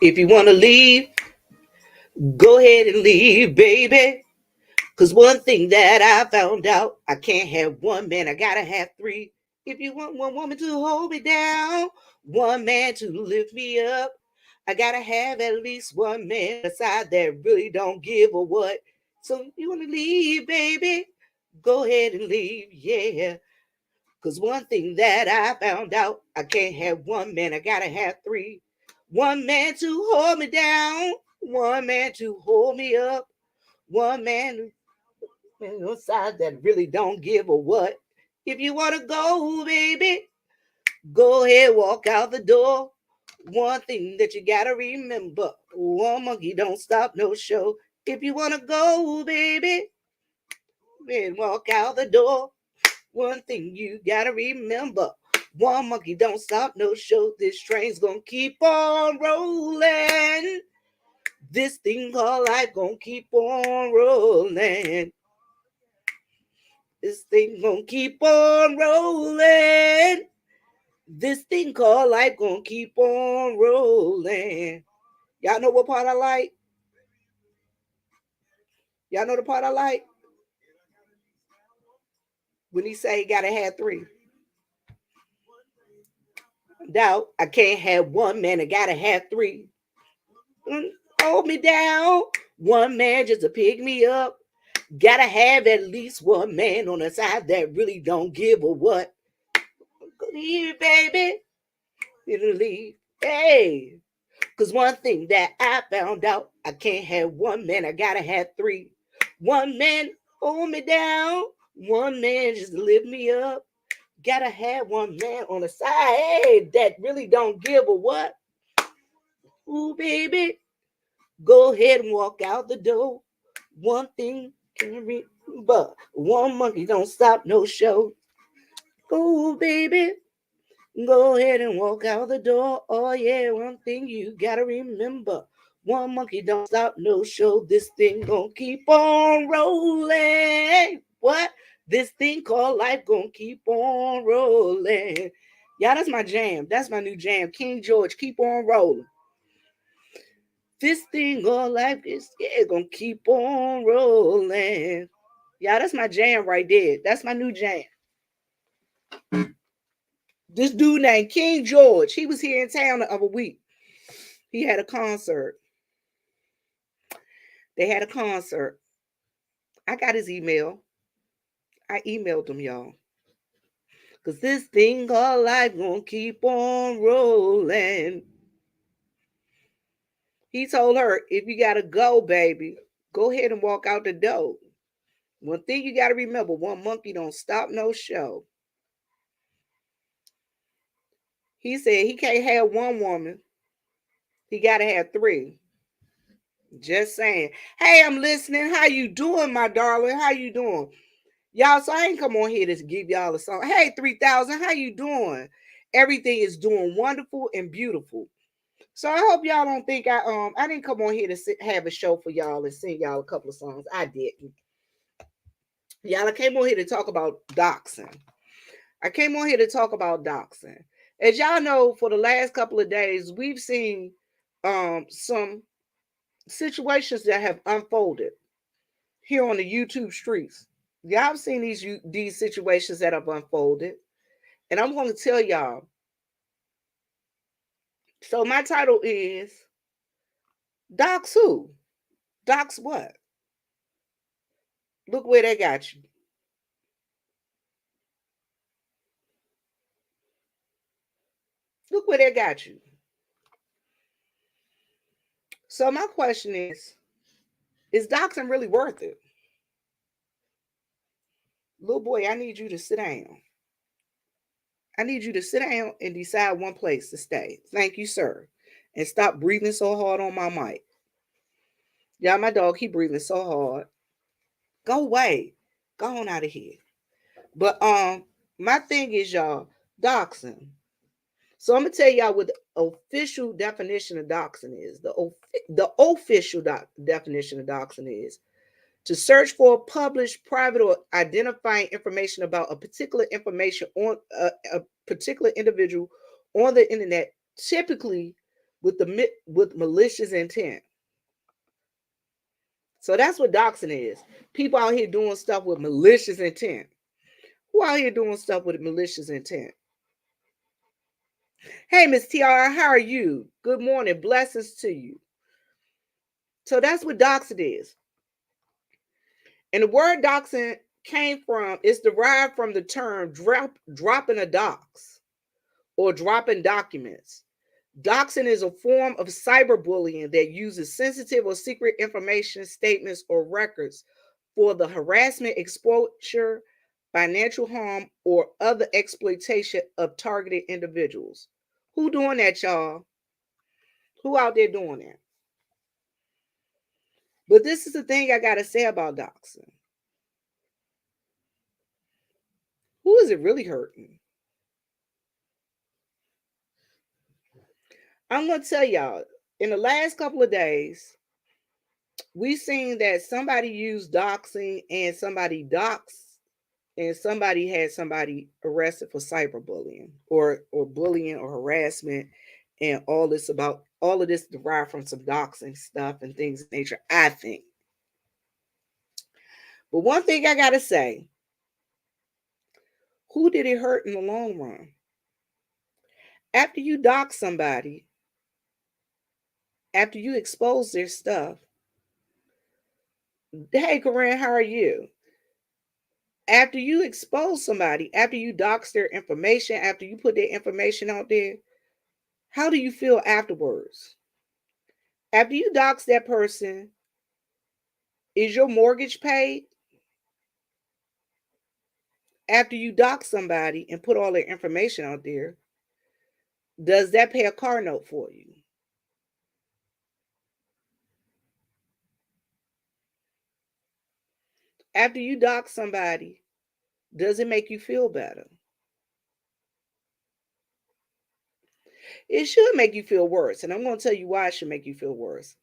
If you want to leave, go ahead and leave, baby. Cause one thing that I found out, I can't have one man, I gotta have three. If you want one woman to hold me down, one man to lift me up, I gotta have at least one man beside that really don't give a what. So if you wanna leave, baby, go ahead and leave, yeah. Cause one thing that I found out, I can't have one man, I gotta have three. One man to hold me down, one man to hold me up, one man on the side that really don't give a what. If you wanna go, baby, go ahead, walk out the door. One thing that you gotta remember, one monkey don't stop no show. If you wanna go, baby, then walk out the door. One thing you gotta remember, one monkey don't stop no show. This train's gonna keep on rolling. This thing called life gonna keep on rolling. This thing gonna keep on rolling. This thing called life gonna keep on rolling. Y'all know what part I like? Y'all know the part I like? When he say he gotta have three. Doubt I can't have one man, I gotta have three. Hold me down. One man just to pick me up. Gotta have at least one man on the side that really don't give a what. Leave, baby. You leave. Hey. Cause one thing that I found out, I can't have one man, I gotta have three. One man hold me down, one man just lift me up. Gotta have one man on the side, hey, that really don't give a what. Ooh, baby, go ahead and walk out the door. One thing can remember, one monkey don't stop no show. Ooh, baby, go ahead and walk out the door. Oh, yeah, one thing you gotta remember. One monkey don't stop no show. This thing gonna keep on rolling. What? This thing called life gonna keep on rolling. Yeah, that's my jam. That's my new jam. King George, keep on rolling. This thing called life is gonna keep on rolling. Yeah, that's my jam right there. That's my new jam. This dude named King George, he was here in town the other week. He had a concert. They had a concert. I got his email. I emailed him, y'all. Cause this thing called life gonna keep on rolling. He told her, if you gotta go, baby, go ahead and walk out the door. One thing you gotta remember, one monkey don't stop no show. He said he can't have one woman. He gotta have three. Just saying. Hey, I'm listening. How you doing, my darling? How you doing? Y'all, so I ain't come on here to give y'all a song. Hey, 3000, how you doing? Everything is doing wonderful and beautiful. So I hope y'all don't think I didn't come on here to have a show for y'all and sing y'all a couple of songs. I didn't. Y'all, I came on here to talk about doxxing. I came on here to talk about doxxing. As y'all know, for the last couple of days, we've seen some situations that have unfolded here on the YouTube streets. Y'all have seen these situations that have unfolded, and I'm going to tell y'all. So my title is Dox Who? Dox what? Look where they got you. Look where they got you. So my question is doxing really worth it? Little boy, I need you to sit down. I need you to sit down and decide one place to stay. Thank you, sir. And stop breathing so hard on my mic. Y'all, my dog, he breathing so hard. Go away. Go on out of here. But my thing is, y'all, doxing. So I'm gonna tell y'all what the official definition of doxing is. The official definition of doxing is to search for published, private, or identifying information about a particular information on a particular individual on the internet, typically with malicious intent. So that's what doxing is. People out here doing stuff with malicious intent. Who out here doing stuff with malicious intent? Hey, Miss Tiara, how are you? Good morning. Blessings to you. So that's what doxing is. And the word doxing came from, it's derived from the term dropping a dox or dropping documents. Doxing is a form of cyberbullying that uses sensitive or secret information, statements, or records for the harassment, exposure, financial harm, or other exploitation of targeted individuals. Who doing that, y'all? Who out there doing that? But this is the thing I got to say about doxing. Who is it really hurting? I'm going to tell y'all, in the last couple of days, we've seen that somebody used doxing and somebody doxed, and somebody had somebody arrested for cyberbullying or bullying or harassment, and all of this derived from some doxing stuff and things of nature, I think. But one thing I gotta say, who did it hurt in the long run? After you dox somebody, after you expose their stuff, hey Corinne, how are you? After you expose somebody, after you dox their information, after you put their information out there, how do you feel afterwards? After you dox that person, is your mortgage paid? After you dox somebody and put all their information out there, does that pay a car note for you? After you dox somebody, does it make you feel better? It should make you feel worse. And I'm going to tell you why it should make you feel worse.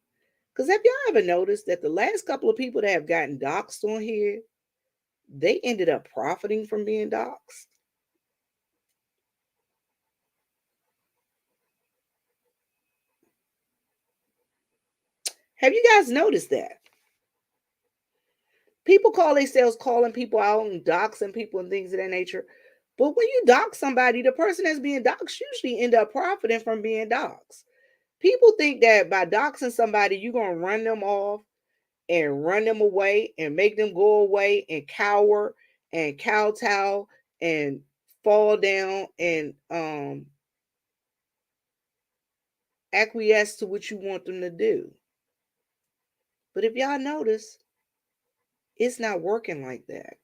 Because have y'all ever noticed that the last couple of people that have gotten doxxed on here, they ended up profiting from being doxxed? Have you guys noticed that? People call themselves calling people out and doxing people and things of that nature. But when you dox somebody, the person that's being doxed usually end up profiting from being doxed. People think that by doxing somebody, you're going to run them off and run them away and make them go away and cower and kowtow and fall down and acquiesce to what you want them to do. But if y'all notice, it's not working like that.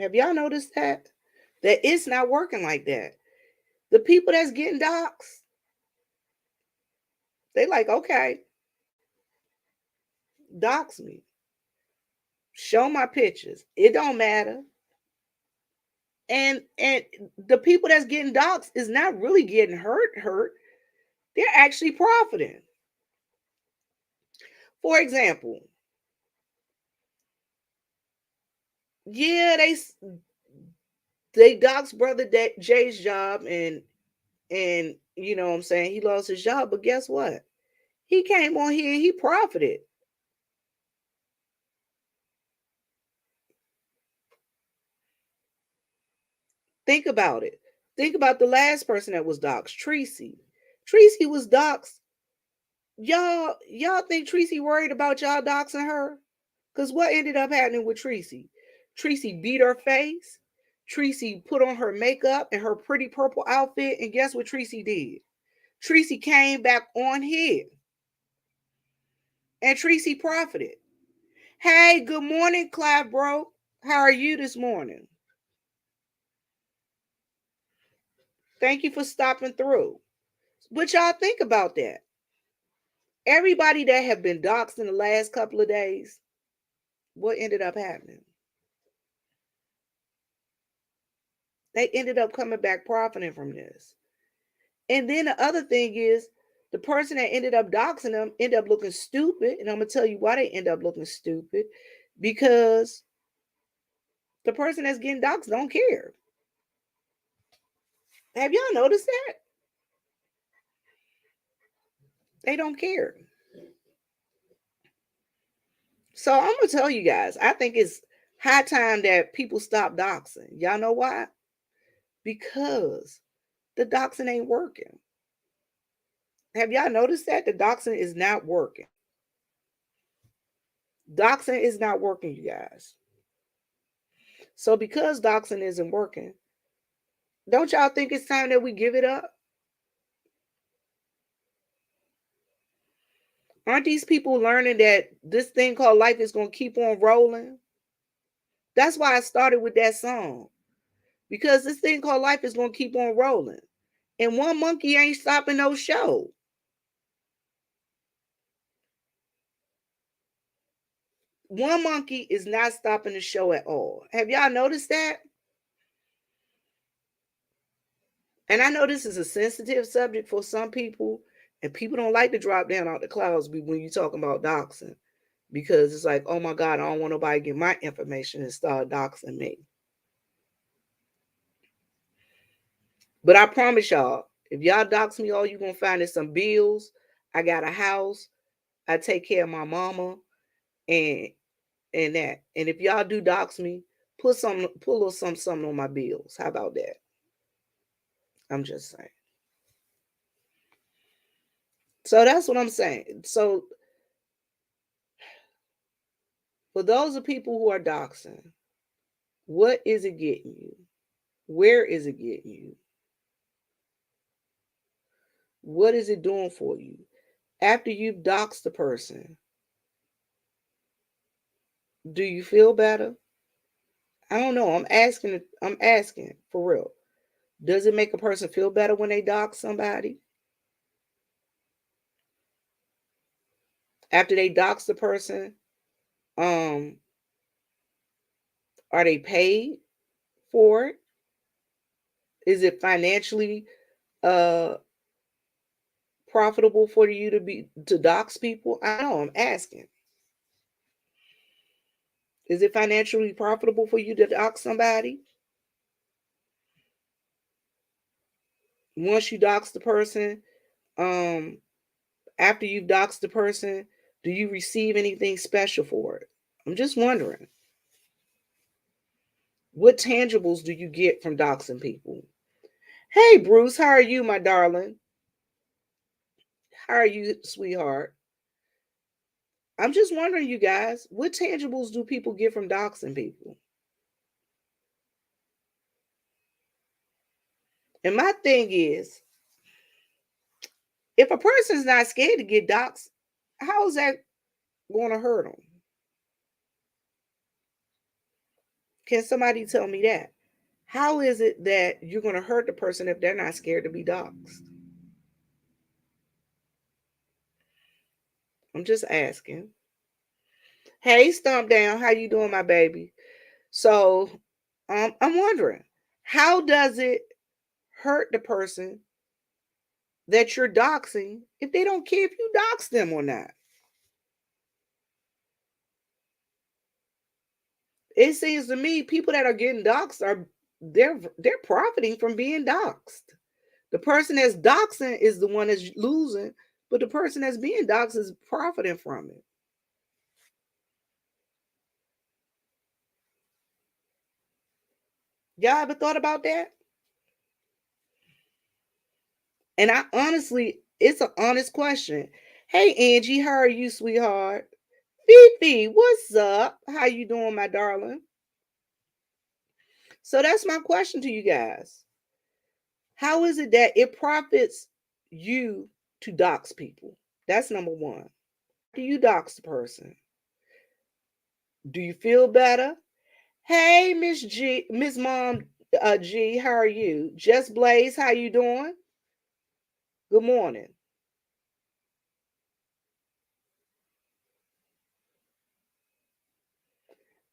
Have y'all noticed that? That it's not working like that. The people that's getting doxxed, they like, okay, dox me. Show my pictures. It don't matter. And the people that's getting doxxed is not really getting hurt. They're actually profiting. For example, yeah, they doxed brother Jay's job and you know what I'm saying, he lost his job, but guess what? He came on here and he profited. Think about it. Think about the last person that was doxxed, Tracy. Tracy was doxxed. Y'all think Tracy worried about y'all doxing her? Because what ended up happening with Tracy? Tracy beat her face. Tracy put on her makeup and her pretty purple outfit. And guess what Tracy did? Tracy came back on here. And Tracy profited. Hey, good morning, Clive, bro. How are you this morning? Thank you for stopping through. But y'all think about that. Everybody that have been doxxed in the last couple of days, what ended up happening? They ended up coming back profiting from this. And then the other thing is, the person that ended up doxing them ended up looking stupid. And I'm going to tell you why they end up looking stupid. Because the person that's getting doxed don't care. Have y'all noticed that? They don't care. So I'm gonna tell you guys, I think it's high time that people stop doxing. Y'all know why? Because the doxing ain't working. Have y'all noticed that the doxing is not working? Doxing is not working, you guys. So because doxing isn't working, don't y'all think it's time that we give it up? Aren't these people learning that this thing called life is going to keep on rolling? That's why I started with that song. Because this thing called life is going to keep on rolling. And one monkey ain't stopping no show. One monkey is not stopping the show at all. Have y'all noticed that? And I know this is a sensitive subject for some people, and people don't like to drop down out the clouds when you're talking about doxing, because it's like, oh my God, I don't want nobody to get my information and start doxing me. But I promise y'all, if y'all dox me, all you're going to find is some bills. I got a house. I take care of my mama and that. And if y'all do dox me, put a little something on my bills. How about that? I'm just saying. So that's what I'm saying. So for those of people who are doxing, what is it getting you? Where is it getting you? What is it doing for you? After you've doxed the person, do you feel better? I don't know. I'm asking for real. Does it make a person feel better when they dox somebody? After they dox the person, um, are they paid for it? Is it financially uh profitable for you to dox people? I know, I'm asking. Is it financially profitable for you to dox somebody? Once you dox the person, um, after you've doxed the person, do you receive anything special for it? I'm just wondering. What tangibles do you get from doxing people? Hey, Bruce, how are you, my darling? How are you, sweetheart? I'm just wondering, you guys, what tangibles do people get from doxing people? And my thing is, if a person's not scared to get doxed, how is that going to hurt them? Can somebody tell me that? How is it that you're going to hurt the person if they're not scared to be doxed? I'm just asking. Hey, Stomp Down, how you doing, my baby? So, I'm wondering, how does it hurt the person that you're doxing if they don't care if you dox them or not? It seems to me people that are getting doxed they're profiting from being doxed. The person that's doxing is the one that's losing, but the person that's being doxed is profiting from it. Y'all ever thought about that? And I honestly, it's an honest question. Hey Angie, how are you, sweetheart? Fifi, what's up? How you doing, my darling? So that's my question to you guys. How is it that it profits you to dox people? That's number one. Do you dox the person? Do you feel better? Hey, Miss G, Miss Mom G, how are you? Just Blaze, how you doing? Good morning.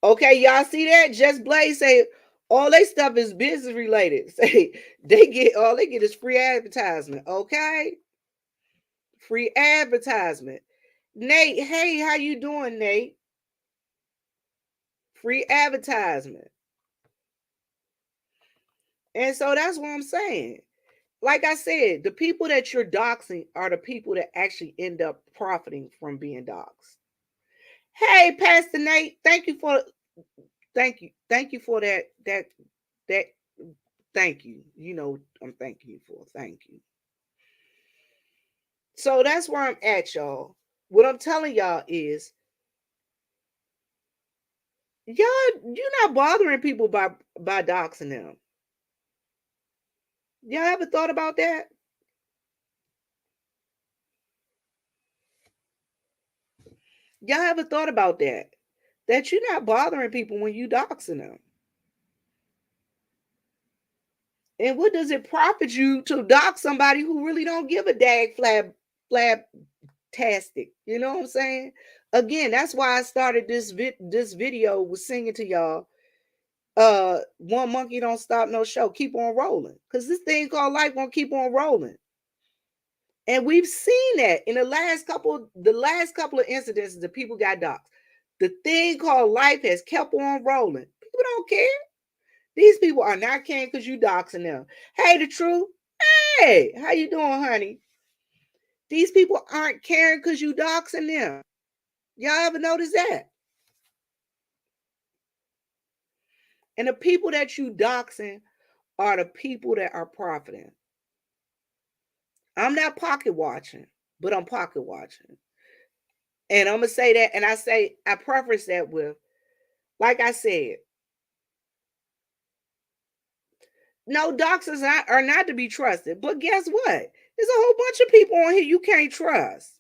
Okay, y'all see that? Just Blaze say all they stuff is business related. Say they get is free advertisement. Okay, free advertisement. Nate, hey, how you doing, Nate? Free advertisement. And so that's what I'm saying. like I said, the people that you're doxing are the people that actually end up profiting from being doxed. Hey, Pastor Nate, thank you for that thank you. You know I'm thanking you for. Thank you. So that's where I'm at, y'all. What I'm telling y'all is you're not bothering people by doxing them. Y'all ever thought about that? Y'all ever thought about that? That you're not bothering people when you doxing them. And what does it profit you to dox somebody who really don't give a dag flab tastic? You know what I'm saying? Again, that's why I started this video with singing to y'all. One monkey don't stop no show. Keep on rolling. Because this thing called life gonna keep on rolling. And we've seen that in the last couple of incidents that people got doxxed. The thing called life has kept on rolling. People don't care. These people are not caring because you doxing them. Hey, the truth. Hey, how you doing, honey? These people aren't caring because you doxing them. Y'all ever notice that? And the people that you doxing are the people that are profiting. I'm not pocket watching, but I'm pocket watching. And I'm gonna say that, and I preface that with, like I said, no, doxers are not to be trusted. But guess what? There's a whole bunch of people on here you can't trust.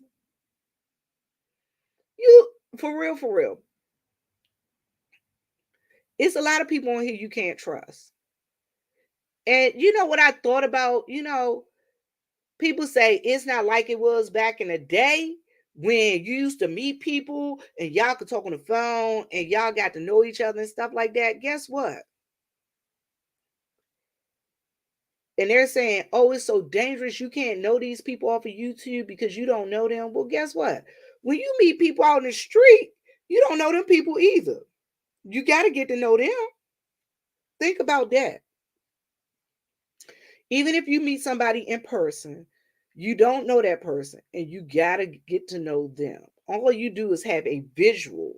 You for real, for real. It's a lot of people on here you can't trust. And you know what I thought about? People say it's not like it was back in the day when you used to meet people and y'all could talk on the phone and y'all got to know each other and stuff like that. Guess what? And they're saying, oh, it's so dangerous. You can't know these people off of YouTube because you don't know them. Well, guess what? When you meet people out in the street, you don't know them people either. You got to get to know them. Think about that. Even if you meet somebody in person, you don't know that person and you got to get to know them. All you do is have a visual.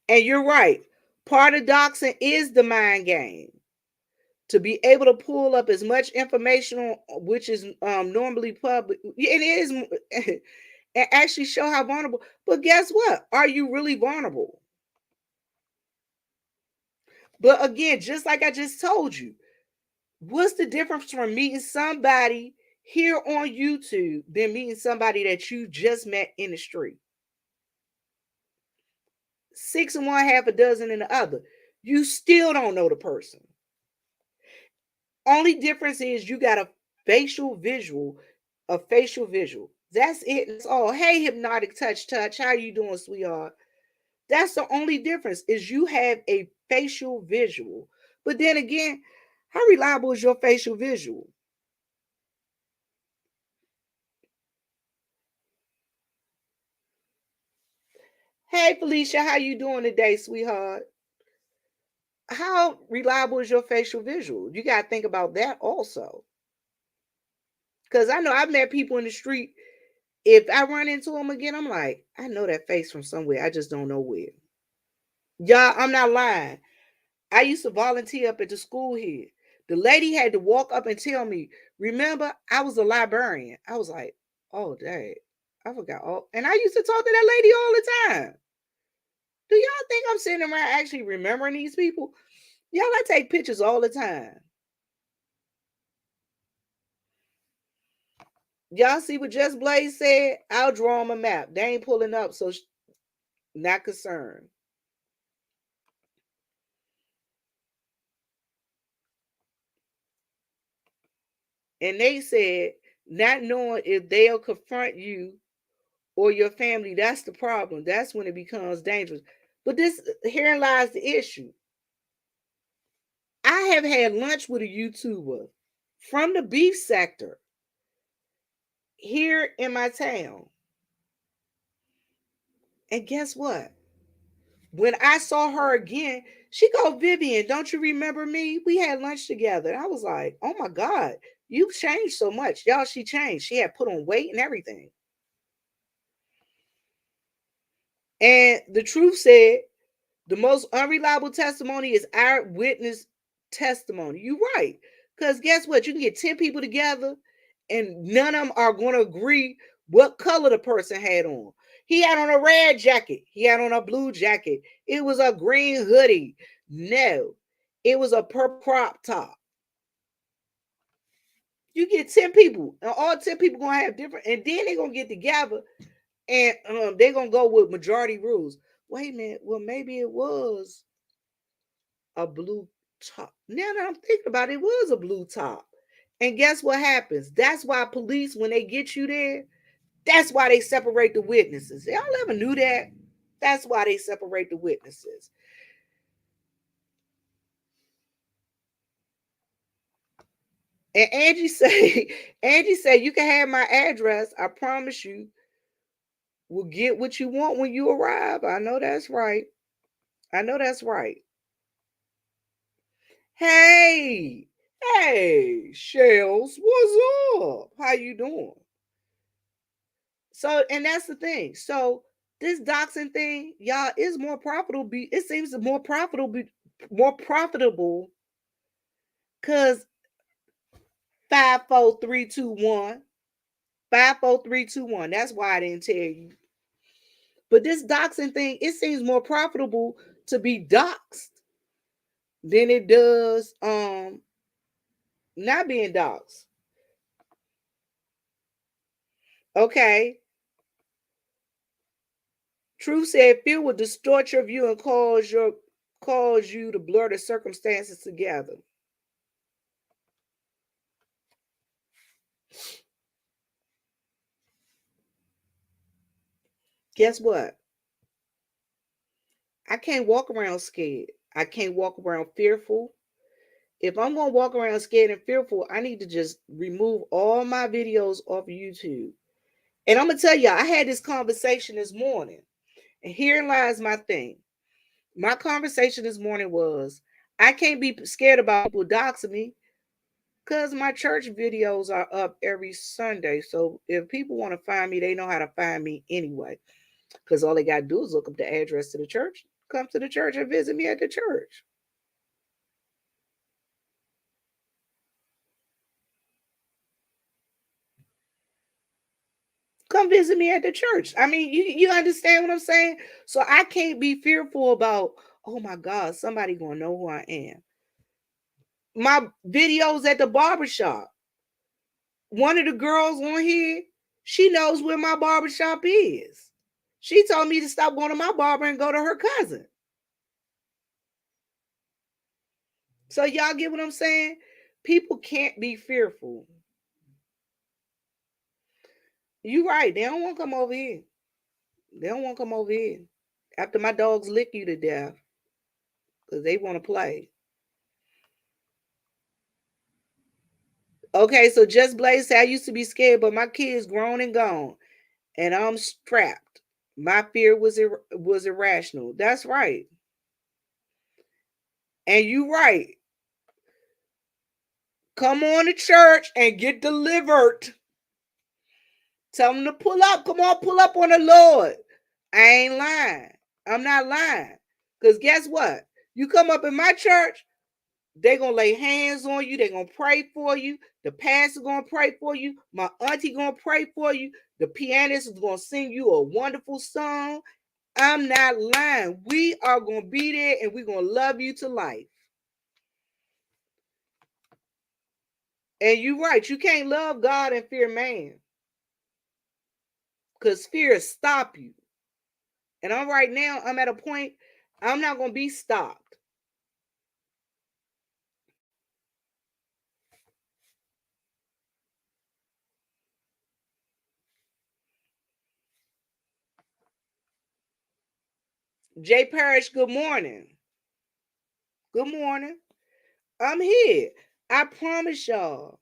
And you're right. Part of doxing is the mind game. To be able to pull up as much information which is normally public. It is and actually show how vulnerable. But guess what? Are you really vulnerable? But again, just like I just told you, what's the difference from meeting somebody here on YouTube than meeting somebody that you just met in the street? Six in one, half a dozen in the other. You still don't know the person. Only difference is you got a facial visual. That's it. That's all. Hey, hypnotic touch. How you doing, sweetheart? That's the only difference is you have a facial visual. But then again, how reliable is your facial visual? Hey, Felicia, how you doing today, sweetheart? How reliable is your facial visual? You got to think about that also. Because I know I've met people in the street. If I run into them again, I'm like, I know that face from somewhere. I just don't know where. Y'all, I'm not lying. I used to volunteer up at the school here. The lady had to walk up and tell me, remember, I was a librarian. I was like, oh, dang. I forgot all. And I used to talk to that lady all the time. Do y'all think I'm sitting around actually remembering these people? Y'all, I take pictures all the time. Y'all see what Just Blaze said? I'll draw them a map. They ain't pulling up, so not concerned. And they said, not knowing if they'll confront you or your family, that's the problem. That's when it becomes dangerous. But this herein lies the issue. I have had lunch with a YouTuber from the beef sector here in my town. And guess what? When I saw her again, she go, Vivian, don't you remember me? We had lunch together. And I was like, oh my God, you've changed so much. Y'all, she changed. She had put on weight and everything. And the truth said, the most unreliable testimony is our witness testimony. You're right. Because guess what? You can get 10 people together and none of them are going to agree what color the person had on. He had on a red jacket. He had on a blue jacket. It was a green hoodie. No, it was a purple crop top. You get 10 people, and all 10 people going to have different, and then they're going to get together and they're going to go with majority rules. Wait a minute. Well, maybe it was a blue top. Now that I'm thinking about it, it was a blue top. And guess what happens? That's why police, when they get you there, that's why they separate the witnesses. Y'all ever knew that? That's why they separate the witnesses. And Angie say, you can have my address. I promise you, we'll get what you want when you arrive. I know that's right. I know that's right. Hey, hey, Shells, what's up? How you doing? So, and that's the thing. So, this doxing thing, y'all, is more profitable. It seems more profitable, because 54321, 54321. That's why I didn't tell you. But this doxing thing, it seems more profitable to be doxed than it does not being doxed. Okay. Truth said fear will distort your view and cause you to blur the circumstances together. Guess what? I can't walk around scared. I can't walk around fearful. If I'm going to walk around scared and fearful, I need to just remove all my videos off of YouTube. And I'm going to tell you, I had this conversation this morning. And herein lies my thing. My conversation this morning was, I can't be scared about people doxing me because my church videos are up every Sunday. So if people want to find me, they know how to find me anyway. Because all they got to do is look up the address to the church, come to the church and visit me at the church. Come visit me at the church. I mean, you understand what I'm saying? So I can't be fearful about, oh my God, somebody gonna know who I am. My videos at the barbershop. One of the girls on here, she knows where my barbershop is. She told me to stop going to my barber and go to her cousin. So y'all get what I'm saying? People can't be fearful. You right. They don't want to come over here. They don't want to come over here. After my dogs lick you to death. Because they want to play. Okay, so Just Blaze said, I used to be scared, but my kids grown and gone. And I'm strapped. My fear was irrational. That's right. And you right. Come on to church and get delivered. Tell them to pull up. Come on, pull up on the Lord. I ain't lying. I'm not lying. Because guess what? You come up in my church, they going to lay hands on you. They going to pray for you. The pastor going to pray for you. My auntie going to pray for you. The pianist is going to sing you a wonderful song. I'm not lying. We are going to be there and we're going to love you to life. And you're right. You can't love God and fear man. Because fear stop you. And I'm right now, I'm at a point, I'm not going to be stopped. Jay Parrish, good morning. Good morning. I'm here. I promise y'all.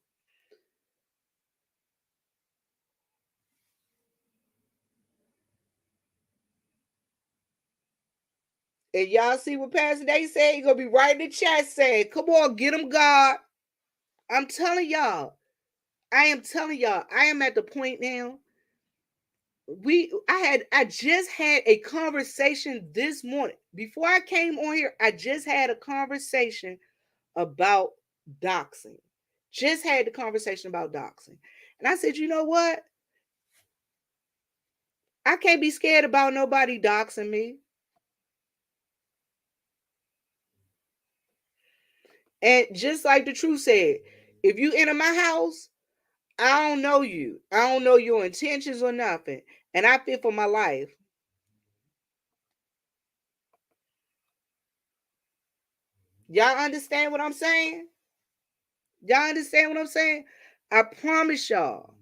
And y'all see what Pastor Day said? He's going to be right in the chat saying, come on, get him, God. I'm telling y'all. I am at the point now. I just had a conversation this morning. Before I came on here, I just had a conversation about doxing. Just had the conversation about doxing. And I said, you know what? I can't be scared about nobody doxing me. And just like the truth said, if you enter my house, I don't know you. I don't know your intentions or nothing. And I fear for my life. Y'all understand what I'm saying? Y'all understand what I'm saying? I promise y'all.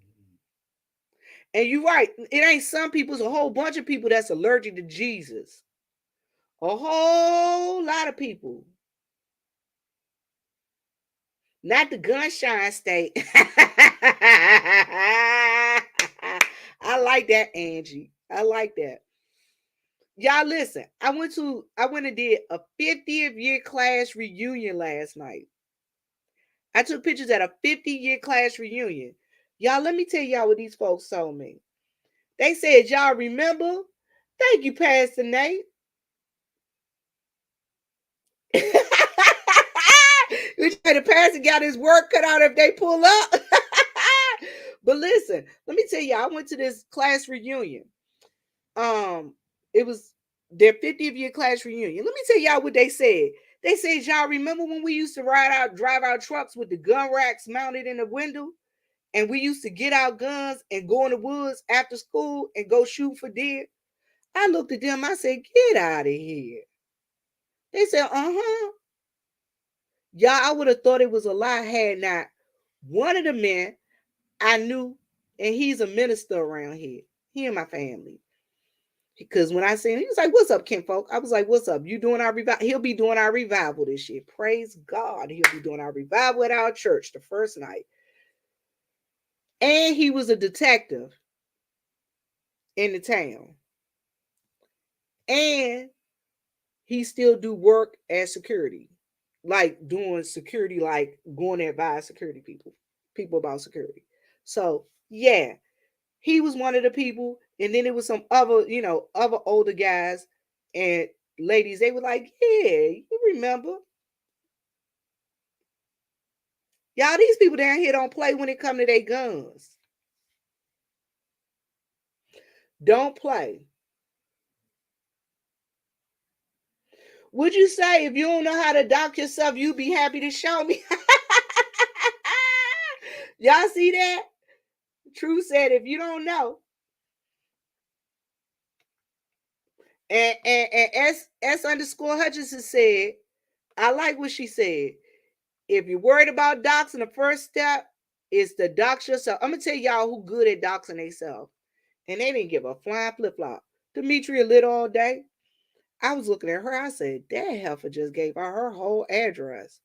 And you're right. It ain't some people. It's a whole bunch of people that's allergic to Jesus. A whole lot of people. Not the gunshine state. I like that, Angie. I like that. Y'all listen. I went and did a 50th year class reunion last night. I took pictures at a 50-year class reunion. Y'all, let me tell y'all what these folks told me. They said, y'all remember? Thank you, Pastor Nate. The pastor got his work cut out if they pull up. But listen, let me tell you, I went to this class reunion. It was their 50th year class reunion. Let me tell y'all what they said. They said, y'all remember when we used to drive our trucks with the gun racks mounted in the window? And we used to get our guns and go in the woods after school and go shoot for deer? I looked at them, I said, get out of here. They said, uh-huh. Y'all, I would have thought it was a lie had not one of the men I knew, and he's a minister around here. He and my family. Because when I seen him, he was like, what's up, kinfolk? I was like, what's up? You doing our revival? He'll be doing our revival this year. Praise God. He'll be doing our revival at our church the first night. And he was a detective in the town. And he still do work as security. Like doing security, like going to advise security people about security. So yeah, he was one of the people. And then it was some other older guys and ladies. They were like, yeah, you remember. Y'all, these people down here don't play when it come to their guns. Don't play. Would you say if you don't know how to dock yourself, you'd be happy to show me? Y'all see that? True said, if you don't know. And S underscore Hutchinson said, I like what she said. If you're worried about doxing, the first step is to dox yourself. I'm gonna tell y'all who good at doxing themselves. And they didn't give a flying flip-flop. Demetria lit all day. I was looking at her. I said, that heifer just gave her whole address.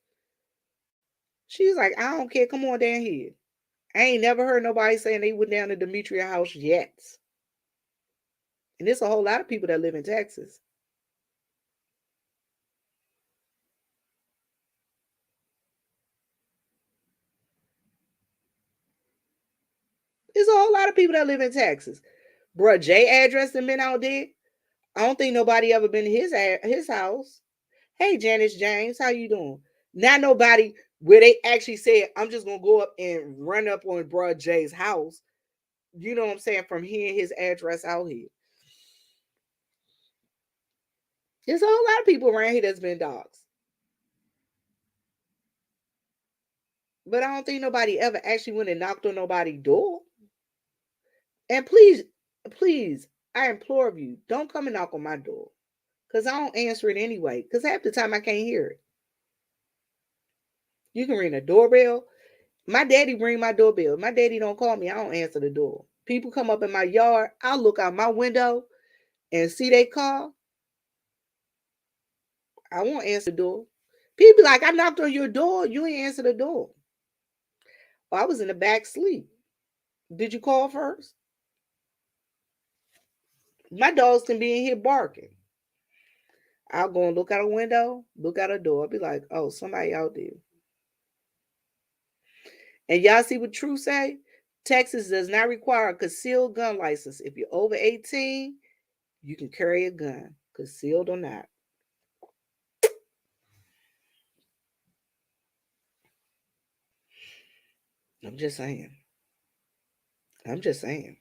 She's like, I don't care. Come on down here. I ain't never heard nobody saying they went down to Demetria house yet. And there's a whole lot of people that live in Texas. There's a whole lot of people that live in Texas. Bruh, Jay address and been out there. I don't think nobody ever been to his house. Hey, Janice James, how you doing? Not nobody where they actually said, I'm just gonna go up and run up on Bruh Jay's house. You know what I'm saying? From hearing his address out here. There's a whole lot of people around here that's been dogs. But I don't think nobody ever actually went and knocked on nobody's door. And please, please, I implore of you, don't come and knock on my door. Because I don't answer it anyway. Because half the time I can't hear it. You can ring a doorbell. My daddy ring my doorbell. My daddy don't call me. I don't answer the door. People come up in my yard. I'll look out my window and see they car. I won't answer the door. People be like, I knocked on your door. You ain't answer the door. I was in the back sleep. Did you call first? My dogs can be in here barking. I'll go and look out a window, look out a door, be like, oh, somebody out there. And y'all see what True say? Texas does not require a concealed gun license. If you're over 18, you can carry a gun, concealed or not. I'm just saying. I'm just saying.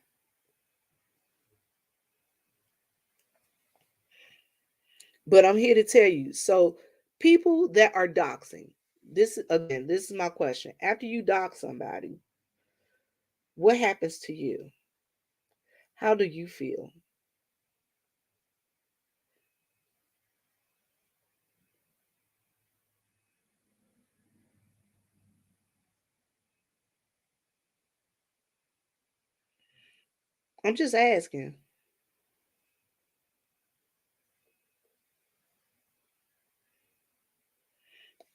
But I'm here to tell you. So, people that are doxing, this is my question. After you dox somebody, what happens to you? How do you feel? I'm just asking.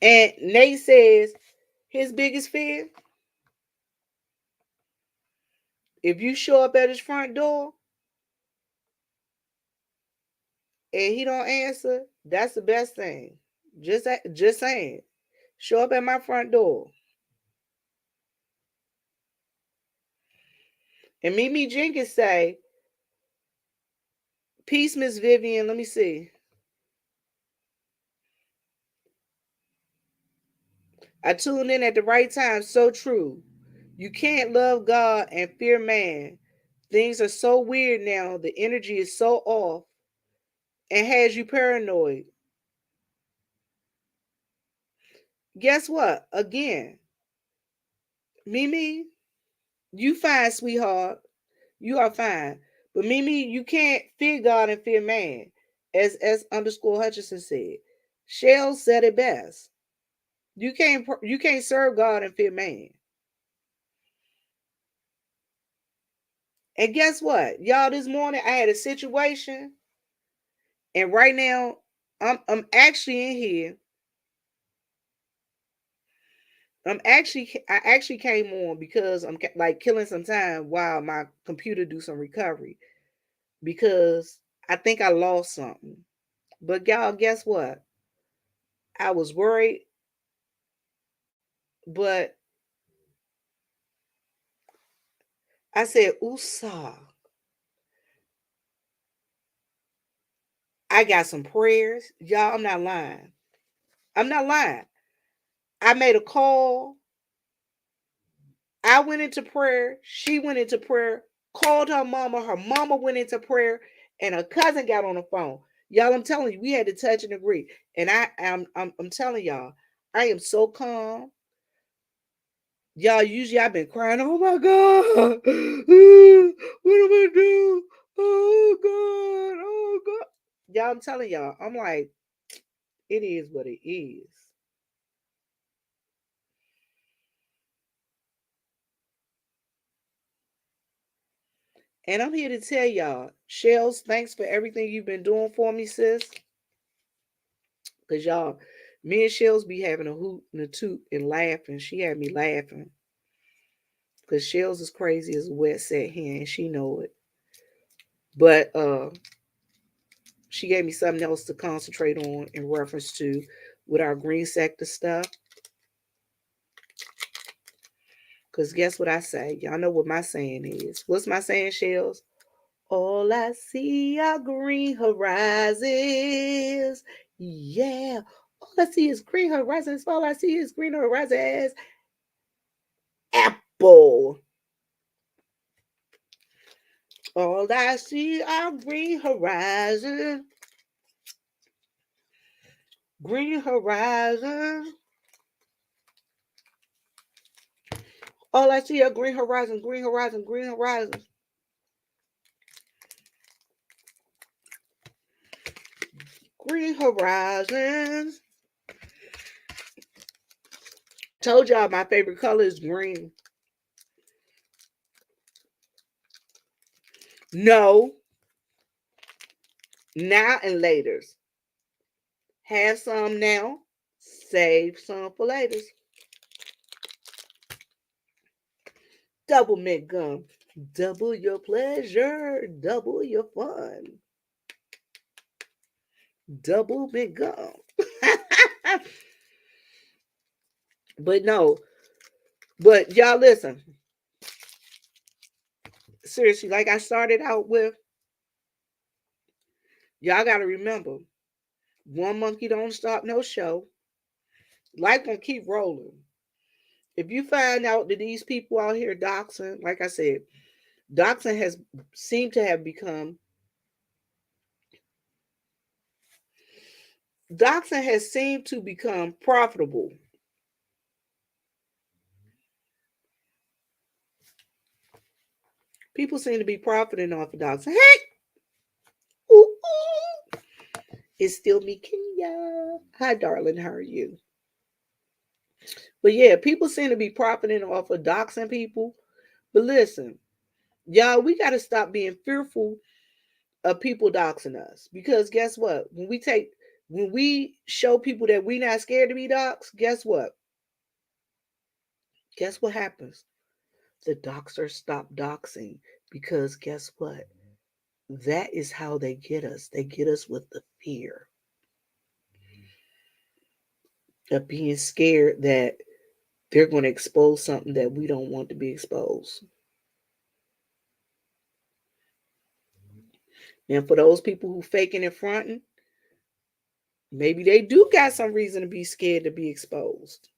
And Nate says his biggest fear, if you show up at his front door and he don't answer, that's the best thing. Just saying. Show up at my front door. And Mimi Jenkins say, peace, Miss Vivian. Let me see. I tuned in at the right time. So true. You can't love God and fear man. Things are so weird now. The energy is so off and has you paranoid. Guess what? Again, Mimi, you fine, sweetheart. You are fine. But Mimi, you can't fear God and fear man. As underscore Hutchinson said. Shell said it best. You can't serve God and fear man. And guess what? Y'all, this morning I had a situation, and right now I'm actually in here. I actually came on because I'm like killing some time while my computer do some recovery because I think I lost something. But y'all, guess what? I was worried, but I said, "Usa, I got some prayers, y'all. I'm not lying. I'm not lying. I made a call. I went into prayer. She went into prayer. Called her mama. Her mama went into prayer, and her cousin got on the phone. Y'all, I'm telling you, we had to touch and agree. And I'm telling y'all, I am so calm. Y'all, usually I've been crying. Oh my God, what do I do? Oh God, oh God. Y'all, I'm telling y'all, I'm like, it is what it is. And I'm here to tell y'all, Shells, thanks for everything you've been doing for me, sis. Cause y'all, me and Shells be having a hoot and a toot and laughing. She had me laughing. Cause Shells is crazy as a wet set hen, and she know it. But she gave me something else to concentrate on in reference to with our green sector stuff. Cause guess what I say? Y'all know what my saying is. What's my saying, Shells? All I see are green horizons. Yeah. All I see is green horizons. All I see is green horizons. Apple. All I see are green horizons. Green horizons. All I see are green horizons. Green horizons. Green horizons. Green horizons. Told y'all my favorite color is green. No. Now and laters. Have some now. Save some for later. Double mint gum. Double your pleasure. Double your fun. Double been gone. But no, but y'all listen. Seriously, like I started out with, y'all got to remember, one monkey don't stop no show. Life gonna keep rolling. If you find out that these people out here doxing, like I said, doxing has seemed to have become doxing has seemed to become profitable. People seem to be profiting off of doxing. Hey, ooh, ooh. It's still me, Kenya. Hi, darling. How are you? But yeah, people seem to be profiting off of doxing people. But listen, y'all, we got to stop being fearful of people doxing us, because guess what? When we show people that we not scared to be doxed, guess what? Guess what happens? The doxers stop doxing, because guess what? That is how they get us. They get us with the fear of being scared that they're going to expose something that we don't want to be exposed. And for those people who faking and fronting, maybe they do got some reason to be scared to be exposed.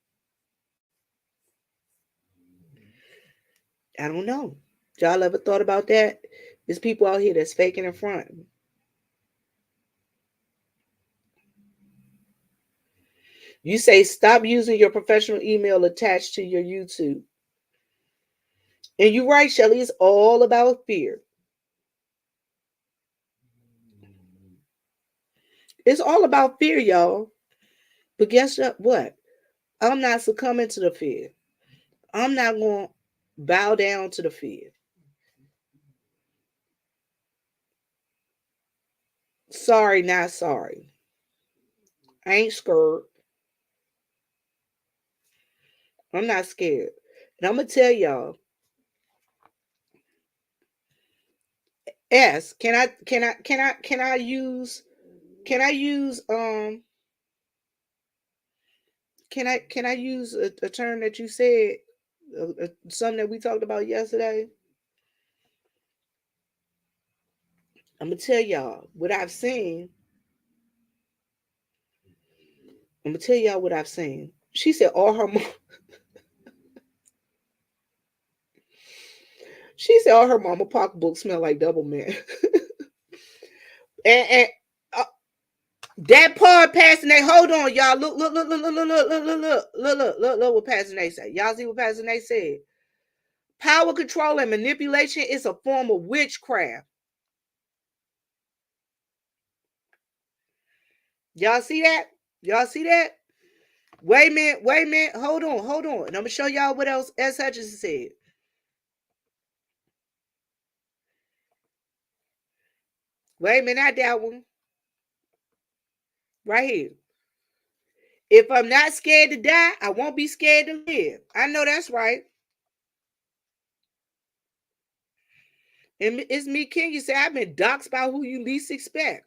I don't know. Y'all ever thought about that? There's people out here that's faking and fronting. You say stop using your professional email attached to your YouTube. And you're right, Shelly, it's all about fear. It's all about fear, y'all. But guess what? I'm not succumbing to the fear. I'm not going to bow down to the fear. Sorry, not sorry. I ain't scared. I'm not scared. And I'm going to tell y'all, S, can I use can I use a term that you said, something that we talked about yesterday? I'm gonna tell y'all what I've seen. I'm gonna tell y'all what I've seen. She said all her she said all her mama pocketbooks smell like double mint. And that part Pastor Nate, hold on, y'all. Look what Pastor Nate said. Y'all see what Pastor Nate said? Power control and manipulation is a form of witchcraft. Y'all see that? Y'all see that? Wait a minute, hold on. And I'm gonna show y'all what else S. Hutchinson said. Wait a minute, not that one. Right here. If I'm not scared to die, I won't be scared to live. I know that's right. And it's me, King. You say I've been doxxed by who you least expect.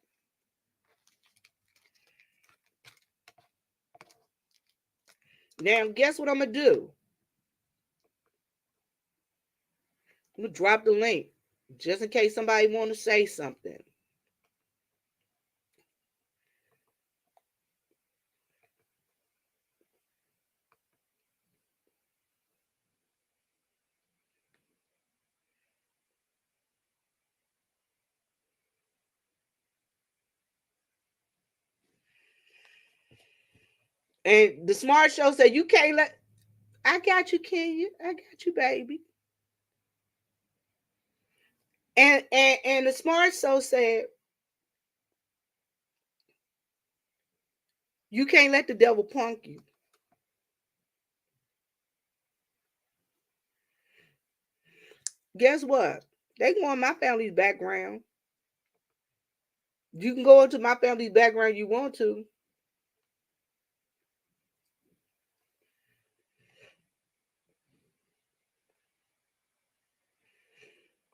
Now, guess what I'm gonna do? I'm gonna drop the link just in case somebody want to say something. And the smart show said you can't let. I got you, Kenya. I got you, baby. And the smart show said you can't let the devil punk you. Guess what? They go on my family's background. You can go into my family's background you want to.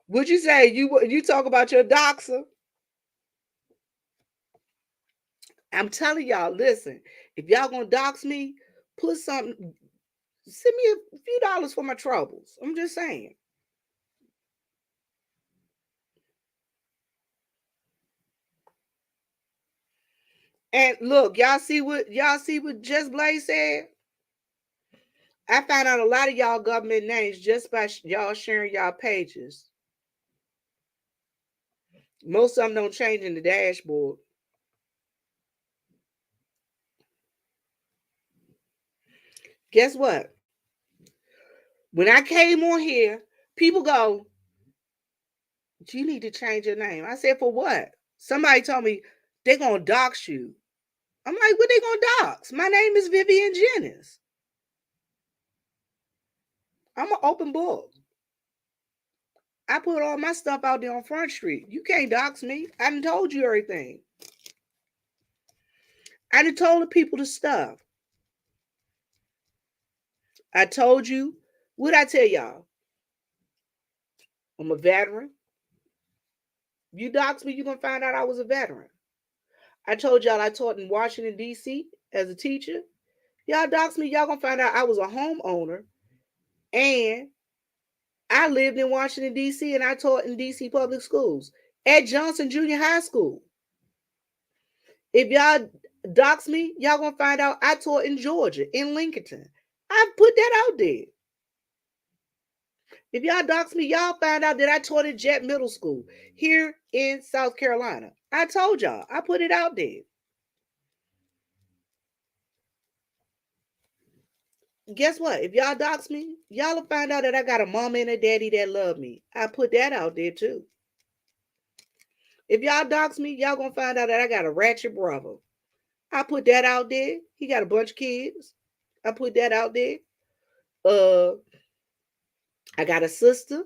Would you say you talk about your doxer? I'm telling y'all, listen, if y'all gonna dox me, put something, send me a few dollars for my troubles. I'm just saying. And look, y'all see what Just Blaze said? I found out a lot of y'all government names just by y'all sharing y'all pages. Most of them don't change in the dashboard. Guess what? When I came on here, people go, you need to change your name. I said, for what? Somebody told me they're gonna dox you. I'm like, what they gonna dox? My name is Vivian Jennings. I'm an open book. I put all my stuff out there on Front Street. You can't dox me. I done told you everything. I done told the people the stuff. I told you. What I tell y'all? I'm a veteran. You dox me, you're gonna find out I was a veteran. I told y'all I taught in Washington, D.C. as a teacher. Y'all dox me, y'all gonna find out I was a homeowner and I lived in Washington, D.C. and I taught in D.C. public schools at Johnson Junior High School. If y'all dox me, y'all gonna find out I taught in Georgia, in Lincoln. I put that out there. If y'all dox me, y'all find out that I taught at Jet Middle School here in South Carolina. I told y'all, I put it out there. Guess what? If y'all dox me, y'all will find out that I got a mama and a daddy that love me. I put that out there too. If y'all dox me, y'all gonna find out that I got a ratchet brother. I put that out there. He got a bunch of kids. I put that out there. Uh, I got a sister.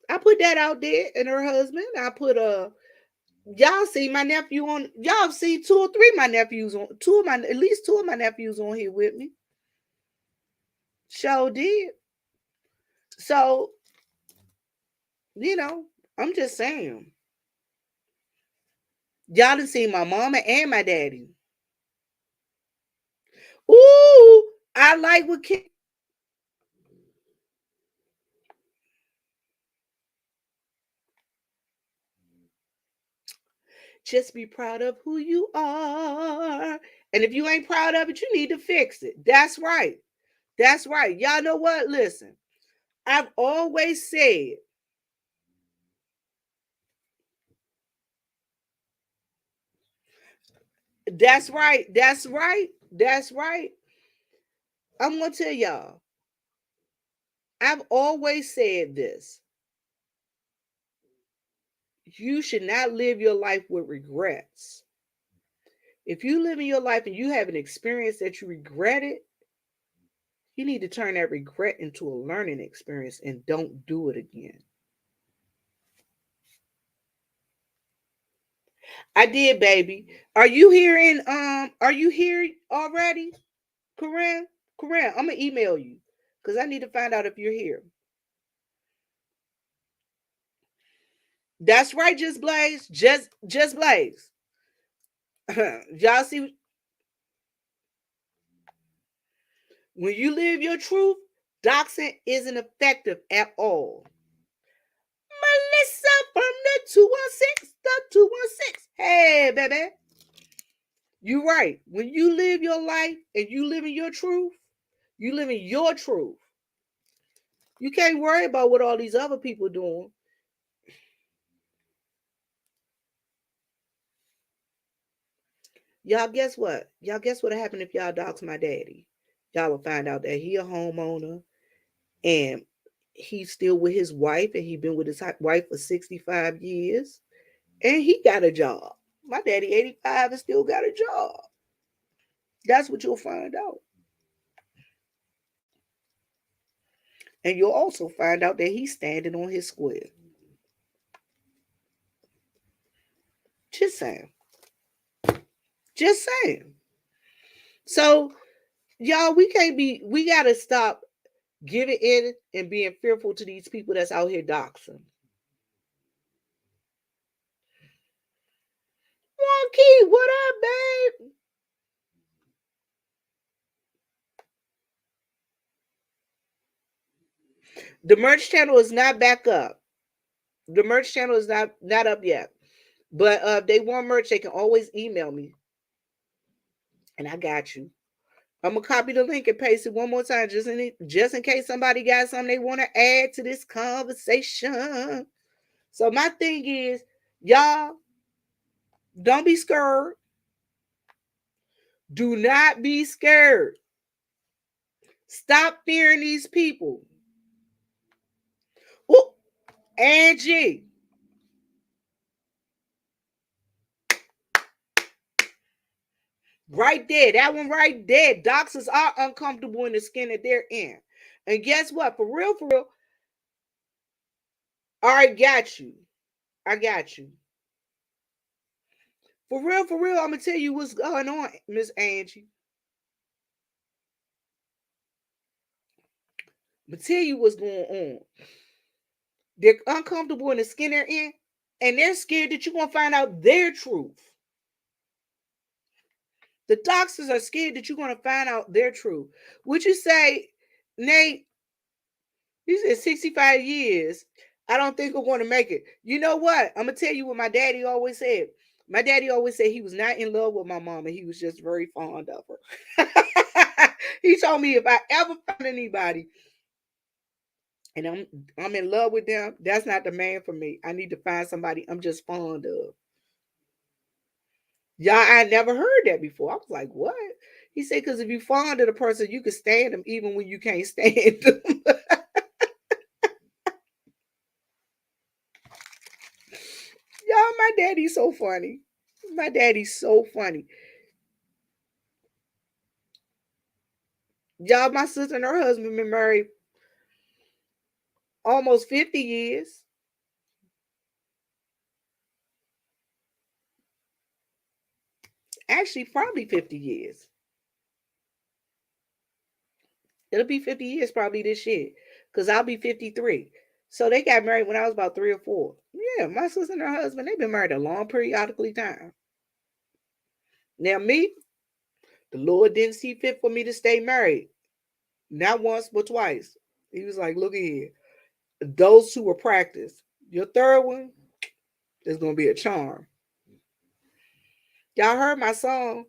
I put that out there, and her husband. I put y'all see my nephew on. Y'all see two or three of my nephews on. At least two of my nephews on here with me. Sure did. So you know, I'm just saying. Y'all done seen my mama and my daddy. Ooh, I like what Kim. Just be proud of who you are. And if you ain't proud of it, you need to fix it. That's right. That's right. Y'all know what? Listen, I've always said, that's right. That's right. That's right. I'm going to tell y'all, I've always said this. You should not live your life with regrets. If you live in your life and you have an experience that you regret it, you need to turn that regret into a learning experience and don't do it again. I did, baby. Are you here already? Corinne? Corinne, I'm gonna email you because I need to find out if you're here. That's right, just Blaze. Just Blaze. Y'all see when you live your truth, doxing isn't effective at all. Melissa from the 216, the 216. Hey, baby. You're right. When you live your life and you live in your truth, you live in your truth. You can't worry about what all these other people doing. Y'all guess what? Y'all guess what happened if y'all dox my daddy? Y'all will find out that he a homeowner and he's still with his wife and he been with his wife for 65 years and he got a job. My daddy 85 and still got a job. That's what you'll find out. And you'll also find out that he's standing on his square. Just saying. Just saying. So, y'all, we got to stop giving in and being fearful to these people that's out here doxing. Key, what up, babe? The merch channel is not back up. The merch channel is not up yet. But if they want merch, they can always email me. And I got you. I'm gonna copy the link and paste it one more time, just in case somebody got something they want to add to this conversation. So my thing is, y'all, don't be scared. Do not be scared. Stop fearing these people. Oh, Angie. Right there. That one right there. Doxers are uncomfortable in the skin that they're in. And guess what? For real, I got you. I got you. For real, I'm going to tell you what's going on, Miss Angie. I'm going to tell you what's going on. They're uncomfortable in the skin they're in, and they're scared that you're going to find out their truth. The doxers are scared that you're going to find out their truth. Would you say, Nate, you said 65 years, I don't think we're going to make it. You know what? I'm going to tell you what my daddy always said. My daddy always said he was not in love with my mom, and he was just very fond of her. He told me if I ever find anybody and I'm in love with them, that's not the man for me. I need to find somebody I'm just fond of. Yeah, I never heard that before. I was like, what? He said, because if you fond of the person, you can stand them even when you can't stand them. Y'all, my daddy's so funny. My daddy's so funny. Y'all, my sister and her husband been married almost 50 years. Actually, probably 50 years. It'll be 50 years probably this year. Because I'll be 53. So they got married when I was about 3 or 4. Yeah, my sister and her husband, they've been married a long periodically time. Now, me, the Lord didn't see fit for me to stay married. Not once, but twice. He was like, look at here. Those two were practice. Your third one is going to be a charm. Y'all heard my song?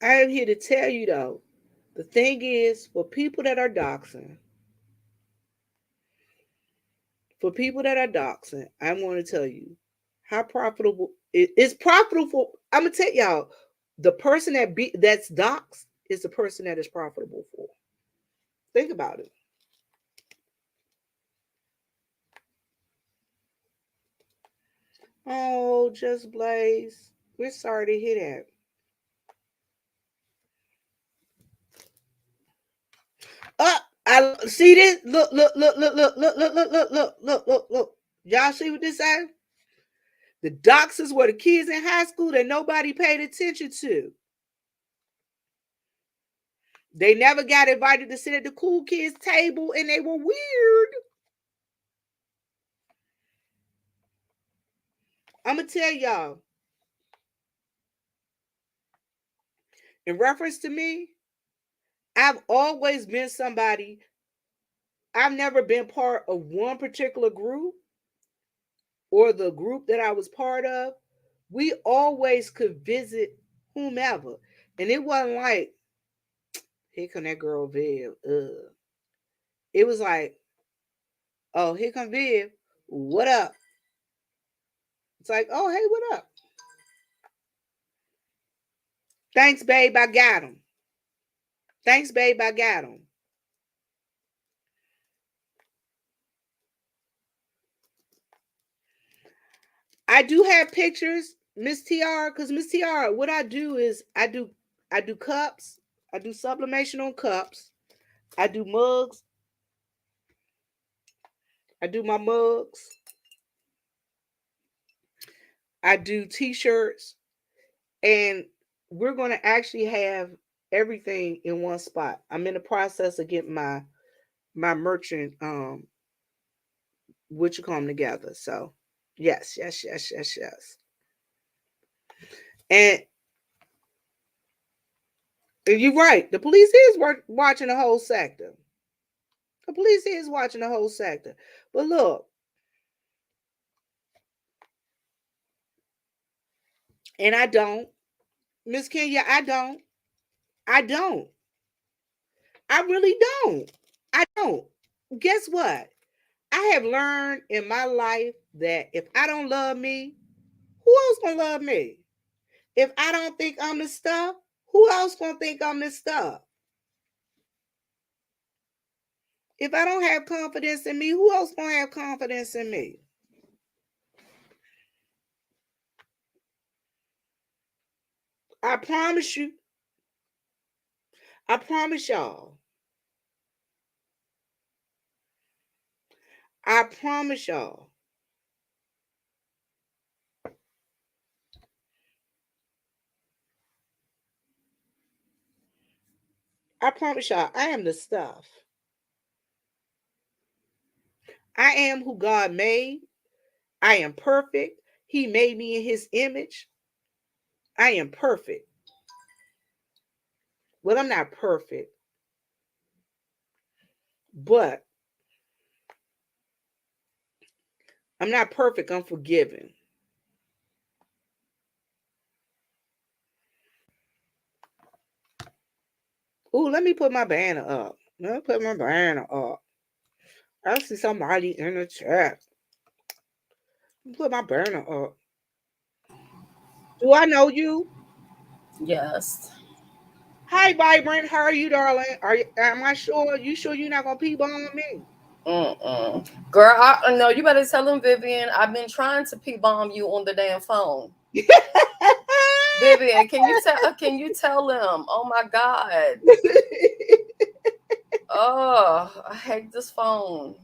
I am here to tell you, though, the thing is, for people that are doxing, I want to tell you how profitable it's profitable. I'm gonna tell y'all, the person that's doxed is the person that is profitable for. Think about it. Oh, Just Blaze, we're sorry to hear that. I see this. Look. Y'all see what this says? The doxers were the kids in high school that nobody paid attention to. They never got invited to sit at the cool kids' table, and they were weird. I'm gonna tell y'all. In reference to me, I've always been somebody. I've never been part of one particular group or the group that I was part of. We always could visit whomever, and it wasn't like, here come that girl Viv. It was like, oh, here come Viv. What up? It's like, oh, hey, what up? Thanks, babe. I got him. Thanks, babe. I got him. I do have pictures, Miss TR, because Miss TR, what I do is I do cups, I do sublimation on cups, I do mugs, I do my mugs, I do t-shirts, And we're going to actually have everything in one spot. I'm in the process of getting my merchant what you call them together. So yes. And you're right. The police is watching the whole sector. The police is watching the whole sector. But look, and I don't, Miss Kenya, I don't. I really don't. I don't. Guess what? I have learned in my life that if I don't love me, who else gonna love me? If I don't think I'm the stuff, who else gonna think I'm the stuff? If I don't have confidence in me, who else gonna have confidence in me? I promise you. I promise y'all. I promise y'all. I promise y'all, I am the stuff. I am who God made. I am perfect. He made me in his image. I am perfect. Well, I'm not perfect, but I'm not perfect. I'm forgiven. Ooh, let me put my banner up. Let me put my banner up. I see somebody in the chat. Put my banner up. Do I know you? Yes. Hi, Vibrant. How are you, darling? Am I sure? You sure you're not gonna pee bomb me? Girl, I no, you better tell him, Vivian. I've been trying to P-bomb you on the damn phone. Vivian, can you tell him? Oh my God. Oh, I hate this phone.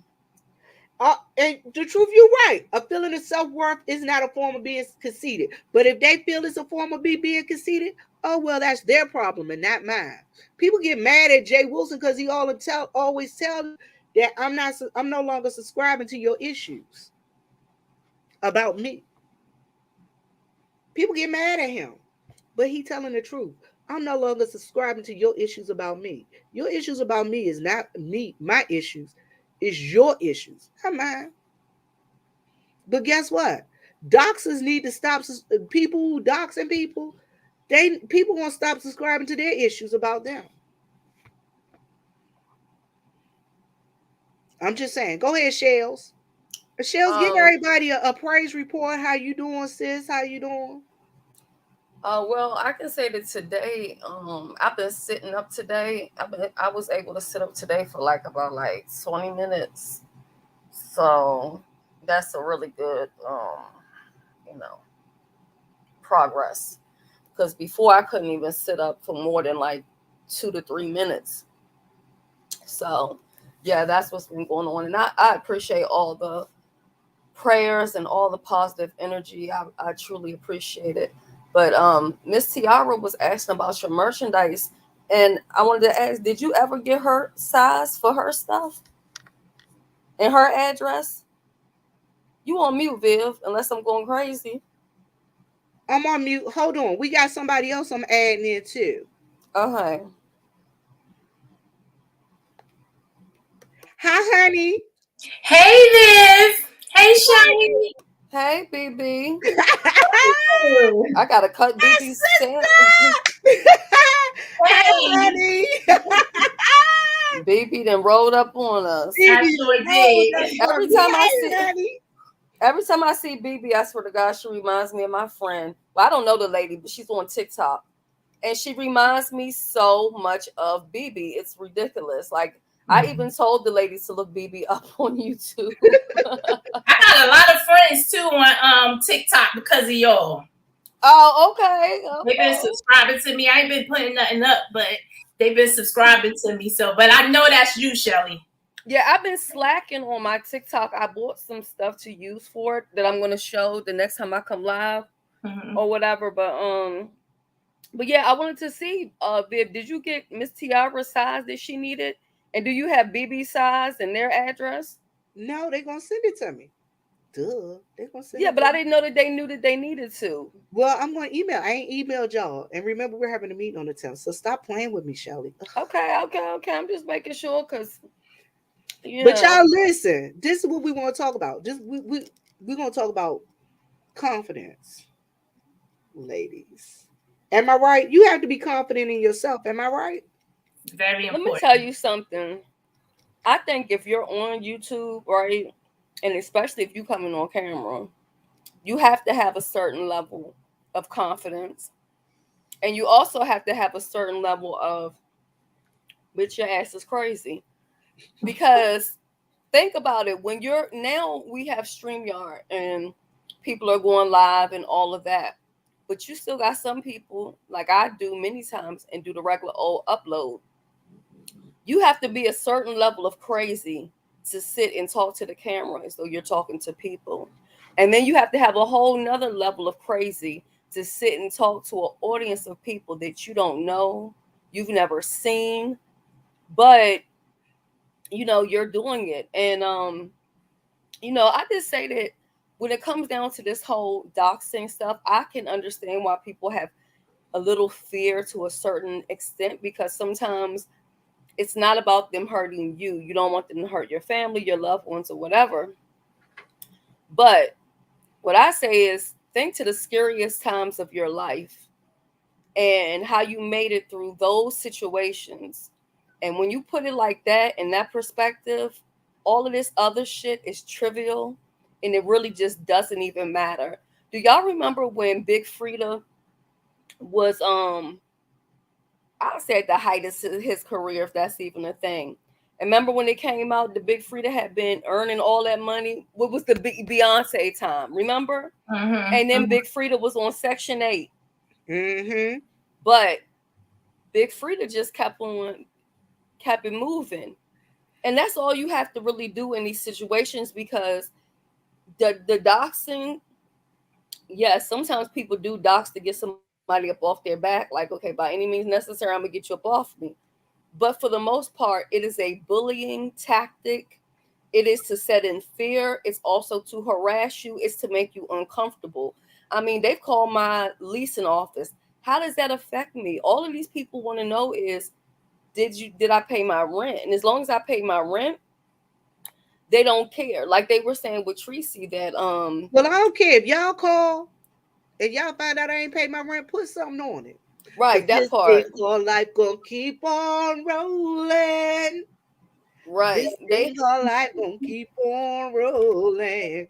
And the truth, you're right. A feeling of self worth is not a form of being conceited. But if they feel it's a form of being conceited, oh well, that's their problem and not mine. People get mad at Jay Wilson because he always tell that I'm no longer subscribing to your issues about me. People get mad at him, but he telling the truth. I'm no longer subscribing to your issues about me. Your issues about me is not me. My issues is your issues, not mine. But guess what? Doxers need to stop. People who doxing people, people gonna stop subscribing to their issues about them. I'm just saying. Go ahead, Shells. Shells, give Um, everybody a praise report. How you doing, sis? How you doing? well, I can say that today, I've been sitting up today. I was able to sit up today for like about like 20 minutes. So that's a really good, you know, progress. Because before I couldn't even sit up for more than like 2 to 3 minutes. So yeah, that's what's been going on. And I appreciate all the prayers and all the positive energy. I truly appreciate it. But Miss Tiara was asking about your merchandise, and I wanted to ask, did you ever get her size for her stuff and her address? You on mute, Viv, unless I'm going crazy. I'm on mute. Hold on. We got somebody else I'm adding in too. Okay. Hi, honey. Hey, Liv. Hey, Shani. Hey, BB. Ooh. I gotta cut Hi, BB's stamp. sister. Hi, Hey, honey. BB then rolled up on us. I Baby, sure oh, did. that's for Every me. time I Hi, see honey. every time I see BB, I swear to God, she reminds me of my friend. Well, I don't know the lady, but she's on TikTok. And she reminds me so much of BB. It's ridiculous. Like I even told the ladies to look BB up on YouTube. I got a lot of friends too on TikTok because of y'all. Oh, okay. They've been Okay. subscribing to me. I ain't been putting nothing up, but they've been subscribing to me. So, but I know that's you, Shelly. Yeah, I've been slacking on my TikTok. I bought some stuff to use for it that I'm gonna show the next time I come live Mm-hmm. or whatever. But But yeah, I wanted to see, Viv, did you get Miss Tiara's size that she needed? And do you have BB size and their address? No, they gonna send it to me. Duh, they gonna send Yeah, it but to I me. didn't know that they knew that they needed to. Well, I'm gonna email. I ain't emailed y'all. And remember, we're having a meeting on the 10th. So stop playing with me, Shelly. Ugh. Okay, okay, okay. I'm just making sure because, you But y'all know, listen. This is what we want to talk about. Just we gonna talk about confidence, ladies. Am I right? You have to be confident in yourself. Am I right? Very let me tell important. you something. I think if you're on YouTube, right, and especially if you coming on camera, you have to have a certain level of confidence. And you also have to have a certain level of, bitch, your ass is crazy. Because think about it, when you're now we have StreamYard and people are going live and all of that. But you still got some people, like I do many times, and do the regular old upload. You have to be a certain level of crazy to sit and talk to the camera as though you're talking to people. And then you have to have a whole nother level of crazy to sit and talk to an audience of people that you don't know, you've never seen, but you're doing it. And I just say that when it comes down to this whole doxing stuff, I can understand why people have a little fear to a certain extent, because sometimes it's not about them hurting you. You don't want them to hurt your family, your loved ones, or whatever. But what I say is think to the scariest times of your life and how you made it through those situations. And when you put it like that, in that perspective, all of this other shit is trivial and it really just doesn't even matter. Do y'all remember when Big Frida was I say at the height of his career, if that's even a thing? And remember when it came out, the Big Frida had been earning all that money. What was the big Beyonce time? Remember? And then Mm-hmm. Big Frida was on Section 8. Mm-hmm. But Big Frida just kept it moving. And that's all you have to really do in these situations, because the doxing, yes, sometimes people do dox to get somebody up off their back, like, okay, by any means necessary, I'm gonna get you up off me. But for the most part, it is a bullying tactic. It is to set in fear. It's also to harass you. It's to make you uncomfortable. I mean, they've called my leasing office. How does that affect me? All of these people want to know is, did I pay my rent? And as long as I pay my rent, they don't care. Like they were saying with Tracy that Well, I don't care if y'all call. If y'all find out I ain't paid my rent, put something on it. Cause right, that this thing part. called life gonna keep on rolling. Right. This thing called life gonna keep on rolling.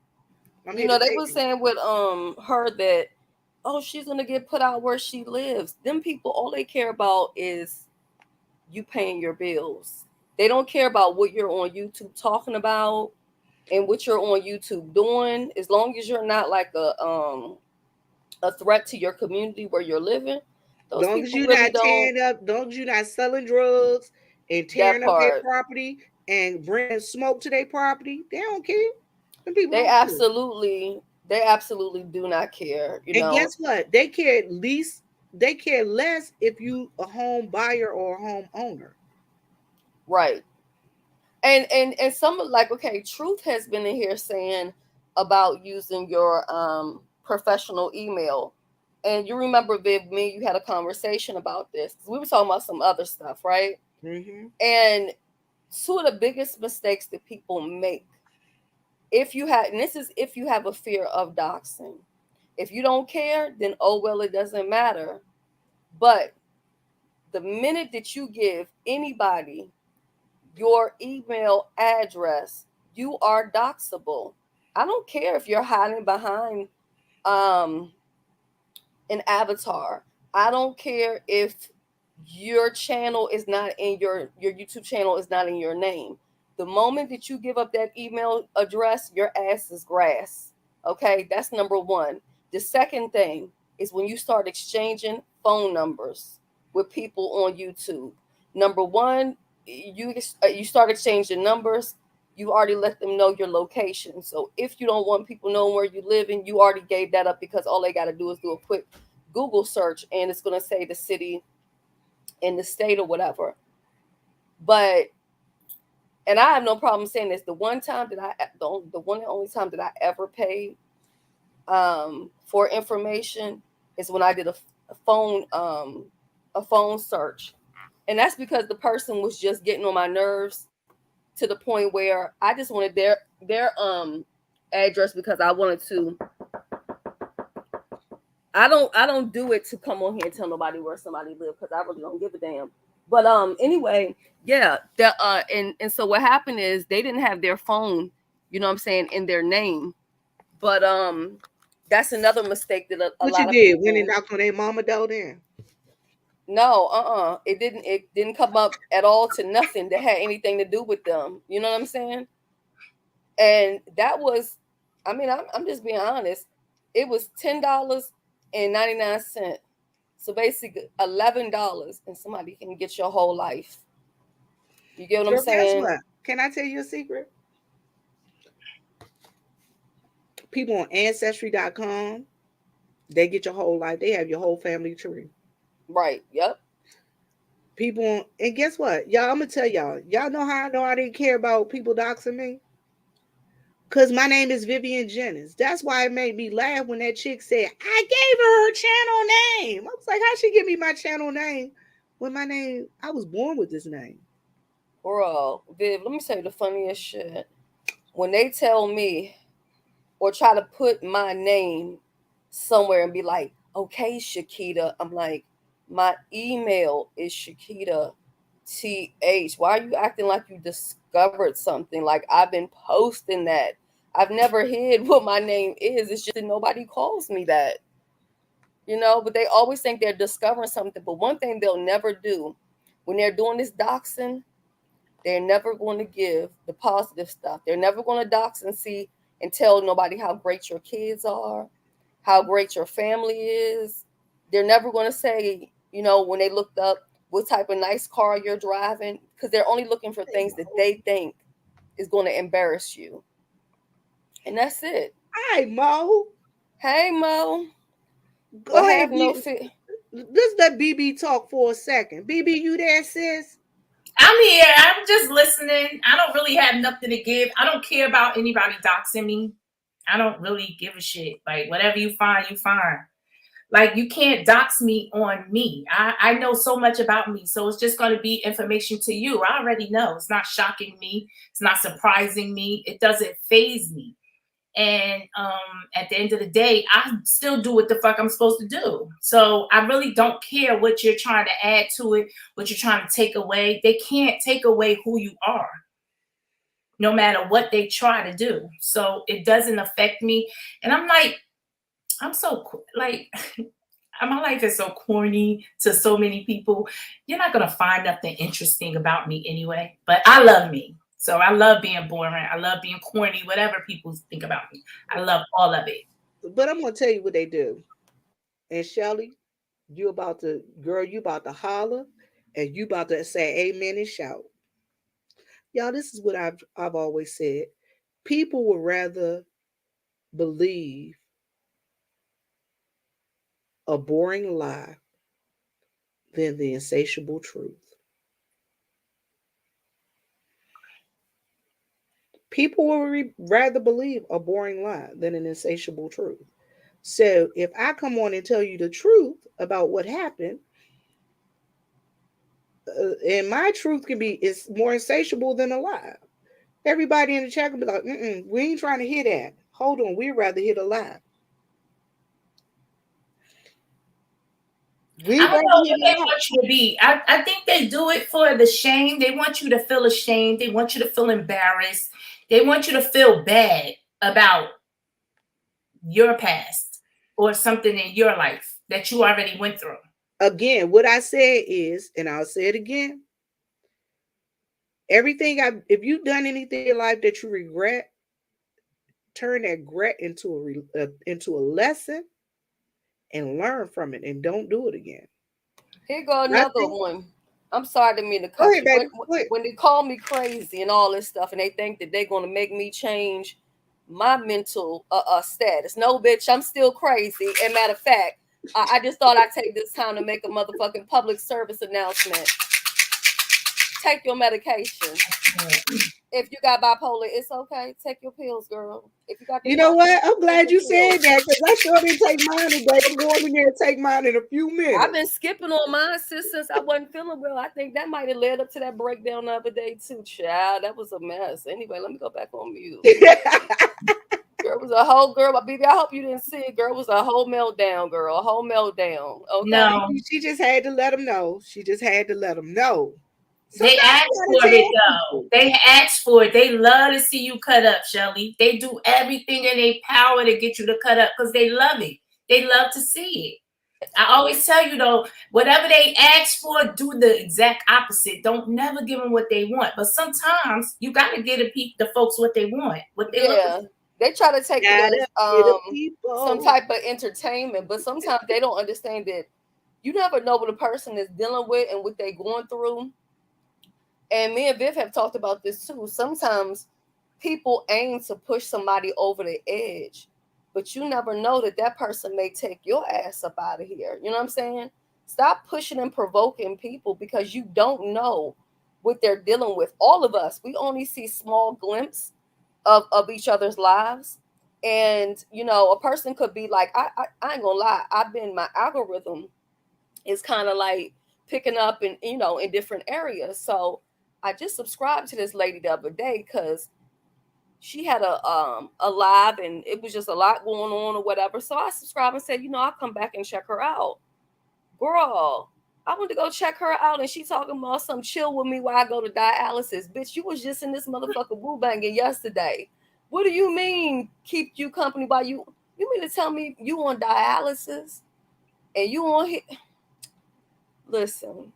I'm here to They tell were you. saying with her that, oh, she's gonna get put out where she lives. Them people, all they care about is you paying your bills. They don't care about what you're on YouTube talking about and what you're on YouTube doing. As long as you're not like a threat to your community where you're living, those Long as people you really not don't. tearing up, long as you not selling drugs and That tearing up their part. property and bringing smoke to their property, they don't care. Them people They don't care. absolutely they absolutely do not care, And guess what? They care at least. They care less if you a home buyer or a home owner. right. And some, like, okay, Truth has been in here saying about using your professional email. And you remember, Viv, me, you had a conversation about this. We were talking about some other stuff, right? Mm-hmm. And two of the biggest mistakes that people make, if you have, and this is if you have a fear of doxing. If you don't care, then oh well, it doesn't matter. But the minute that you give anybody your email address, you are doxable. I don't care if you're hiding behind um, an avatar. I don't care if your channel is not in your YouTube channel is not in your name. The moment that you give up that email address, your ass is grass. Okay, that's number one. The second thing is when you start exchanging phone numbers with people on YouTube. Number one, you start exchanging numbers. You already let them know your location. So if you don't want people knowing where you live, and you already gave that up, because all they got to do is do a quick Google search, and it's going to say the city and the state or whatever. But, and I have no problem saying this, the one time that the one and only time that I ever paid for information is when I did a phone search, and that's because the person was just getting on my nerves to the point where I just wanted their address because I wanted to. I don't do it to come on here and tell nobody where somebody lives because I really don't give a damn. But anyway, yeah, and so what happened is they didn't have their phone, you know what I'm saying, in their name. But that's another mistake that a What you lot of did people. when they knocked on their mama door then? No, it didn't come up at all to nothing that had anything to do with them. You know what I'm saying? And that was, I mean, I'm just being honest. It was $10.99. So basically $11, and somebody can get your whole life. You get what I'm Girl, guess saying? what? Can I tell you a secret? People on Ancestry.com, they get your whole life. They have your whole family tree. Right. Yep. People on, and guess what? Y'all, I'm gonna tell y'all know how I know I didn't care about people doxing me? Because my name is Vivian Jennings. That's why it made me laugh when that chick said, I gave her her channel name. I was like, how she give me my channel name when my name, I was born with this name? Bro, Viv, let me tell you the funniest shit. When they tell me or try to put my name somewhere and be like, okay, Shakita, I'm like, my email is Shakita TH. Why are you acting like you discovered something? Like, I've been posting that. I've never hid what my name is. It's just that nobody calls me that. You know, but they always think they're discovering something. But one thing they'll never do when they're doing this doxing, they're never going to give the positive stuff. They're never going to dox and see and tell nobody how great your kids are, how great your family is. They're never going to say, you know, when they looked up what type of nice car you're driving, because they're only looking for things that they think is going to embarrass you. And that's it. Hi, Mo. Hey, Mo. But Go ahead. have no fear. Let's let BB talk for a second. BB, you there, sis? I'm here. I'm just listening. I don't really have nothing to give. I don't care about anybody doxing me. I don't really give a shit. Like, whatever you find, you find. Like, you can't dox me on me. I know so much about me. So it's just going to be information to you. I already know. It's not shocking me. It's not surprising me. It doesn't faze me. And at the end of the day, I still do what the fuck I'm supposed to do. So I really don't care what you're trying to add to it, what you're trying to take away. They can't take away who you are, no matter what they try to do. So it doesn't affect me. And I'm like, I'm so like, my life is so corny to so many people. You're not going to find nothing interesting about me anyway, but I love me. So I love being boring. I love being corny, whatever people think about me. I love all of it. But I'm gonna tell you what they do. And Shelly, you about to, girl, you about to holler, and you about to say amen and shout. Y'all, this is what I've always said. People would rather believe a boring lie than the insatiable truth. People would rather believe a boring lie than an insatiable truth. So if I come on and tell you the truth about what happened, and my truth can be is more insatiable than a lie. Everybody in the chat can be like, we ain't trying to hear that. Hold on, we'd rather hear the lie. I We'd don't rather know hear what the they lie. want you to be. I think they do it for the shame. They want you to feel ashamed. They want you to feel embarrassed. They want you to feel bad about your past or something in your life that you already went through. Again, what I said is, and I'll say it again, if you've done anything in life that you regret, turn that regret into a lesson and learn from it and don't do it again. Here go I another think, one. I'm sorry to mean to go cut ahead, you. baby. Go ahead. When they call me crazy and all this stuff, and they think that they're going to make me change my mental status. No, bitch, I'm still crazy. And matter of fact, I just thought I'd take this time to make a motherfucking public service announcement. Take your medication. If you got bipolar, it's okay. Take your pills, girl. If you got You know depression, what? I'm take glad your you said pills. that because I sure didn't take mine today. I'm going in there and take mine in a few I've minutes. been skipping on mine since I wasn't feeling well. I think that might have led up to that breakdown the other day too, child. That was a mess. Anyway, let me go back on mute. Girl was a whole girl, but baby, I hope you didn't see it. Girl was a whole meltdown, girl. A whole meltdown. Okay. No, She just had to let them know. She just had to let them know. they Sometimes ask you for gotta it tell though. people. They ask for it. They love to see you cut up, Shelly. They do everything in their power to get you to cut up because they love it. They love to see it. I always tell you though, whatever they ask for, do the exact opposite. Don't never give them what they want. But sometimes you gotta give the folks what they want, what they looking Yeah. They try to take it Gotta as get the some people. type of entertainment, but sometimes they don't understand that you never know what a person is dealing with and what they're going through. And me and Viv have talked about this too. Sometimes people aim to push somebody over the edge, but you never know that that person may take your ass up out of here. You know what I'm saying? Stop pushing and provoking people because you don't know what they're dealing with. All of us, we only see small glimpse of each other's lives. And you know, a person could be like, I ain't gonna lie, I've been my algorithm is kind of like picking up in in different areas. So I just subscribed to this lady the other day because she had a live and it was just a lot going on or whatever. So I subscribed and said, I'll come back and check her out. Girl, I went to go check her out and she talking about some chill with me while I go to dialysis. Bitch, you was just in this motherfucker boo banging yesterday. What do you mean keep you company while you mean to tell me you on dialysis and you on here? Listen,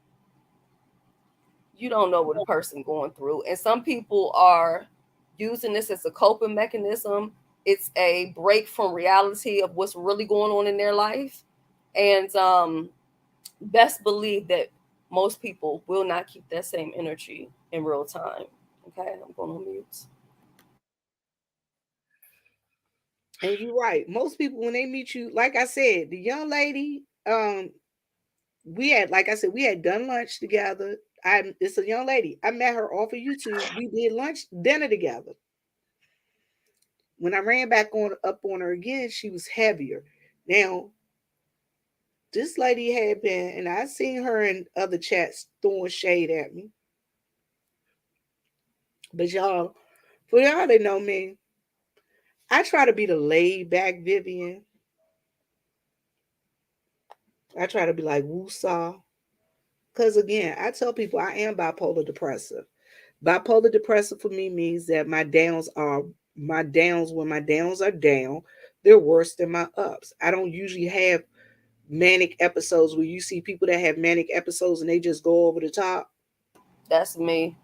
you don't know what a person going through, and some people are using this as a coping mechanism. It's a break from reality of what's really going on in their life, and best believe that most people will not keep that same energy in real time. Okay, I'm going on mute. And you're right. Most people when they meet you, like I said, the young lady, we had, like I said, we had done lunch together. It's a young lady. I met her off of YouTube. We did lunch, dinner together. When I ran back on up on her again, she was heavier. Now, this lady had been, and I seen her in other chats throwing shade at me. But y'all, for y'all that know me, I try to be the laid back Vivian. I try to be like woosah. Because again, I tell people I am bipolar depressive. Bipolar depressive for me means that my downs when my downs are down, they're worse than my ups. I don't usually have manic episodes where you see people that have manic episodes and they just go over the top. That's me.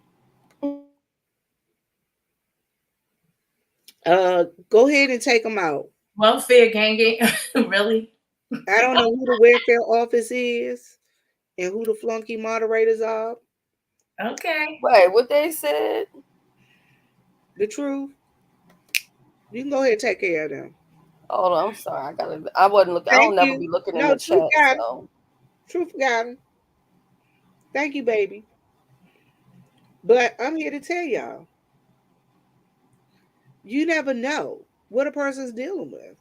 Go ahead and take them out. welfare gang. Really? I don't know who the welfare office is and who the flunky moderators are. Okay. Wait, what they said? The truth, you can go ahead and take care of them. Hold on, I'm sorry. I wasn't looking. I Thank don't never you. be looking in No, the truth chat. got it. So Truth got it. Thank you, baby. But I'm here to tell y'all, you never know what a person's dealing with.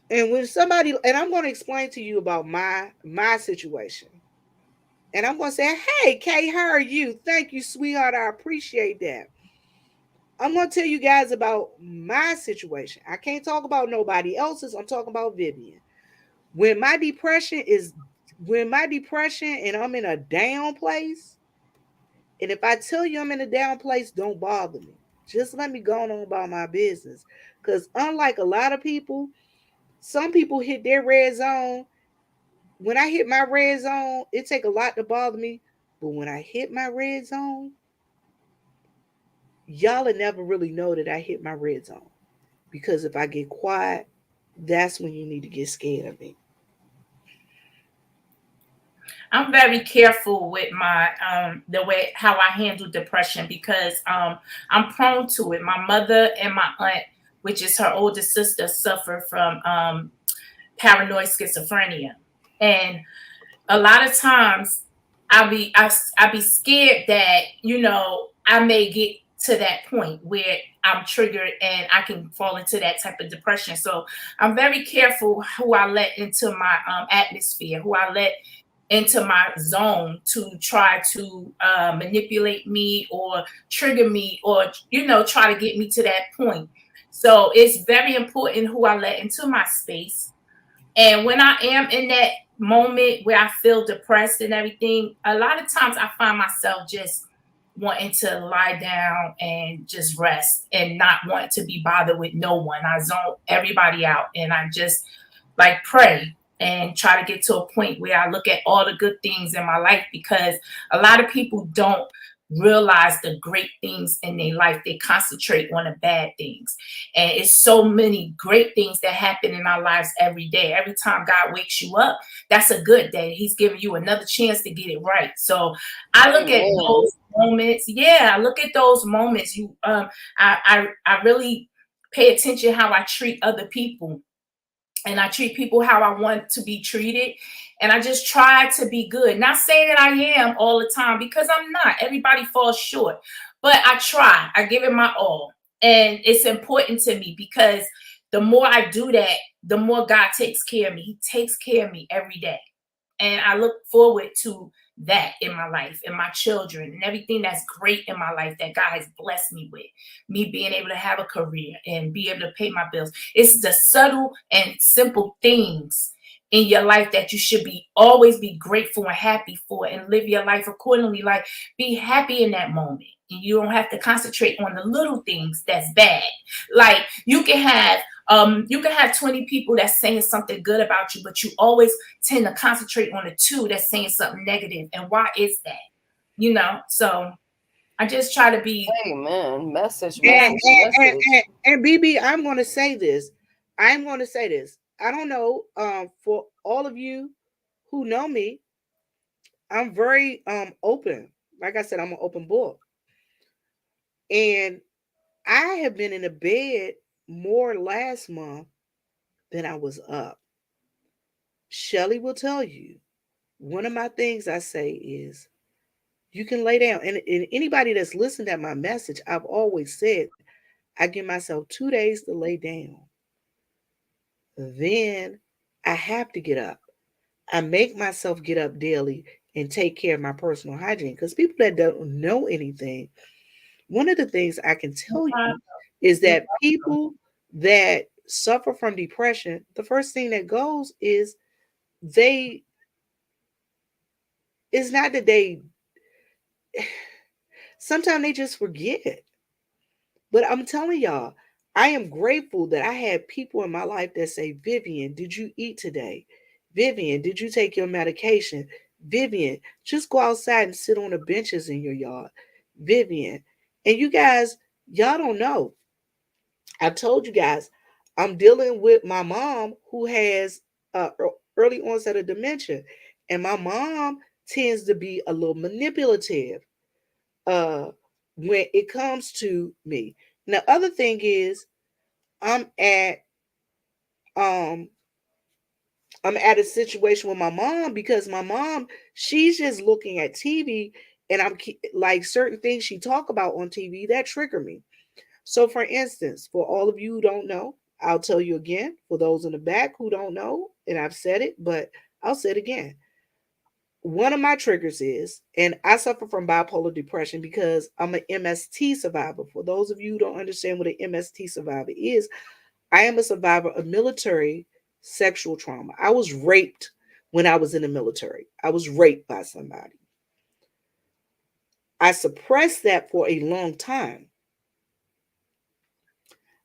And when somebody, and I'm going to explain to you about my situation. And I'm going to say, hey, Kay, how are you? Thank you, sweetheart. I appreciate that. I'm going to tell you guys about my situation. I can't talk about nobody else's. I'm talking about Vivian. When my depression is, when my depression and I'm in a down place, and if I tell you I'm in a down place, don't bother me. Just let me go on about my business. Because unlike a lot of people, some people hit their red zone. When I hit my red zone, it take a lot to bother me. But when I hit my red zone, y'all will never really know that I hit my red zone. Because if I get quiet, that's when you need to get scared of me. I'm very careful with my the way how I handle depression because I'm prone to it. My mother and my aunt, which is her older sister, suffer from paranoid schizophrenia. And a lot of times I be scared that, you know, I may get to that point where I'm triggered and I can fall into that type of depression. So I'm very careful who I let into my atmosphere, who I let into my zone to try to manipulate me or trigger me, or, you know, try to get me to that point. So it's very important who I let into my space. And when I am in that moment where I feel depressed and everything, a lot of times I find myself just wanting to lie down and just rest and not want to be bothered with no one. I zone everybody out and I just like pray and try to get to a point where I look at all the good things in my life, because a lot of people don't realize the great things in their life. They concentrate on the bad things. And it's so many great things that happen in our lives every day. Every time God wakes you up, that's a good day. He's giving you another chance to get it right. So I look at those moments. Yeah, I look at those moments. I really pay attention how I treat other people. And I treat people how I want to be treated. And I just try to be good. Not saying that I am all the time, because I'm not. Everybody falls short. But I try. I give it my all. And it's important to me, because the more I do that, the more God takes care of me. He takes care of me every day. And I look forward to that in my life, and my children, and everything that's great in my life that God has blessed me with. Me being able to have a career and be able to pay my bills. It's the subtle and simple things in your life that you should be always be grateful and happy for, and live your life accordingly. Like, be happy in that moment. And you don't have to concentrate on the little things that's bad. Like, you can have 20 people that's saying something good about you, but you always tend to concentrate on the 2 that's saying something negative. And why is that? You know, so I just try to be. Amen. Message, And, message, and, and, message. and BB, I'm going to say this. I'm going to say this. I don't know. For all of you who know me, I'm very open. Like I said, I'm an open book. And I have been in a bed more last month than I was up. Shelly will tell you. One of my things I say is, you can lay down. And anybody that's listened to my message, I've always said, I give myself 2 days to lay down. Then I have to get up. I make myself get up daily and take care of my personal hygiene. Because people that don't know anything, one of the things I can tell you is that people that suffer from depression, the first thing that goes is they, it's not that they, sometimes they just forget. But I'm telling y'all, I am grateful that I had people in my life that say, Vivian, did you eat today? Vivian, did you take your medication? Vivian, just go outside and sit on the benches in your yard. Vivian. And you guys, y'all don't know. I've told you guys, I'm dealing with my mom who has early onset of dementia. And my mom tends to be a little manipulative uh, when it comes to me. Now, other thing is, I'm at um I'm at a situation with my mom because my mom, she's just looking at TV, and like certain things she talk about on TV that trigger me. So, for instance, for all of you who don't know, I'll tell you again. For those in the back who don't know, and I've said it, but I'll say it again. One of my triggers is, and I suffer from bipolar depression because I'm an MST survivor. For those of you who don't understand what an MST survivor is, I am a survivor of military sexual trauma. I was raped when I was in the military. I was raped by somebody. I suppressed that for a long time.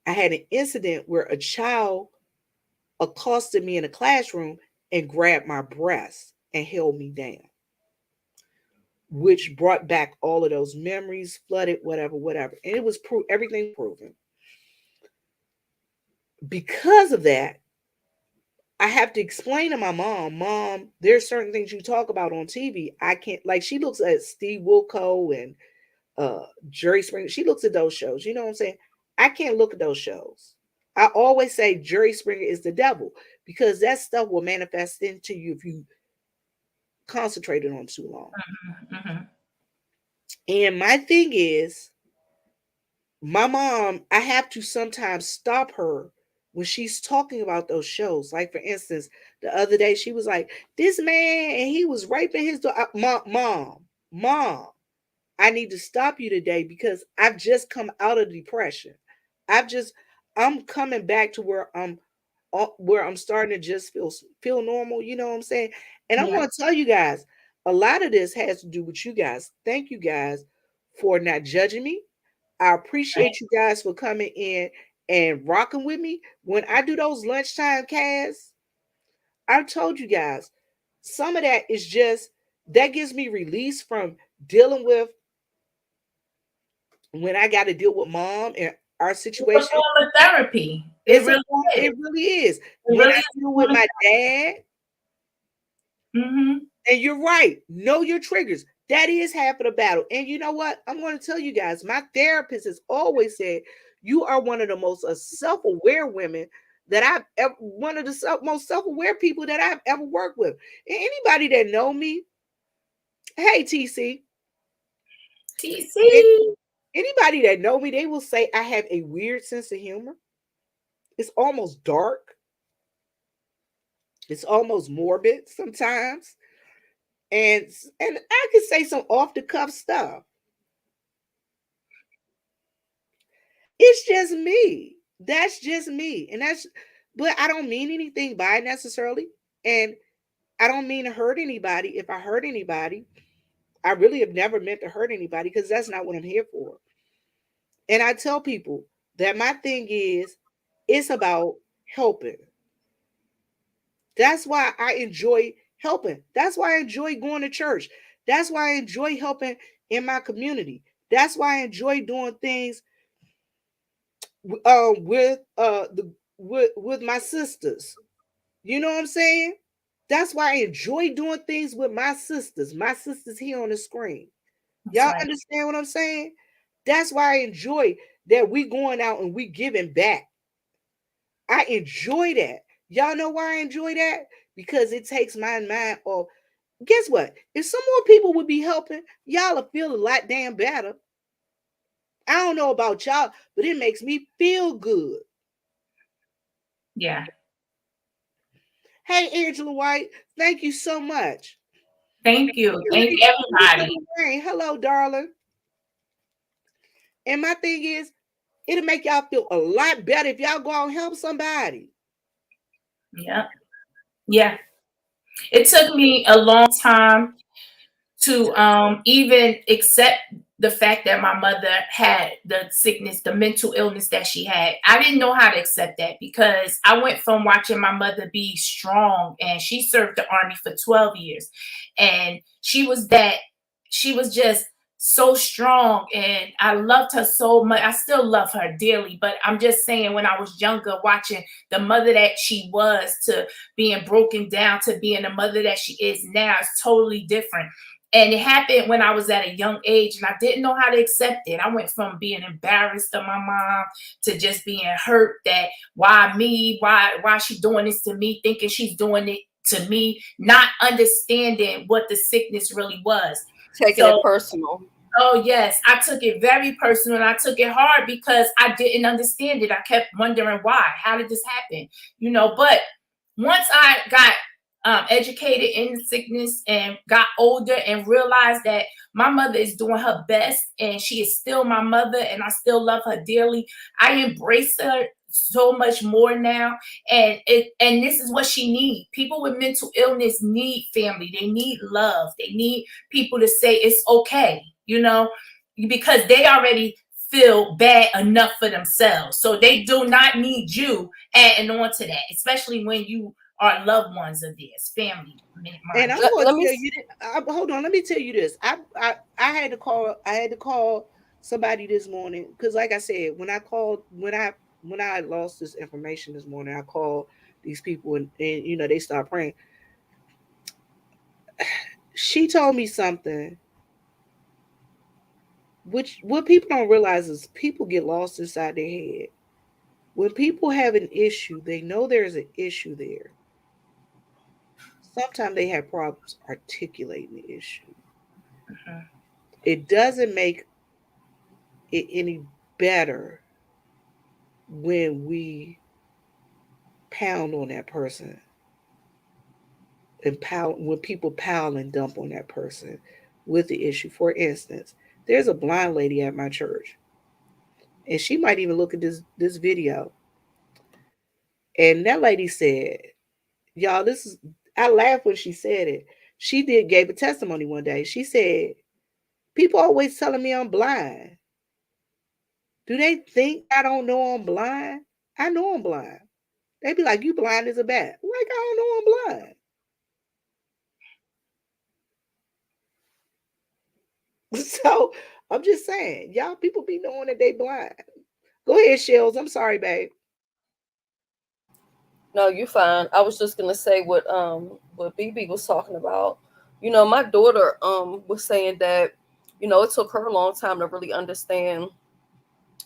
I had an incident where a child accosted me in a classroom and grabbed my breast and held me down, which brought back all of those memories, flooded, whatever, whatever. And it was everything proven. Because of that, I have to explain to my mom, there's certain things you talk about on TV. I can't, like, she looks at Steve Wilco and Jerry Springer. She looks at those shows. You know what I'm saying? I can't look at those shows. I always say Jerry Springer is the devil because that stuff will manifest into you if you concentrated on too long. Mm-hmm. And my thing is, my mom, I have to sometimes stop her when she's talking about those shows. Like, for instance, the other day she was like, "This man, and he was raping his daughter." Mom, I need to stop you today because I've just come out of depression. I've just, I'm coming back to where I'm starting to just feel normal. You know what I'm saying? And I'm Yeah. going to tell you guys, a lot of this has to do with you guys. Thank you guys for not judging me. I Right. appreciate you guys for coming in and rocking with me. When I do those lunchtime casts, I've told you guys, some of that is just, that gives me release from dealing with when I got to deal with mom and our It's a situation. form of therapy. It It's a really form, is. it really is. It When really I is deal a with form of my dad, Mm-hmm. and you're right, know your triggers. That is half of the battle. And you know what? I'm going to tell you guys, my therapist has always said, you are one of the most self-aware women that I've ever, one of the most self-aware people that I've ever worked with. And anybody that know me, hey TC, and TC. anybody that know me, they will say I have a weird sense of humor. It's almost dark. It's almost morbid sometimes. And and I can say some off the cuff stuff. It's just me. That's just me. And that's, but I don't mean anything by it necessarily. And I don't mean to hurt anybody. If I hurt anybody, I really have never meant to hurt anybody because that's not what I'm here for. And I tell people that my thing is, it's about helping. That's why I enjoy helping. That's why I enjoy going to church. That's why I enjoy helping in my community. That's why I enjoy doing things with my sisters. You know what I'm saying? That's why I enjoy doing things with my sisters. My sisters here on the screen. That's Y'all right. understand what I'm saying? That's why I enjoy that we going out and we giving back. I enjoy that. Y'all know why I enjoy that? Because it takes my mind off. Guess what? If some more people would be helping, y'all will feel a lot damn better. I don't know about y'all, but it makes me feel good. Yeah. Hey, Angela White, thank you so much. Thank you. Thank everybody. Hello, darling. And my thing is, it'll make y'all feel a lot better if y'all go out and help somebody. Yeah. Yeah. It took me a long time to even accept the fact that my mother had the sickness, the mental illness that she had. I didn't know how to accept that because I went from watching my mother be strong, and she served the army for 12 years. And she was just so strong, and I loved her so much. I still love her dearly, but I'm just saying, when I was younger, watching the mother that she was to being broken down to being the mother that she is now is totally different. And it happened when I was at a young age, and I didn't know how to accept it. I went from being embarrassed of my mom to just being hurt that why me? Why she doing this to me, thinking she's doing it to me, not understanding what the sickness really was. Taking it So, personal. oh yes, I took it very personal, and I took it hard because I didn't understand it. I kept wondering why. How did this happen? But once I got educated in the sickness and got older and realized that my mother is doing her best and she is still my mother and I still love her dearly, I embrace her so much more now. And this is what she needs. People with mental illness need family. They need love. They need people to say it's okay, because they already feel bad enough for themselves. So they do not need you adding on to that, especially when you are loved ones of theirs, family. And Mind I'm you. going Let to me tell you, hold on. Let me tell you this. I had to call. I had to call somebody this morning because, like I said, when I lost this information this morning, I called these people and they start praying. She told me something, which what people don't realize is people get lost inside their head. When people have an issue, they know there's an issue there. Sometimes they have problems articulating the issue. Mhm. It doesn't make it any better when we pound on that person and pound when people pile and dump on that person with the issue. For instance, there's a blind lady at my church, and she might even look at this video. And that lady said, "Y'all, this is." I laughed when she said it. She did gave a testimony one day. She said, "People always telling me I'm blind. Do they think I don't know I'm blind? I know I'm blind. They be like, you blind as a bat. Like, I don't know I'm blind." So I'm just saying, y'all people be knowing that they blind. Go ahead, Shells. I'm sorry, babe. No, you fine. I was just gonna say what BB was talking about. My daughter was saying that, it took her a long time to really understand,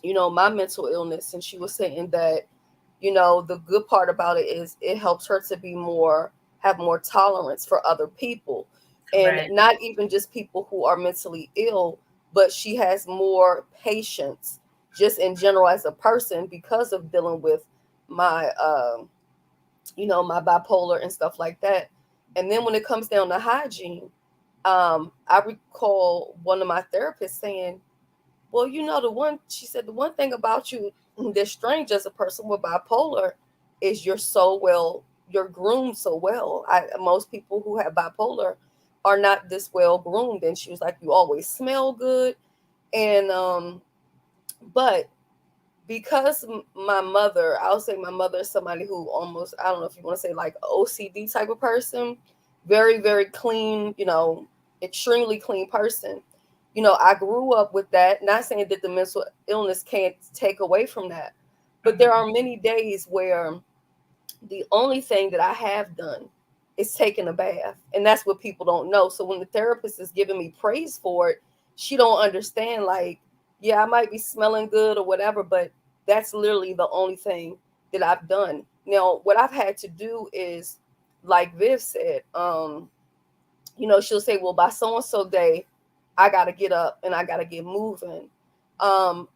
my mental illness. And she was saying that, the good part about it is it helps her to have more tolerance for other people, and Right. not even just people who are mentally ill, but she has more patience just in general as a person because of dealing with my my bipolar and stuff like that. And then when it comes down to hygiene, I recall one of my therapists saying, well, she said, the one thing about you that's strange as a person with bipolar is you're groomed so well. Most people who have bipolar are not this well groomed. And she was like, you always smell good. And, but because my mother, I'll say my mother is somebody who almost, I don't know if you want to say like OCD type of person, very, very clean, extremely clean person. I grew up with that. Not saying that the mental illness can't take away from that, but there are many days where the only thing that I have done is taken a bath, and that's what people don't know. So when the therapist is giving me praise for it, she don't understand, like, yeah, I might be smelling good or whatever, but that's literally the only thing that I've done. Now what I've had to do is, like Viv said, she'll say, well, by so and so day I gotta get up and I gotta get moving. um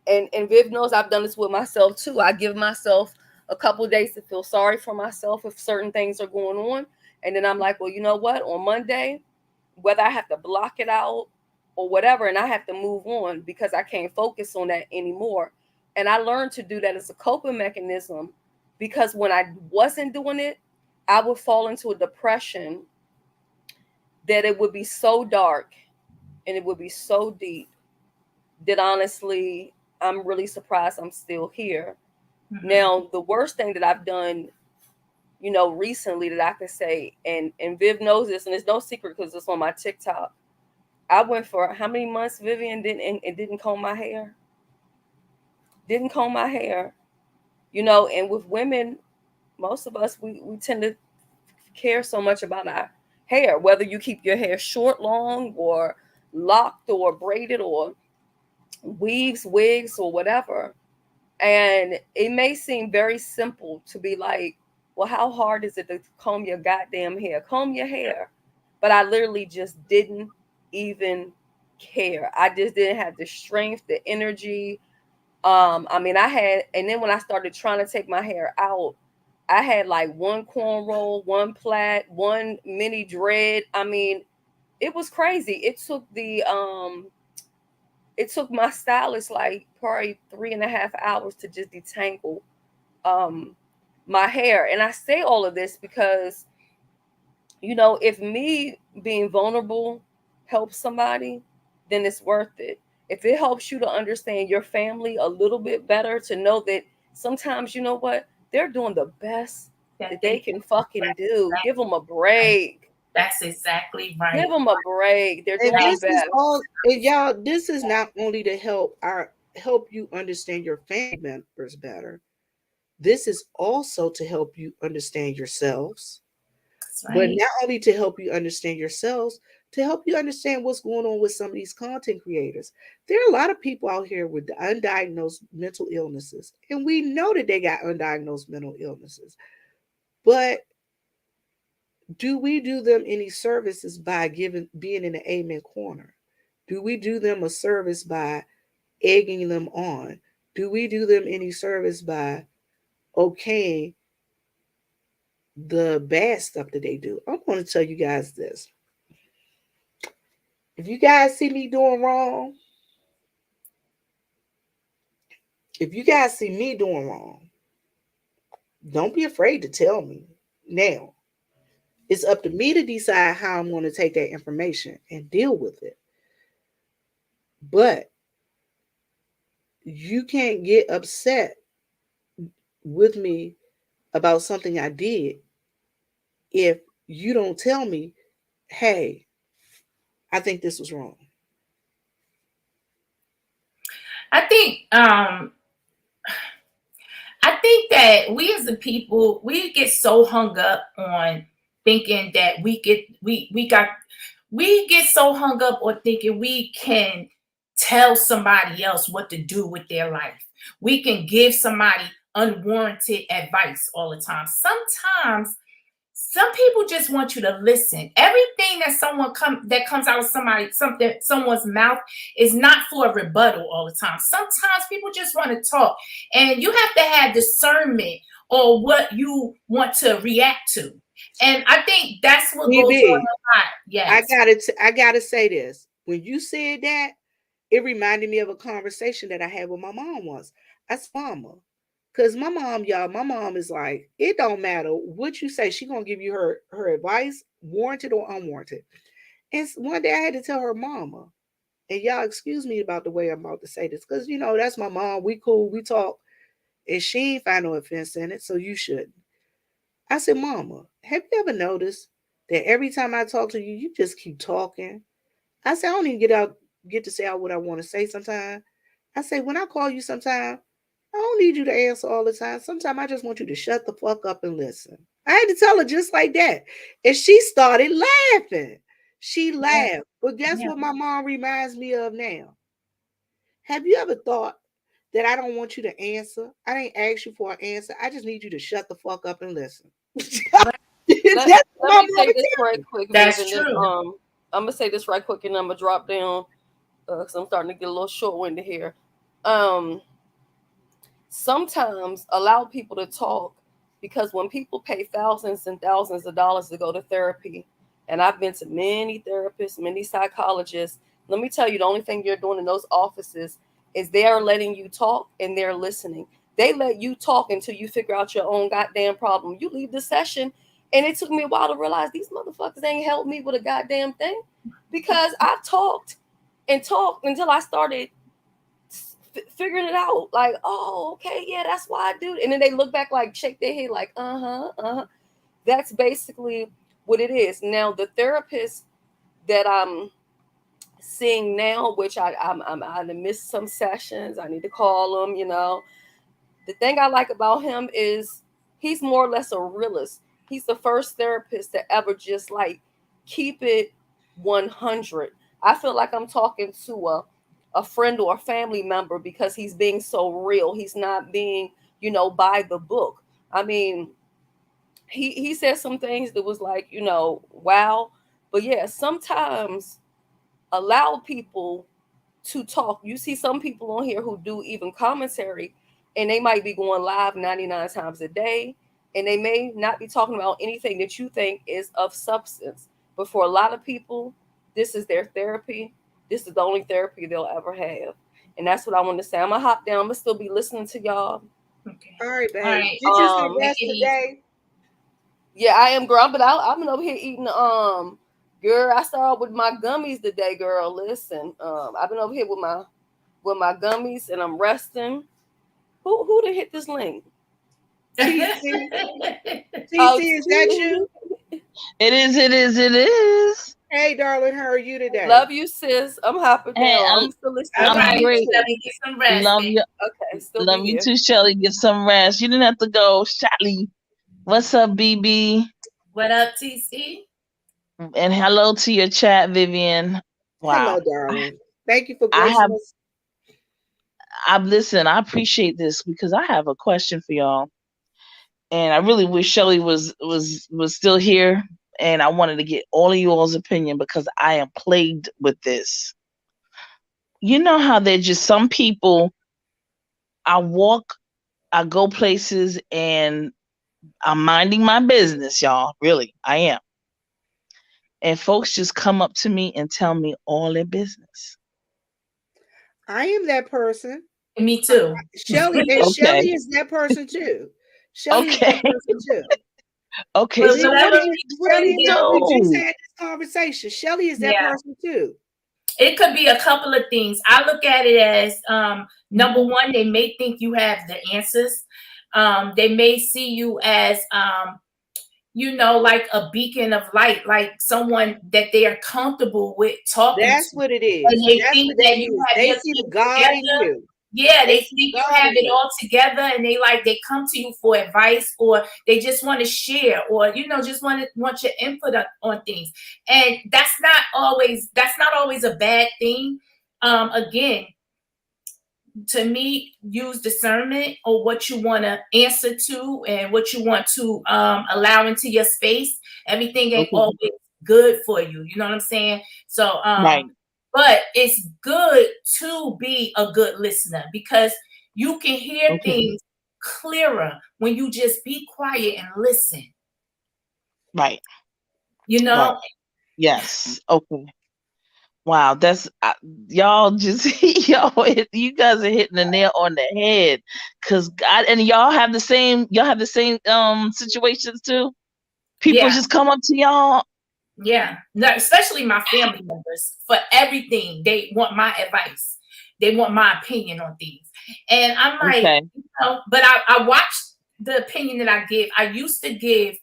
and Viv knows I've done this with myself too. I give myself a couple of days to feel sorry for myself if certain things are going on. And then I'm like, well, you know what? On Monday, whether I have to block it out or whatever, and I have to move on because I can't focus on that anymore. And I learned to do that as a coping mechanism, because when I wasn't doing it, I would fall into a depression that it would be so dark and it would be so deep that honestly, I'm really surprised I'm still here. Now, the worst thing that I've done, recently that I could say, and Viv knows this, and it's no secret because it's on my TikTok. I went for how many months, Vivian, didn't comb my hair. Didn't comb my hair. And with women, most of us we tend to care so much about our hair, whether you keep your hair short, long, or locked or braided or weaves, wigs, or whatever. And it may seem very simple to be like, well, how hard is it to comb your goddamn hair? Comb your hair. But I literally just didn't even care. I just didn't have the strength, the energy. I mean, and then when I started trying to take my hair out, I had like one cornrow, one plait, one mini dread. I mean, it was crazy. It took my stylist like probably 3.5 hours to just detangle um my hair. And I say all of this because, if me being vulnerable helps somebody, then it's worth it. If it helps you to understand your family a little bit better, to know that sometimes, you know what, they're doing the best that they can fucking do. Give them a break. That's exactly right. Give them a break. They're And doing their this is best. all, and y'all, this is not only to help you understand your family members better. This is also to help you understand yourselves. That's But right. not only to help you understand yourselves, to help you understand what's going on with some of these content creators. There are a lot of people out here with undiagnosed mental illnesses, and we know that they got undiagnosed mental illnesses. But do we do them any services by being in the amen corner? Do we do them a service by egging them on? Do we do them any service by okaying the bad stuff that they do? I'm going to tell you guys this. If you guys see me doing wrong, if you guys see me doing wrong, don't be afraid to tell me. Now, it's up to me to decide how I'm going to take that information and deal with it. But you can't get upset with me about something I did if you don't tell me, hey, I think this was wrong. I think that we as a people, we get so hung up on thinking that we get so hung up on thinking we can tell somebody else what to do with their life. We can give somebody unwarranted advice all the time. Sometimes some people just want you to listen. Everything that comes out of someone's mouth is not for a rebuttal all the time. Sometimes people just want to talk, and you have to have discernment on what you want to react to. And I think that's what goes on a lot. Yes. I gotta say this. When you said that, it reminded me of a conversation that I had with my mom once. I said, Mama, because my mom is like, it don't matter what you say. She going to give you her advice, warranted or unwarranted. And one day I had to tell her, Mama, and y'all excuse me about the way I'm about to say this, because, that's my mom. We cool, we talk, and she ain't find no offense in it, so you shouldn't. I said, Mama, have you ever noticed that every time I talk to you, you just keep talking? I said, I don't even get to say out what I want to say sometimes. I say, when I call you sometime, I don't need you to answer all the time. Sometimes I just want you to shut the fuck up and listen. I had to tell her just like that. And she started laughing. She laughed. But guess what my mom reminds me of now? Have you ever thought that I don't want you to answer? I didn't ask you for an answer. I just need you to shut the fuck up and listen. Let me say this right quick. That's true. I'm going to say this right quick, and I'm going to drop down because I'm starting to get a little short-winded here. Sometimes allow people to talk, because when people pay thousands and thousands of dollars to go to therapy, and I've been to many therapists, many psychologists, let me tell you, the only thing you're doing in those offices is they are letting you talk and they're listening. They let you talk until you figure out your own goddamn problem. You leave the session, and it took me a while to realize these motherfuckers ain't helped me with a goddamn thing, because I talked and talked until I started figuring it out. Like, oh, okay, yeah, that's why I do it. And then they look back, like, shake their head, like, That's basically what it is. Now, the therapist that I'm seeing now, which I missed some sessions, I need to call him. The thing I like about him is he's more or less a realist. He's the first therapist to ever just like keep it 100. I feel like I'm talking to a friend or a family member, because he's being so real. He's not being, by the book. I mean, he said some things that was like, wow. But yeah, sometimes allow people to talk. You see some people on here who do even commentary, and they might be going live 99 times a day, and they may not be talking about anything that you think is of substance. But for a lot of people, this is their therapy. This is the only therapy they'll ever have. And that's what I want to say. I'm going to hop down. I'm going to still be listening to y'all. Okay. All right, babe. All right. Did you some rest today? Yeah, I am, girl. But I've been over here eating, girl, I started with my gummies today, girl. Listen, I've been over here with my gummies, and I'm resting. Who did hit this link? TC, is that you? It is. Hey, darling, how are you today? Love you, sis. I'm hopping down. Hey, I'm still listening. I'm great. Get some rest. Love you. Okay, still love you too, Shelly. Get some rest. You didn't have to go, Shelly. What's up, BB? What up, TC? And hello to your chat, Vivian. Hello, Wow. darling. Thank you for I gracing have us. listen, I appreciate this because I have a question for y'all. And I really wish Shelly was still here. And I wanted to get all of y'all's opinion because I am plagued with this. You know how there's just some people I go places and I'm minding my business, y'all. Really, I am. And folks just come up to me and tell me all their business. I am that person. Me too. Shelly, and Okay. Shelly is that person too. Shelly is that Okay. person too. Okay. But So whatever what do we Shelly bring and I, we just you had this conversation. Shelly is that yeah, person too. it could be a couple of things. I look at it as number do? one, they may think you have the answers. They may see you as like a beacon of light, like someone that they are comfortable with talking That's to. what it And is. they That's think what that that you is. have They your see the things God in together. you. Yeah, They they see think the you God have in it you. all together, and they come to you for advice, or they just want to share, or just want your input on things. And that's not always a bad thing. Again, to me, use discernment or what you want to answer to and what you want to allow into your space. Everything ain't Okay. always good for you. You know what I'm saying? So, Right. but it's good to be a good listener because you can hear Okay. things clearer when you just be quiet and listen. Right. You Right. know? Yes. Okay. Wow. That's y'all just you guys are hitting the nail on the head. Cause God, and y'all have the same situations too. People Yeah. just come up to y'all. Yeah, no, especially my family members. For everything, they want my advice. They want my opinion on things. And I'm like, Okay. but I watched the opinion that I give. I used to give,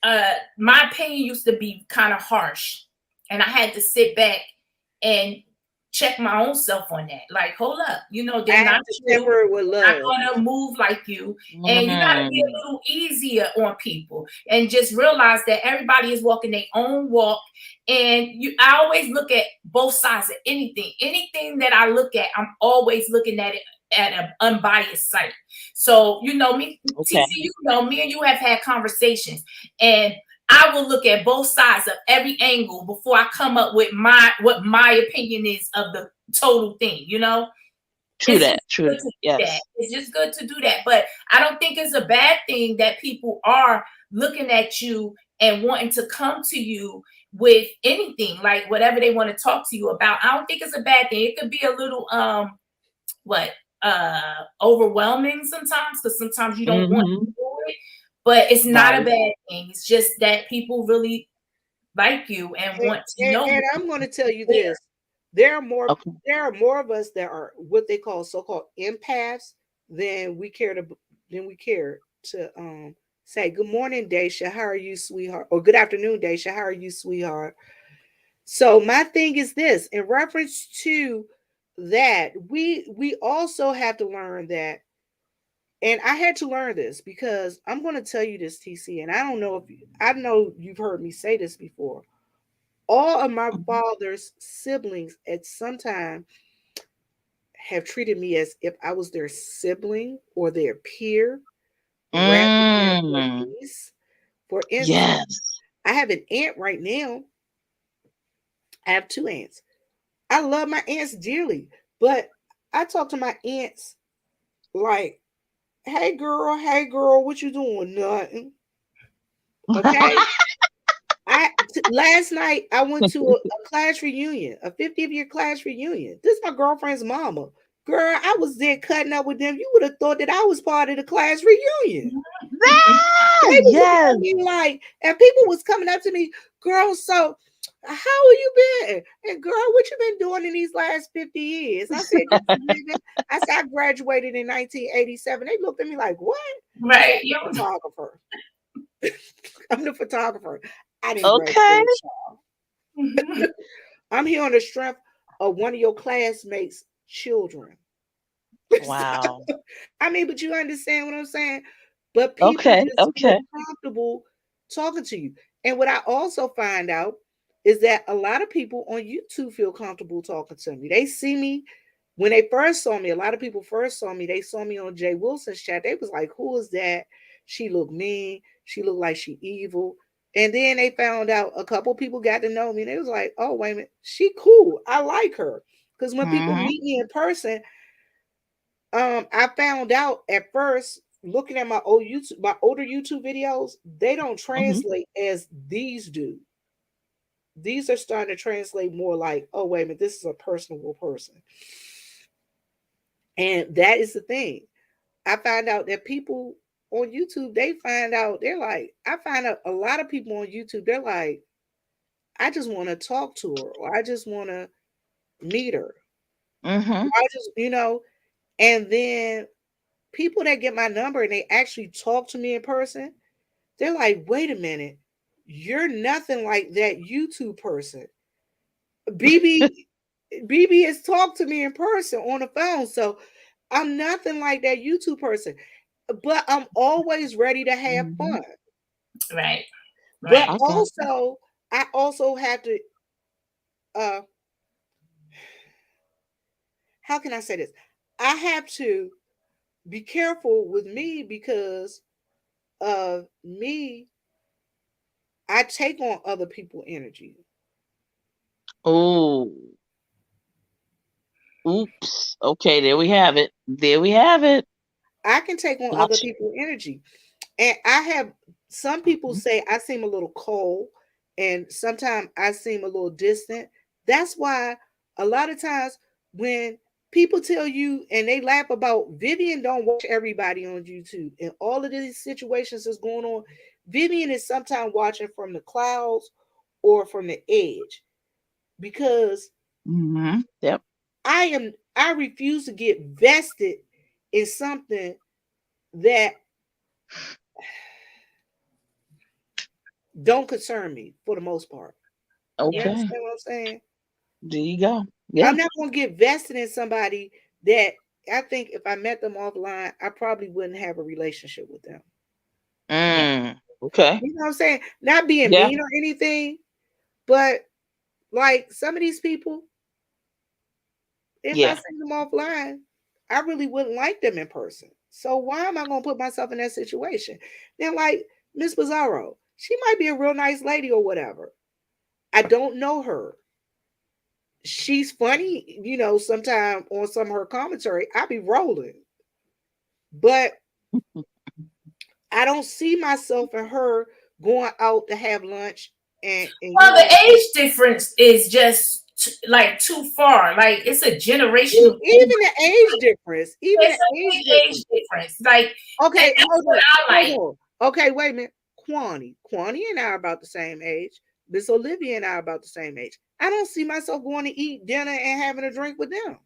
my opinion used to be kind of harsh. And I had to sit back and check my own self on that. Like, hold up, I they're have not to you. temper it with Not love. going to move like you, and you got to be a Mm. little easier on people and just realize that everybody is walking their own walk. And I always look at both sides of anything that I look at. I'm always looking at it at an unbiased sight. So me, Okay. TC, me and you have had conversations, and I will look at both sides of every angle before I come up with what my opinion is of the total thing. True It's that. just True good that. to do that. Yes. It's just good to do that. But I don't think it's a bad thing that people are looking at you and wanting to come to you with anything, like whatever they want to talk to you about. I don't think it's a bad thing. It could be a little overwhelming sometimes, because sometimes you don't want to Mm-hmm. do it. But it's not a Right. bad thing. It's just that people really like you and And, want to know and you. I'm going to tell you this: there are more. Okay. There are more of us that are what they call so-called empaths than we care to say good morning, Daisha. How are you, sweetheart? Or good afternoon, Daisha. How are you, sweetheart? So my thing is this: in reference to that, we also have to learn that. And I had to learn this because I'm going to tell you this, TC, and I don't know if I know you've heard me say this before. All of my Mhm. father's siblings at some time have treated me as if I was their sibling or their peer rather than their Mm. niece. For instance, Yes. I have an aunt right now. I have two aunts. I love my aunts dearly, but I talk to my aunts like, hey girl, what you doing? Nothing. Okay. Last night I went to a class reunion, a 50th year class reunion. This is my girlfriend's mama. Girl, I was there cutting up with them. You would have thought that I was part of the class reunion. They was looking Yes. at me like, and people was coming up to me, girl, so how have you been? And girl, what you been doing in these last 50 years? I said, just living. I said, I graduated in 1987. They looked at me like, what? I said, Right. I'm the photographer. I'm the photographer. I didn't Okay. graduate, y'all. I'm here on the strength of one of your classmates' children. Wow. So, I mean, but you understand what I'm saying? But people Okay. just feel Okay. comfortable talking to you. And what I also find out is that a lot of people on YouTube feel comfortable talking to me. They see me when they first saw me. A lot of people first saw me. They saw me on Jay Wilson's chat. They was like, "Who is that? She looked mean. She looked like she evil." And then they found out a couple people got to know me. And they was like, "Oh, wait a minute, she cool. I like her." Because when people Mm-hmm. meet me in person, I found out at first looking at my older YouTube videos, they don't Mm-hmm. translate as these do. These are starting to translate more like, oh wait a minute, this is a personable person. And that is the thing. I find out that people on YouTube, they find out, they're like, I find out a lot of people on YouTube, they're like, I just want to talk to her, or I just want to meet her. Mm-hmm. I just, and then people that get my number and they actually talk to me in person, they're like, wait a minute, you're nothing like that YouTube person. BB BB has talked to me in person on the phone. So I'm nothing like that YouTube person. But I'm always ready to have Mm-hmm. fun. Right. But Right. I got you. also, I also have to uh how can I say this? I have to be careful with me because of me, I take on other people's energy. Oh, oops. Okay, there we have it. There we have it. I can take on other Gotcha. people's energy. And I have some people Mm-hmm. say I seem a little cold, and sometimes I seem a little distant. That's why a lot of times when people tell you and they laugh about Vivian don't watch everybody on YouTube and all of these situations that's going on, Vivian is sometimes watching from the clouds or from the edge because Mm-hmm. Yep. I refuse to get vested in something that don't concern me for the most part. You Yeah. Okay. understand what I'm saying? There you go. Yeah. I'm not going to get vested in somebody that I think if I met them offline, I probably wouldn't have a relationship with them. Yeah. Okay. You know what I'm saying? Not being Yeah. mean or anything, but like some of these people, if I Yeah. see them offline, I really wouldn't like them in person. So why am I going to put myself in that situation? Then, like Miss Bizarro, she might be a real nice lady or whatever. I don't know her. She's funny, sometime on some of her commentary, I be rolling. But I don't see myself and her going out to have lunch and Well, the age difference is just like too far. Like it's a generational even difference. the age difference, even It's the a age big age difference. difference. Like, and Okay, that's what I like. hold on. Okay, wait a minute. Kwani and I are about the same age. Miss Olivia and I are about the same age. I don't see myself going to eat dinner and having a drink with them.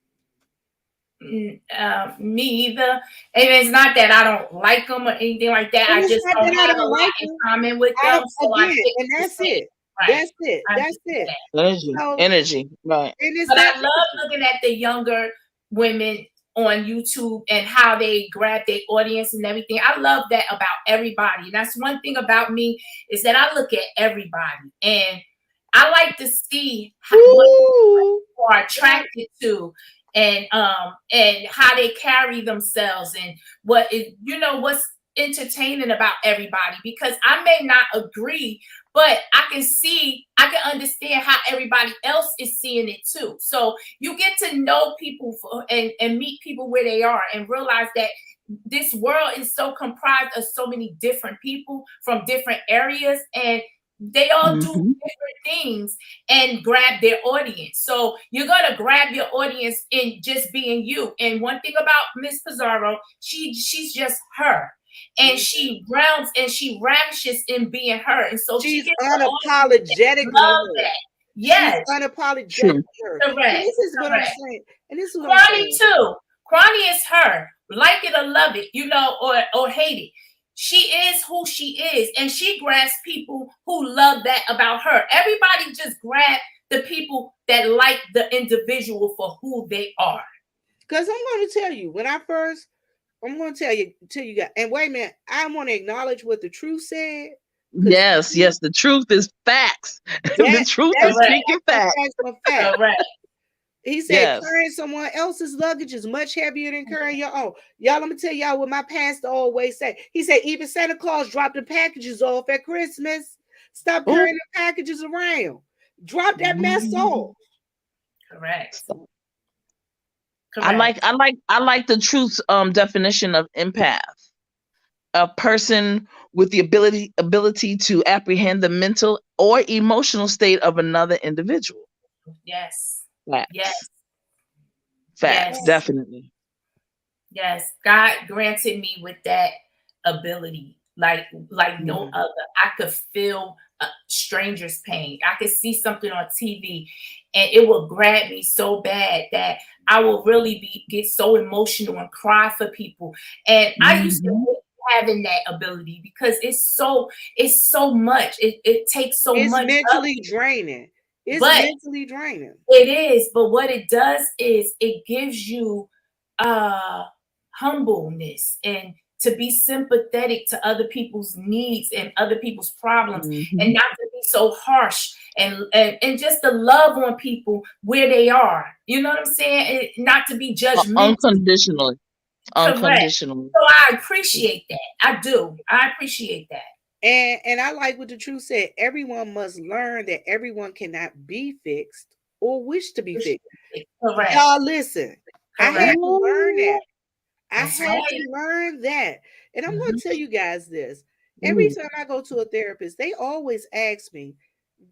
Me either. And it's not that I don't like them or anything like that. And I it's just not don't that I have a don't lot like in them. common with I them, so I again, pick and the that's same. it. Right. That's it. I That's do it. that. Energy. So, Energy. Right. and it's But that I love looking at the younger women on YouTube and how they grab their audience and everything. I love that about everybody. And that's one thing about me is that I look at everybody and I like to see what Ooh, people are attracted to and how they carry themselves and what is what's entertaining about everybody because I may not agree, but I can understand how everybody else is seeing it too. So you get to know people and meet people where they are and realize that this world is so comprised of so many different people from different areas and they all do Mm-hmm. different things and grab their audience. So you're gonna grab your audience in just being you. And one thing about Miss Pizarro, she's just her. And she rounds and she ravishes in being her. And so she she's gets the audience that unapologetically love her. that. She's Yes, unapologetically True. her. And correct, this is what I'm correct. saying. And this is what I'm Kwani saying. too. Kwani is her. Like it or love it, or hate it. She is who she is, and she grabs people who love that about her. Everybody just grab the people that like the individual for who they are. Because I'm going to tell you, I'm going to tell you guys, and wait a minute, I want to acknowledge what the truth said. Yes, yes. The truth is facts. The truth is Correct. speaking facts. Facts on facts. Correct. He said Yes. carrying someone else's luggage is much heavier than carrying your own. Y'all, let me tell y'all what my pastor always say. He said, even Santa Claus dropped the packages off at Christmas. Stop carrying the packages around. Drop that mess off. Correct. I like the truth's definition of empath. A person with the ability to apprehend the mental or emotional state of another individual. Yes. Facts. Yes. Facts, Yes. definitely. Yes. God granted me with that ability, like no other. I could feel a stranger's pain. I could see something on TV, and it will grab me so bad that I will really get so emotional and cry for people. And I used to hate having that ability because it's so much. It takes so It's much. mentally draining. It's But mentally draining. it is. But what it does is it gives you humbleness and to be sympathetic to other people's needs and other people's problems, and not to be so harsh, and just to love on people where they are. You know what I'm saying? Not to be judgmental. Unconditionally. Correct. So I appreciate that. I do. I appreciate that. And I like what the truth said. Everyone must learn that everyone cannot be fixed or wish to be fixed. Correct. Y'all listen. I had to learn that. I That's had right. to learn that. And I'm going to tell you guys this. Every time I go to a therapist, they always ask me,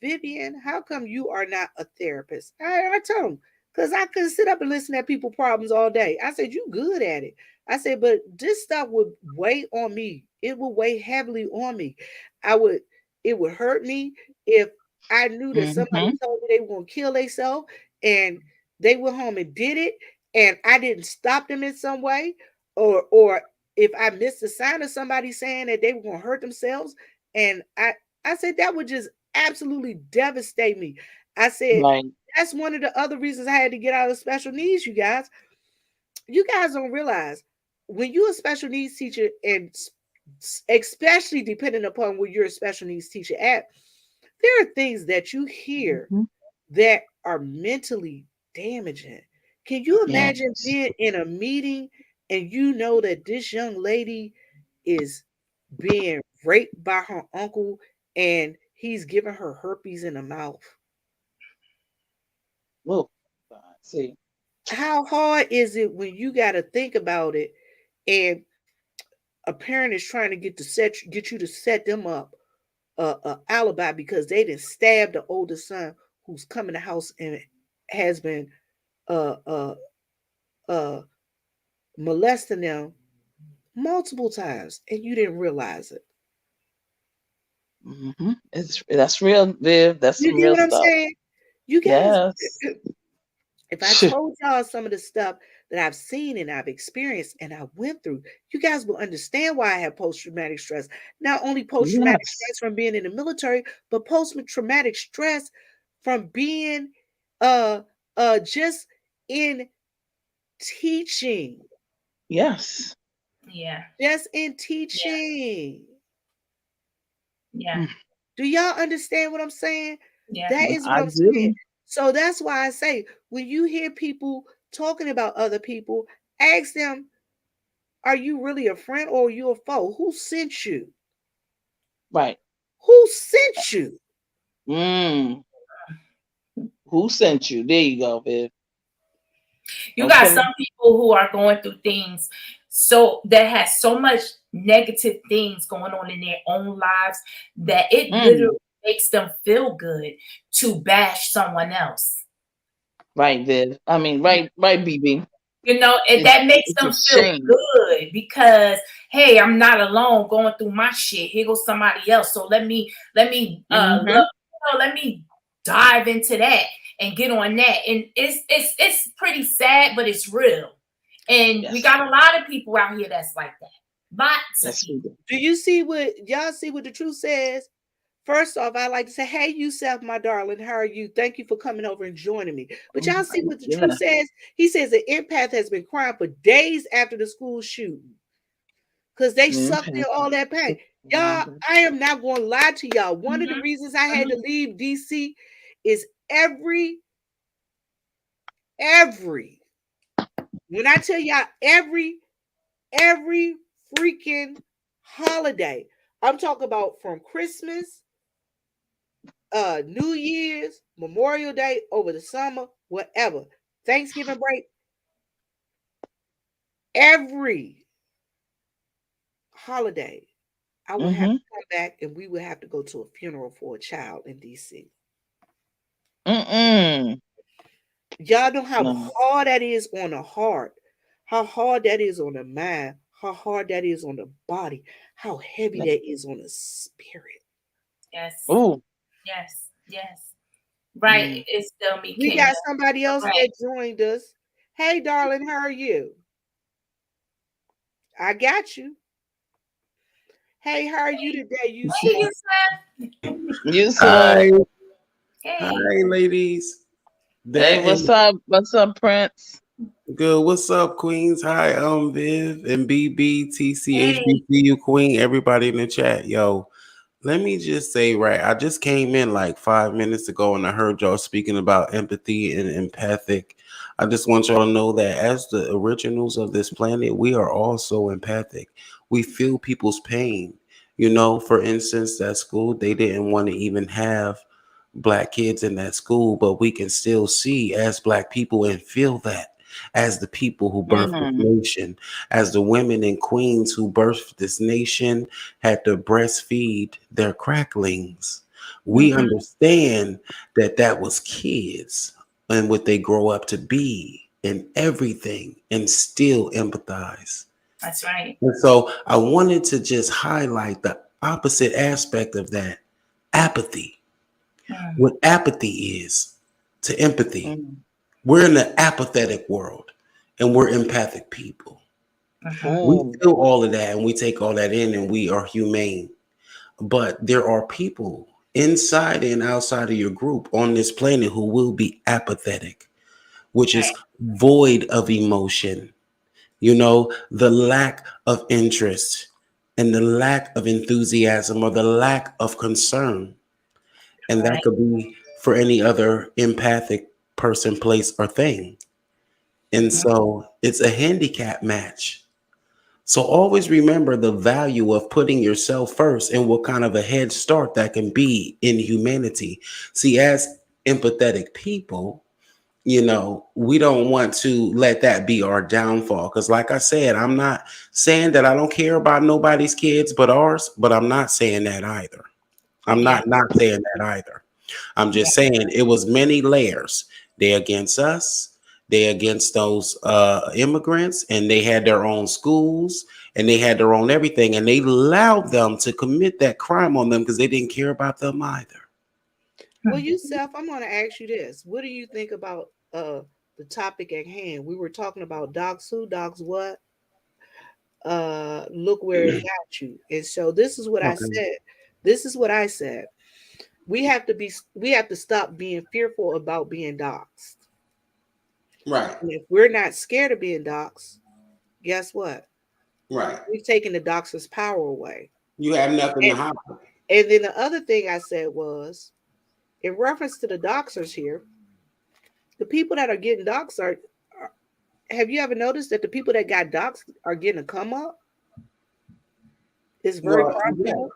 Vivian, how come you are not a therapist? I tell them, because I couldn't sit up and listen to people's problems all day. I said, you good at it. I said, but this stuff would weigh on me. It would weigh heavily on me. It would hurt me if I knew that somebody told me they were going to kill themselves and they went home and did it, and I didn't stop them in some way, or if I missed a sign of somebody saying that they were going to hurt themselves, and I said that would just absolutely devastate me. I said that's one of the other reasons I had to get out of special needs. You guys don't realize when you're a special needs teacher, and especially depending upon where you're a special needs teacher at, there are things that you hear that are mentally damaging. Can you imagine being in a meeting and you know that this young lady is being raped by her uncle and he's giving her herpes in the mouth? Well, see, how hard is it when you got to think about it, and a parent is trying to get you to set them up a alibi because they didn't stab the older son who's come in the house and has been uh uh uh molesting them multiple times and you didn't realize it. That's real, Viv. That's You some get real what I'm stuff. saying? You guys, Yes. if I told y'all some of the stuff that I've seen and I've experienced and I went through, you guys will understand why I have post-traumatic stress. Not only post-traumatic stress from being in the military, but post-traumatic stress from being just in teaching. Yes. Yeah. Just in teaching. Yeah. Do y'all understand what I'm saying? Yeah. That is what I'm saying. So that's why I say, when you hear people talking about other people, ask them, are you really a friend or are you a foe? Who sent you? Right. Who sent you? Who sent you? There you go, Viv. You got some people who are going through things so that has so much negative things going on in their own lives that it literally makes them feel good to bash someone else. Right, Viv. I mean, right, BB. You know, and that makes them feel good because, hey, I'm not alone going through my shit. Here goes somebody else. So let me let me dive into that and get on that. And it's pretty sad, but it's real. And we got a lot of people out here that's like that. Lots of people. Do you see what y'all see what the truth says? First off, I like to say, hey, Yusef, my darling, how are you? Thank you for coming over and joining me. But y'all see what the truth says? He says the empath has been crying for days after the school shooting because they sucked in all that pain. Y'all, I am not going to lie to y'all. One of the reasons I had to leave DC is every, when I tell y'all every freaking holiday, I'm talking about from Christmas, New Year's, Memorial Day, over the summer, whatever, Thanksgiving break, every holiday, I would have to come back and we would have to go to a funeral for a child in DC. Y'all know how hard that is on the heart, how hard that is on the mind, how hard that is on the body, how heavy that is on the spirit. Yes. Oh. Yes. Yes. Right. It's still me. We got somebody else that joined us. Hey, darling, how are you? I got you. Hey, how are you today, Yusef? Hi. Hey. Hi, ladies. Hey, what's up? What's up, Prince? Good. What's up, Queens? Hi, Viv and BB, TC, HBCU Queen, everybody in the chat. Yo, let me just say, right, I just came in like 5 minutes ago and I heard y'all speaking about empathy and empathic. I just want y'all to know that as the originals of this planet, we are also empathic. We feel people's pain. You know, for instance, that school, they didn't want to even have Black kids in that school, but we can still see as Black people and feel that as the people who birthed this nation, as the women and queens who birthed this nation had to breastfeed their cracklings. We understand that that was kids and what they grow up to be and everything, and still empathize. That's right. And so I wanted to just highlight the opposite aspect of that, apathy. What apathy is to empathy. We're in the apathetic world and we're empathic people. We feel all of that and we take all that in and we are humane. But there are people inside and outside of your group on this planet who will be apathetic, which is void of emotion. You know, the lack of interest and the lack of enthusiasm or the lack of concern. And that could be for any other empathic person, place, or thing. And so it's a handicap match. So always remember the value of putting yourself first and what kind of a head start that can be in humanity. See, as empathetic people, you know, we don't want to let that be our downfall. Because like I said, I'm not saying that I don't care about nobody's kids but ours, but I'm not saying that either. I'm not saying that either. I'm just saying it was many layers. They against us, they against those immigrants, and they had their own schools and they had their own everything, and they allowed them to commit that crime on them because they didn't care about them either. Well, Yusef, I'm going to ask you this. What do you think about the topic at hand? We were talking about dogs who, dogs what? Look where it got you. And so this is what I said. This is what I said. We have to stop being fearful about being doxxed. Right. And if we're not scared of being doxxed, guess what? Right. We've taken the doxxer's power away. You have nothing to hide. And then the other thing I said was, in reference to the doxxers here, the people that are getting doxxed are have you ever noticed that the people that got doxxed are getting a come up? It's very profitable.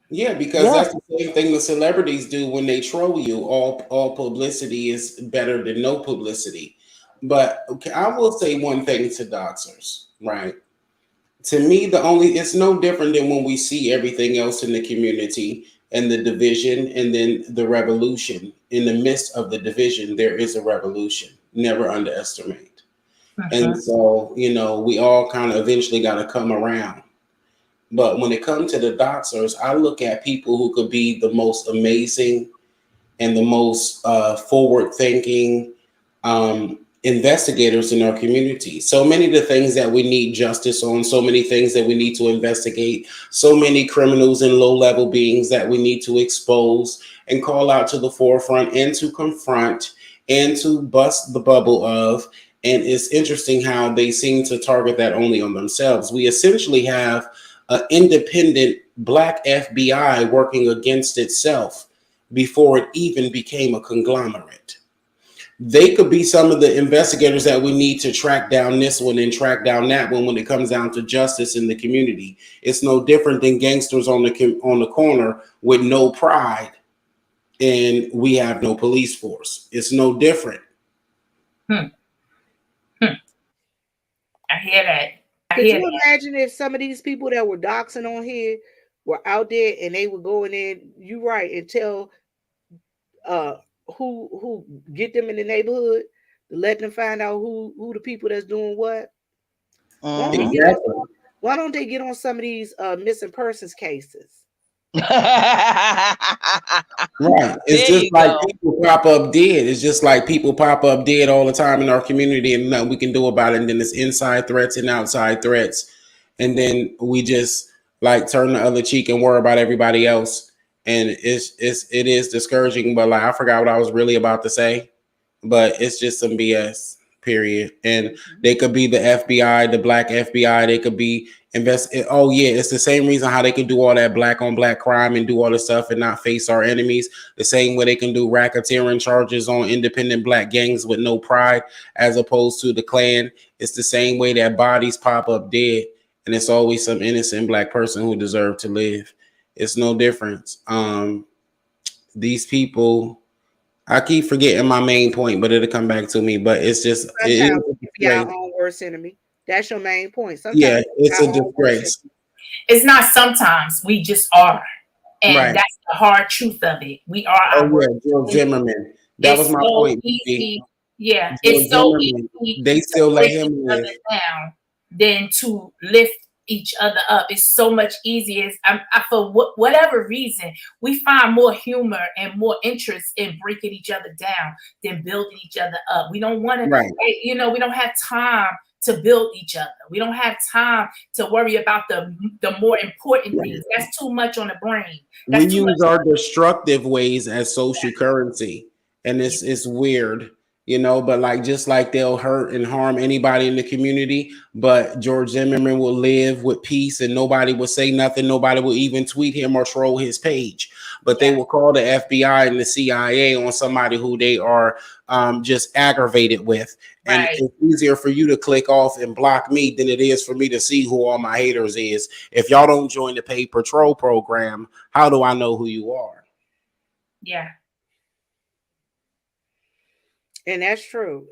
Yeah, because that's the same thing the celebrities do when they troll you. All publicity is better than no publicity. But okay, I will say one thing to doxers, right? To me, it's no different than when we see everything else in the community and the division and then the revolution. In the midst of the division, there is a revolution. Never underestimate. And so, you know, we all kind of eventually got to come around. But when it comes to the doxers, I look at people who could be the most amazing and the most forward-thinking investigators in our community. So many of the things that we need justice on, so many things that we need to investigate, so many criminals and low-level beings that we need to expose and call out to the forefront and to confront and to bust the bubble of. And it's interesting how they seem to target that only on themselves. We essentially have an independent black FBI working against itself before it even became a conglomerate. They could be some of the investigators that we need to track down this one and track down that one when it comes down to justice in the community. It's no different than gangsters on the corner with no pride, and we have no police force. It's no different. I hear that. Could you imagine if some of these people that were doxing on here were out there and they were going in, you right, and tell who get them in the neighborhood to let them find out who the people that's doing what? Exactly. Why don't they get on some of these missing persons cases? Right. It's just like people pop up dead. It's just like people pop up dead all the time in our community and nothing we can do about it. And then it's inside threats and outside threats. And then we just like turn the other cheek and worry about everybody else. And it is discouraging, but like I forgot what I was really about to say. But it's just some BS, period. And they could be the FBI, the black FBI, they could be oh yeah, it's the same reason how they can do all that black on black crime and do all this stuff and not face our enemies. The same way they can do racketeering charges on independent black gangs with no pride, as opposed to the Klan. It's the same way that bodies pop up dead, and it's always some innocent black person who deserve to live. It's no difference. These people, I keep forgetting my main point, but it'll come back to me. But it's just sometimes it is our own worst enemy. That's your main point. Sometimes yeah, it's a disgrace. It's not sometimes, we just are. And right. That's the hard truth of it. We are our George Zimmerman. That was my point. Easy. Yeah, George it's so Zimmerman, easy they still let him live down than to lift each other up. It's so much easier. For whatever reason, we find more humor and more interest in breaking each other down than building each other up. We don't want to, we don't have time to build each other. We don't have time to worry about the more important things. That's too much on the brain. We use our destructive ways as social currency, and it's weird. But like just like they'll hurt and harm anybody in the community, but George Zimmerman will live with peace and nobody will say nothing. Nobody will even tweet him or troll his page, but they will call the FBI and the CIA on somebody who they are just aggravated with. And it's easier for you to click off and block me than it is for me to see who all my haters is. If y'all don't join the paid patrol program, how do I know who you are? Yeah. And that's true.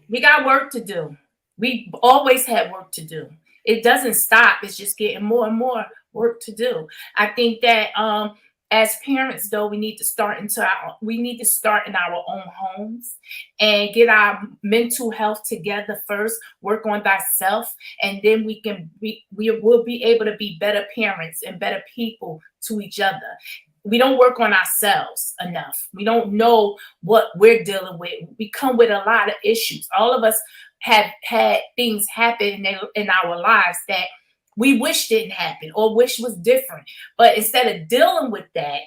We got work to do. We always had work to do. It doesn't stop. It's just getting more and more work to do. I think that as parents, though, we need to start in our own homes and get our mental health together first. Work on thyself, and then we will be able to be better parents and better people to each other. We don't work on ourselves enough. We don't know what we're dealing with. We come with a lot of issues. All of us have had things happen in our lives that we wish didn't happen or wish was different. But instead of dealing with that,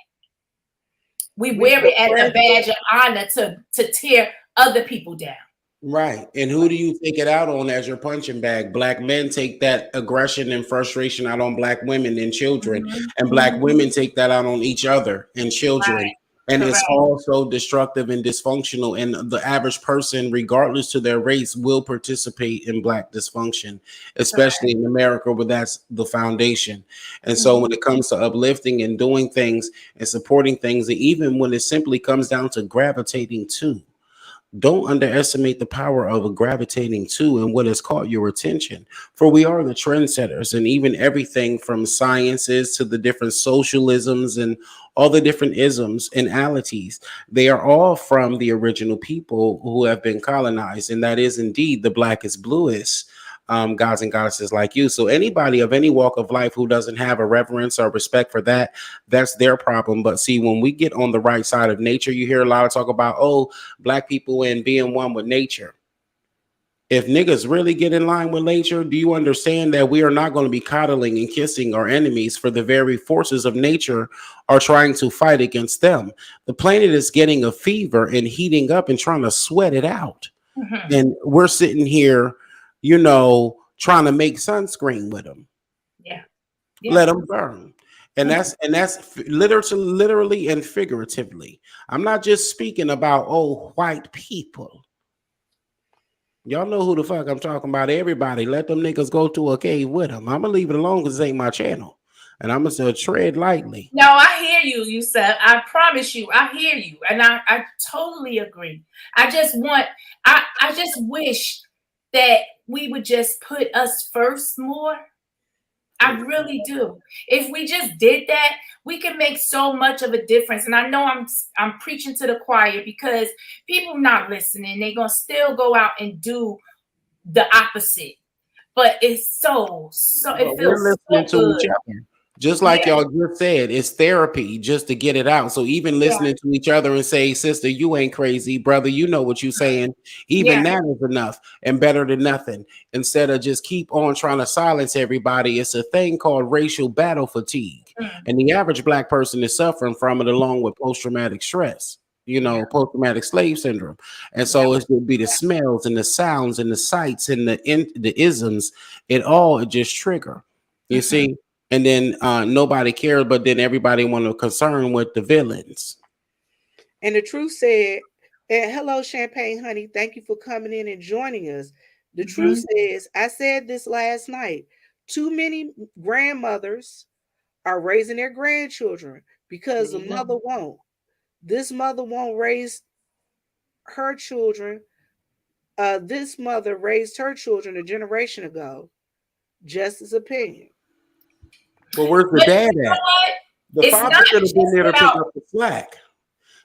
we wear it as a badge of honor to tear other people down. Right. And who do you take it out on as your punching bag? Black men take that aggression and frustration out on black women and children, and black women take that out on each other and children. Right. And it's all so destructive and dysfunctional. And the average person, regardless to their race, will participate in black dysfunction, especially in America, where that's the foundation. And so when it comes to uplifting and doing things and supporting things, and even when it simply comes down to gravitating to, don't underestimate the power of gravitating to and what has caught your attention. For we are the trendsetters, and even everything from sciences to the different socialisms and all the different isms and alities, they are all from the original people who have been colonized. And that is indeed the blackest, bluest gods and goddesses like you. So anybody of any walk of life who doesn't have a reverence or respect for that, that's their problem. But see, when we get on the right side of nature, you hear a lot of talk about, black people and being one with nature. If niggas really get in line with nature, do you understand that we are not going to be coddling and kissing our enemies, for the very forces of nature are trying to fight against them? The planet is getting a fever and heating up and trying to sweat it out. And we're sitting here, trying to make sunscreen with them. Yeah. Let them burn. And that's literally and figuratively. I'm not just speaking about white people. Y'all know who the fuck I'm talking about. Everybody, let them niggas go to a cave with them. I'm gonna leave it alone because it ain't my channel, and I'm gonna tread lightly. No, I hear you, Yusef. I promise you, I hear you, and I totally agree. I just wish that we would just put us first more. I really do. If we just did that, we can make so much of a difference. And I know I'm preaching to the choir because people not listening. They're gonna still go out and do the opposite. But it's so it feels so good. Just like y'all just said, it's therapy just to get it out. So even listening to each other and say, sister, you ain't crazy, brother, you know what you're saying. Even that is enough and better than nothing. Instead of just keep on trying to silence everybody, it's a thing called racial battle fatigue. And the average Black person is suffering from it along with post-traumatic stress, post-traumatic slave syndrome. And so it would be the smells and the sounds and the sights and the isms, it just trigger. You see? And then nobody cares, but then everybody want to concern with the villains. And the truth said, hello, Champagne Honey. Thank you for coming in and joining us. The truth says, I said this last night, too many grandmothers are raising their grandchildren because the mother won't. This mother won't raise her children. This mother raised her children a generation ago. Just opinion. Well, where's the dad at? The father should have been there to pick up the slack.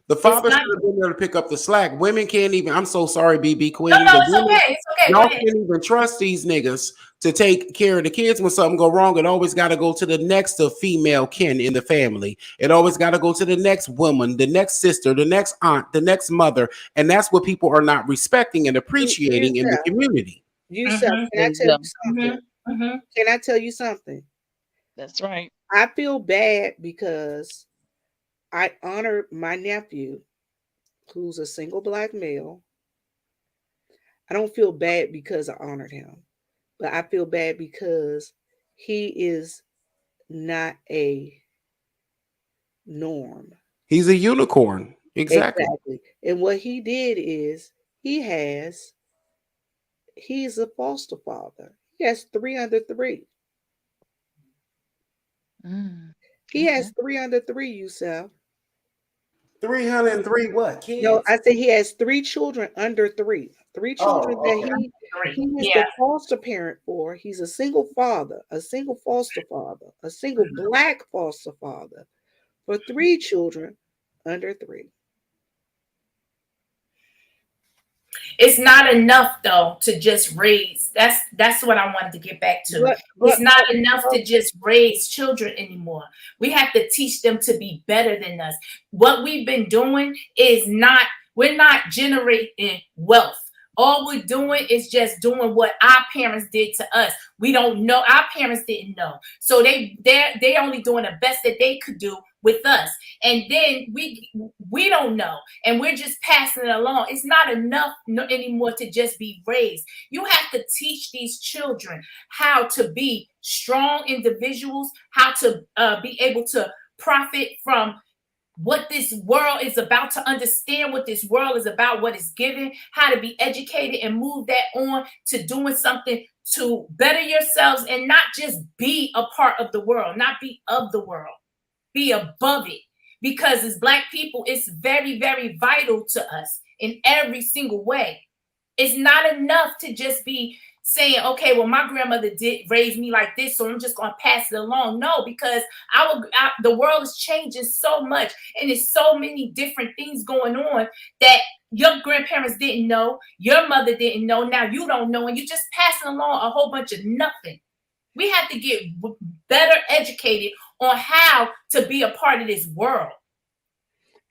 The father should have been there to pick up the slack. Women can't even. I'm so sorry, BB Queen. No, it's okay. It's okay. Y'all can't even trust these niggas to take care of the kids when something go wrong. It always got to go to the next of female kin in the family. It always got to go to the next woman, the next sister, the next aunt, the next mother, and that's what people are not respecting and appreciating in the community. Can I tell you something? Can I tell you something? That's right. I feel bad because I honored my nephew, who's a single Black male. I don't feel bad because I honored him, but I feel bad because he is not a norm. He's a unicorn. Exactly. And what he did is he's a foster father. He has 3 under 3. He has 3 under 3, Yusef. 303 what? Kids? No, I said he has 3 children under 3. 3 children that he is the foster parent for. He's a single father, a single foster father, a single Black foster father for 3 children under 3. It's not enough though to just raise. That's what I wanted to get back to. It's not enough to just raise children anymore. We have to teach them to be better than us. What we've been doing is we're not generating wealth. All we're doing is just doing what our parents did to us. We don't know. Our parents didn't know. So they're only doing the best that they could do with us. And then we don't know. And we're just passing it along. It's not enough anymore to just be raised. You have to teach these children how to be strong individuals, how to be able to profit from what this world is about, to understand what this world is about, what it's given, how to be educated and move that on to doing something to better yourselves and not just be a part of the world, not be of the world, be above it. Because as Black people, it's very, very vital to us in every single way. It's not enough to just be saying, okay, well, my grandmother did raise me like this, so I'm just going to pass it along. No, because the world is changing so much, and there's so many different things going on that your grandparents didn't know, your mother didn't know, now you don't know, and you're just passing along a whole bunch of nothing. We have to get better educated on how to be a part of this world.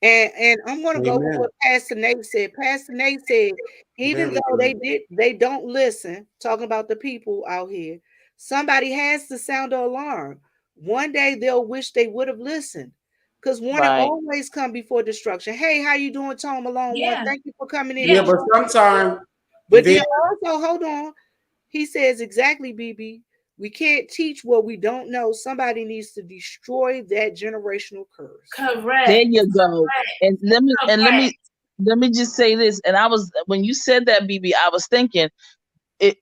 And I'm going to go with what Pastor Nate said. Pastor Nate said, even though they don't listen, talking about the people out here, somebody has to sound the alarm. One day they'll wish they would have listened, because warning always come before destruction. Hey, how you doing, Tom Malone? Thank you for coming in. Yeah, but sometimes. But then also, hold on. He says exactly, BB. We can't teach what we don't know. Somebody needs to destroy that generational curse. Correct. There you go. Correct. And let me just say this. And when you said that, BB, I was thinking,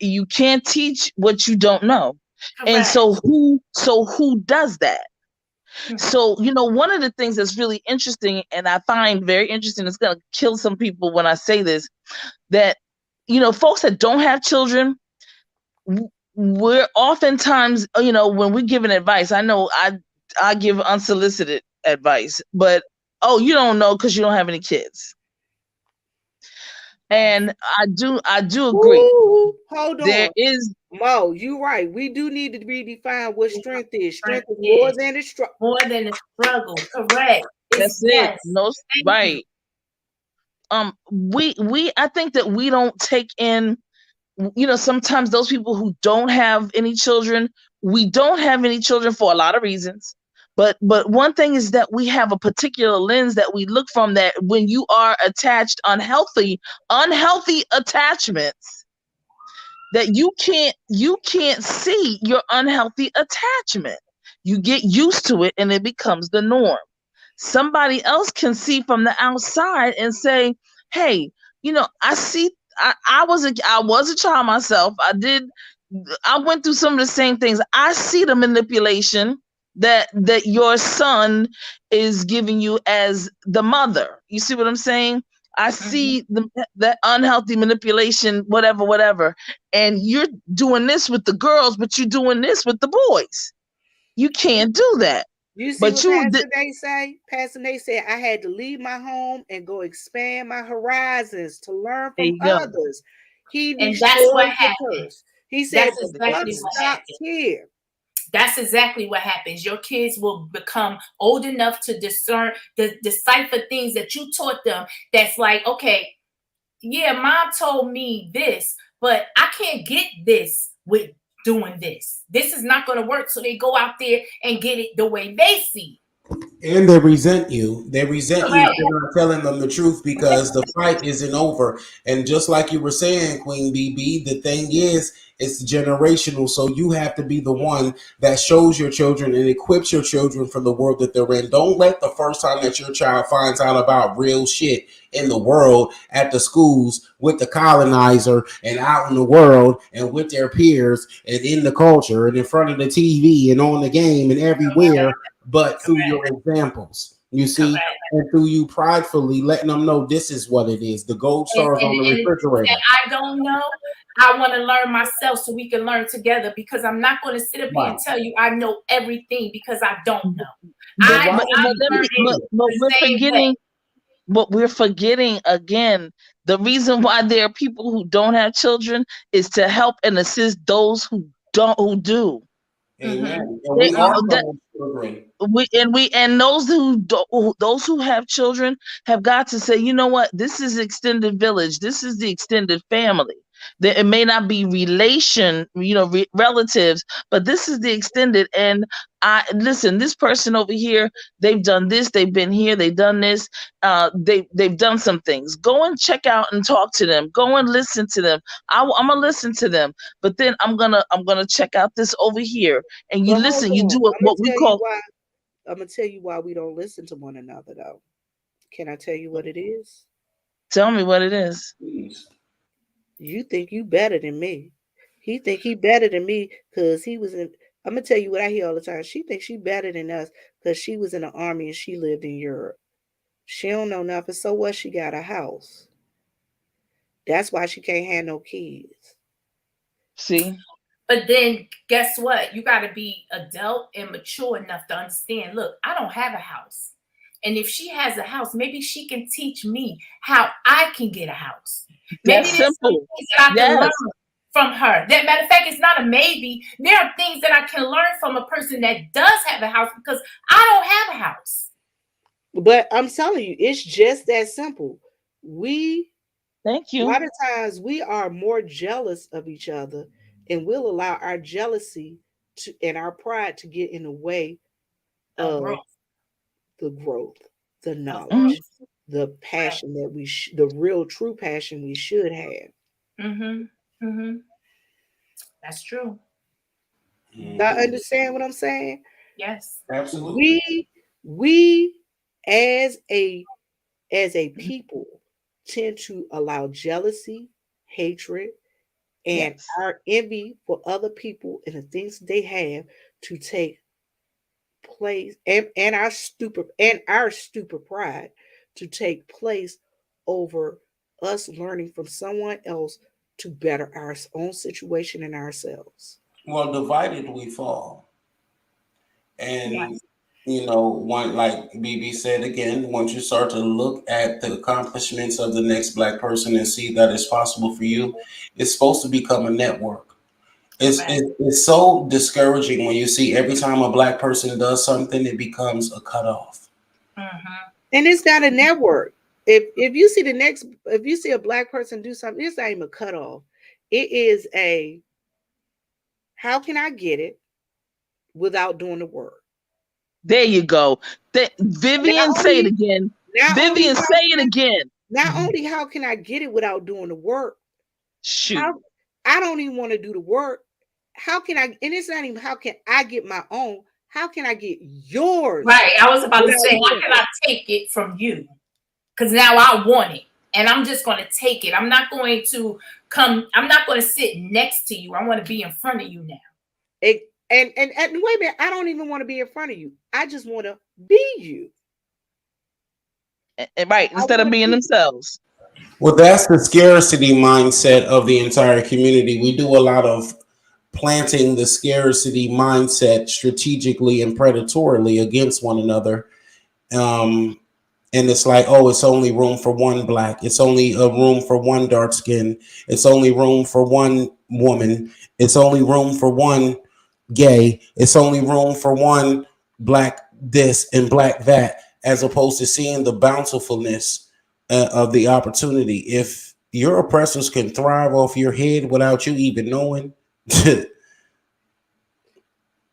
you can't teach what you don't know. Correct. And so who does that? So, one of the things that's really interesting, and I find very interesting, it's going to kill some people when I say this, that, folks that don't have children, we're oftentimes, when we're giving advice, I know I give unsolicited advice, but, you don't know because you don't have any kids. And I do agree. Ooh, hold on. There is Mo, you're right. We do need to redefine what strength is. Strength is more than a struggle. More than a struggle. Correct. That's it. No, right. I think that we don't take in, sometimes those people who don't have any children, we don't have any children for a lot of reasons. But one thing is that we have a particular lens that we look from, that when you are attached unhealthy attachments, that you can't see your unhealthy attachment. You get used to it and it becomes the norm. Somebody else can see from the outside and say, hey, I see, I was a child myself. I went through some of the same things. I see the manipulation that your son is giving you as the mother. You see what I'm saying? I see the unhealthy manipulation, whatever. And you're doing this with the girls, but you're doing this with the boys. You can't do that. You see but what Pastor Nate say? Pastor Nate said, I had to leave my home and go expand my horizons to learn from others. He destroyed the curse. He said, the buck stops here. That's exactly what happens. Your kids will become old enough to decipher things that you taught them. That's like, okay, yeah, mom told me this, but I can't get this with doing this. This is not going to work. So they go out there and get it the way they see. And they resent you. They resent you for not telling them the truth, because the fight isn't over. And just like you were saying, Queen BB, the thing is, it's generational. So you have to be the one that shows your children and equips your children for the world that they're in. Don't let the first time that your child finds out about real shit in the world, at the schools, with the colonizer, and out in the world, and with their peers, and in the culture, and in front of the TV, and on the game, and everywhere, but through your examples, you see, and through you pridefully letting them know this is what it is. The gold stars on the refrigerator. And I don't know. I want to learn myself so we can learn together, because I'm not going to sit up here and tell you I know everything, because I don't know. But we're forgetting again, the reason why there are people who don't have children is to help and assist those who do. Amen. And those who have children have got to say, you know what, this is extended village, this is the extended family. That it may not be relatives, but this is the extended. And listen, this person over here, they've done this, they've been here, they've done this, they've done some things. Go and check out and talk to them. Go and listen to them. I'm gonna listen to them, but then I'm gonna check out this over here. And you listen, you do what we call. I'm gonna tell you why we don't listen to one another, though. Can I tell you what it is? Tell me what it is. Please. You think you better than me. He think he better than me because he was in. I'm gonna tell you what I hear all the time. She thinks she better than us because she was in the army and she lived in Europe. She don't know nothing. So what? She got a house. That's why she can't have no kids. See? But then guess what? You got to be adult and mature enough to understand, look, I don't have a house. And if she has a house, maybe she can teach me how I can get a house. Maybe that's there's simple. some things that I can learn from her. That matter of fact, it's not a maybe. There are things that I can learn from a person that does have a house, because I don't have a house. But I'm telling you, it's just that simple. Thank you. A lot of times we are more jealous of each other, and we'll allow our jealousy and our pride to get in the way of the growth, the knowledge, the passion that the real true passion we should have. That's true. I understand what I'm saying. Yes, absolutely. We as a people tend to allow jealousy, hatred, and Yes. our envy for other people and the things they have to take place, and our stupid pride to take place over us learning from someone else to better our own situation and ourselves. Well, divided we fall. And yes, one, like BB said again, once you start to look at the accomplishments of the next black person and see that it's possible for you, it's supposed to become a network. correct. It's so discouraging when you see every time a black person does something, it becomes a cutoff. Mm-hmm. And it's not a network. If you see a black person do something, it's not even a cutoff. It is a, how can I get it without doing the work? There you go. Not Vivian, say it only, again. not only Vivian, how say can it again. not only how can I get it without doing the work? Shoot. How, I don't even want to do the work. How can I? And it's not even how can I get my own. How can I get yours Right. I was about to without say, how doing can it? I take it from you? Because now I want it, and I'm just going to take it. I'm not going to come. I'm not going to sit next to you. I want to be in front of you now. And wait a minute, I don't even want to be in front of you. I just want to be you. Right, I instead want of to being be. themselves. Well, that's the scarcity mindset of the entire community. We do a lot of planting the scarcity mindset strategically and predatorily against one another. Um, and it's like, oh, it's only room for one black. It's only a room for one dark skin. It's only room for one woman. It's only room for one gay. It's only room for one black this and black that, as opposed to seeing the bountifulness of the opportunity. If your oppressors can thrive off your head without you even knowing,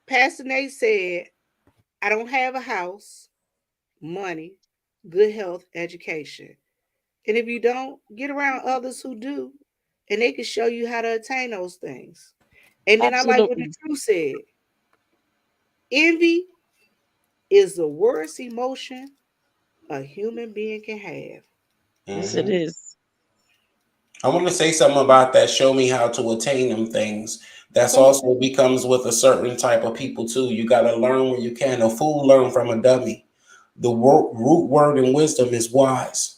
Pastor Nate said, I don't have a house, money, good health, education. And if you don't, get around others who do, and they can show you how to attain those things. And then I like what the Absolutely. truth said. Envy is the worst emotion a human being can have. Yes, it Mhm. is. I want to say something about that. Show me how to attain them things. That's Come also on. becomes with a certain type of people too. You got to learn where you can. A fool learn from a dummy. The root word in wisdom is wise.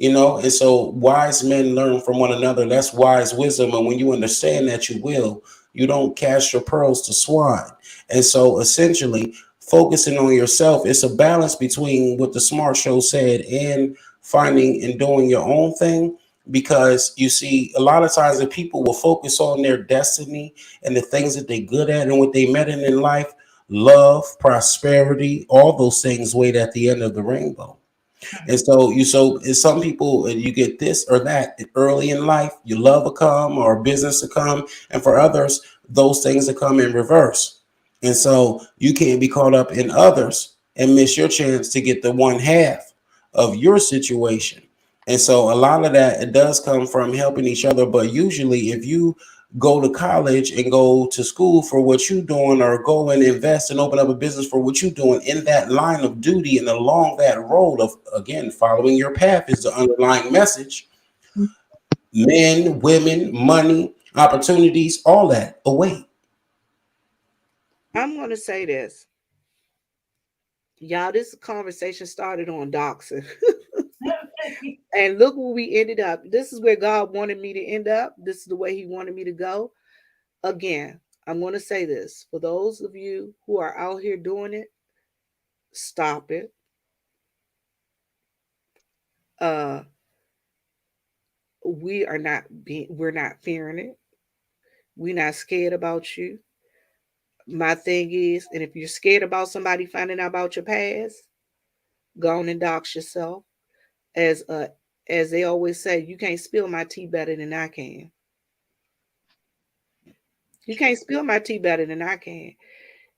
And so wise men learn from one another. That's wise wisdom. And when you understand that, you don't cast your pearls to swine. And so essentially focusing on yourself, it's a balance between what the smart show said and finding and doing your own thing. Because you see, a lot of times the people will focus on their destiny and the things that they're good at and what they met in life, love, prosperity, all those things wait at the end of the rainbow. And so some people you get this or that early in life, your love will come or business will come, and for others, those things will come in reverse. And so you can't be caught up in others and miss your chance to get the one half of your situation. And so a lot of that it does come from helping each other. But usually if you go to college and go to school for what you're doing or go and invest and open up a business for what you're doing in that line of duty and along that road of again following your path is the underlying message. Men, women, money, opportunities, all that await. I'm going to say this. Y'all, this conversation started on doxing. And look where we ended up. This is where God wanted me to end up. This is the way He wanted me to go. Again, I'm going to say this. For those of you who are out here doing it, stop it. Uh, we're not fearing it. We're not scared about you. My thing is, and if you're scared about somebody finding out about your past, go on and dox yourself. As as they always say, you can't spill my tea better than I can. You can't spill my tea better than I can.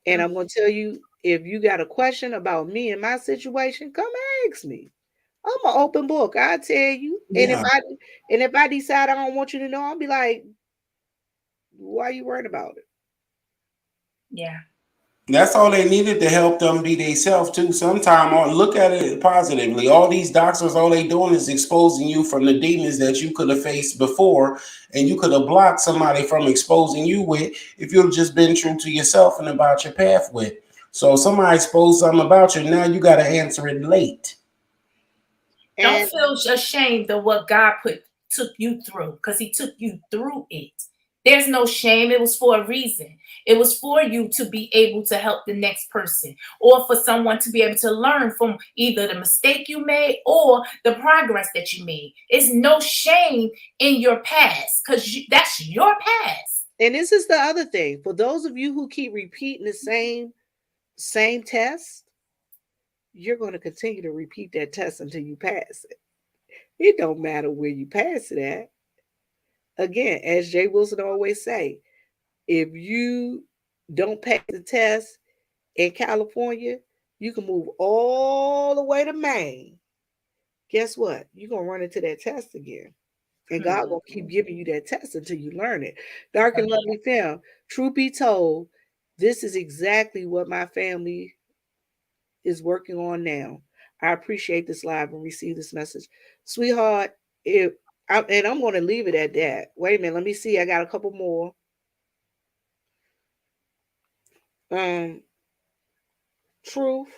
And I'm gonna tell you, if you got a question about me and my situation, come ask me. I'm an open book. I tell you. Yeah. And if I decide I don't want you to know, I'll be like, Why are you worried about it? Yeah. That's all they needed to help them be themselves too. Sometime look at it positively. All these doctors, all they doing is exposing you from the demons that you could have faced before, and you could have blocked somebody from exposing you with if you've just been true to yourself and about your path with. So if somebody exposed something about you, now you got to answer it late. Don't feel ashamed of what God took you through, because he took you through it. There's no shame. It was for a reason. It was for you to be able to help the next person, or for someone to be able to learn from either the mistake you made or the progress that you made. It's no shame in your past, because that's your past. And this is the other thing. For those of you who keep repeating the same test, you're going to continue to repeat that test until you pass it. It don't matter where you pass it at. Again, as Jay Wilson always say, if you don't pass the test in California, you can move all the way to Maine. Guess what? You're going to run into that test again. And God will keep giving you that test until you learn it. Dark and Lovely Film. Truth be told, this is exactly what my family is working on now. I appreciate this live and receive this message. Sweetheart, and I'm going to leave it at that. Wait a minute. Let me see. I got a couple more. Truth.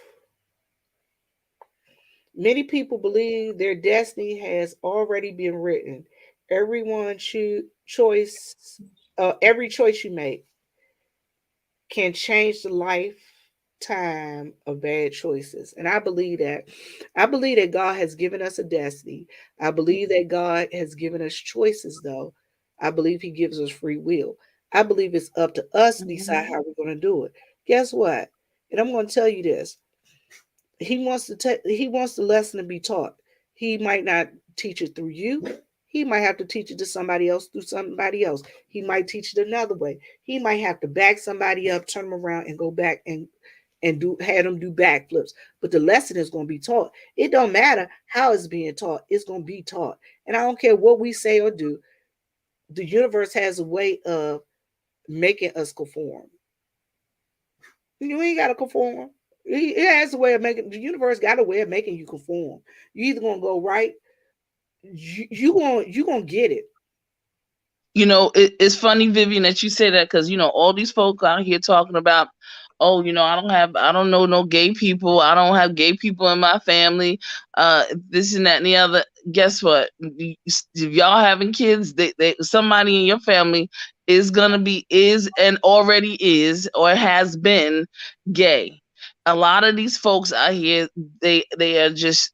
Many people believe their destiny has already been written. Every choice you make can change the lifetime of bad choices. And I believe that. I believe that God has given us a destiny. I believe that God has given us choices, though. I believe he gives us free will. I believe it's up to us to decide how we're going to do it. Guess what? And I'm going to tell you this. He wants the lesson to be taught. He might not teach it through you. He might have to teach it to somebody else through somebody else. He might teach it another way. He might have to back somebody up, turn them around, and go back and have them do backflips. But the lesson is going to be taught. It don't matter how it's being taught. It's going to be taught. And I don't care what we say or do. The universe has a way of making us conform. You ain't got to conform. It has a way of making, the universe got a way of making you conform. You either gonna go right, you gonna get it. You know, it's funny, Vivian, that you say that, because you know all these folk out here talking about, oh, you know, I don't know no gay people. I don't have gay people in my family. This and that and the other. Guess what? If y'all having kids, somebody in your family is and already is or has been gay. A lot of these folks out here, they are just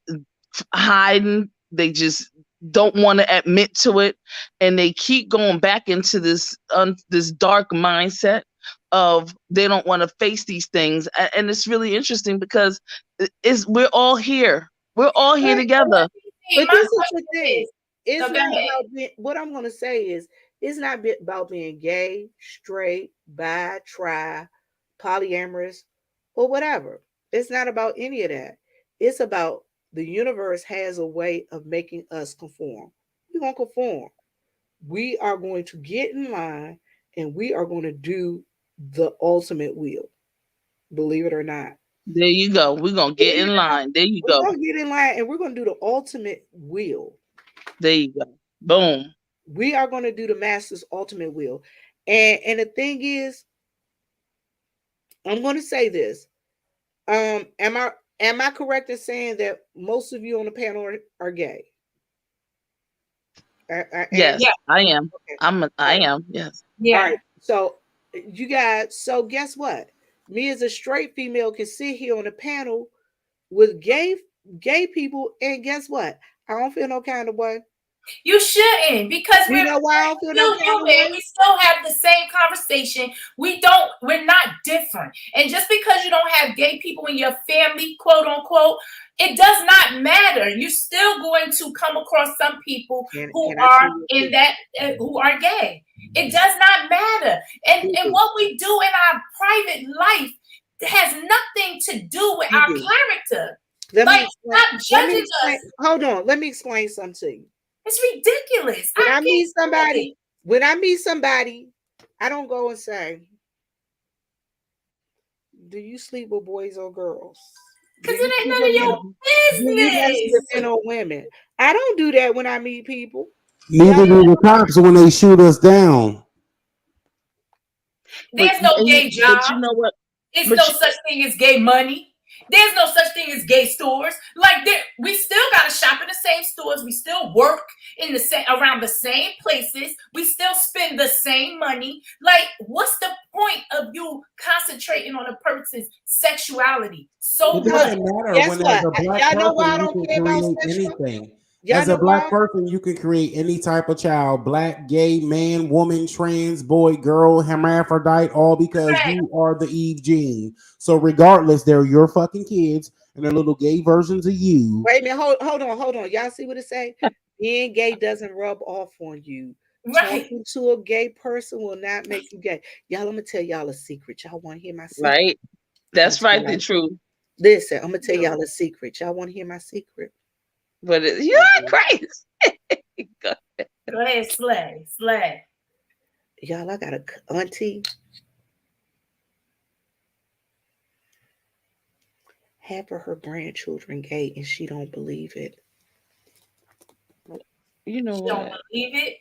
hiding. They just don't want to admit to it, and they keep going back into this dark mindset of they don't want to face these things. And it's really interesting because we're all here. We're all here together. But this is the thing. It's not about what I'm going to say is it's not about being gay, straight, bi, tri, polyamorous, or whatever. It's not about any of that. It's about the universe has a way of making us conform. We're going to conform. We are going to get in line and we are going to do the ultimate will. Believe it or not. There you go. We're going to get in line. There you go. We're going to get in line and we're going to do the ultimate will. There you go. Boom. We are going to do the master's ultimate will. And the thing is, I'm going to say this. Am I correct in saying that most of you on the panel are gay? Yes, I am. Okay. I am. Yes. Yeah. All right. So you guys. So guess what? Me as a straight female can sit here on the panel with gay people, and guess what? I don't feel no kind of way. You shouldn't, because you know why I don't feel no kind of way? We still have the same conversation. We're not different. And just because you don't have gay people in your family, quote unquote, it does not matter. You're still going to come across some people who are gay. It does not matter. And what we do in our private life has nothing to do with our character. Stop judging us. Hold on. Let me explain something to you. It's ridiculous. When I meet somebody I don't go and say, do you sleep with boys or girls? Do Because you it ain't sleep none with of men? your Do you mess with business. men or women? I don't do that when I meet people. Y'all Neither do the cops when they shoot us down. But There's no gay but you job. know what? It's But no such thing as gay money. There's no such thing as gay stores. Like we still gotta shop in the same stores. We still work in the same around the same places. We still spend the same money. Like, what's the point of you concentrating on a person's sexuality so It Because much? doesn't matter guess when, as what? a black Y'all know why I person, you don't can care about create sexual? anything. Y'all As a know black why? person, you can create any type of child: black, gay, man, woman, trans, boy, girl, hermaphrodite, all because Right. you are the Eve gene. So, regardless, they're your fucking kids and they're little gay versions of you. Wait a minute, hold on. Y'all see what it say? Being gay doesn't rub off on you. Right. Talking to a gay person will not make you gay. Y'all, I'm gonna tell y'all a secret. Y'all want to hear my secret? right, I'm that's gonna tell right, the y'all- truth. Listen, I'm gonna tell y'all a secret. Y'all want to hear my secret? But you're crazy. Go ahead, slay. Y'all, I got a auntie. Half of her grandchildren gay, and she don't believe it. You know She don't what? believe it.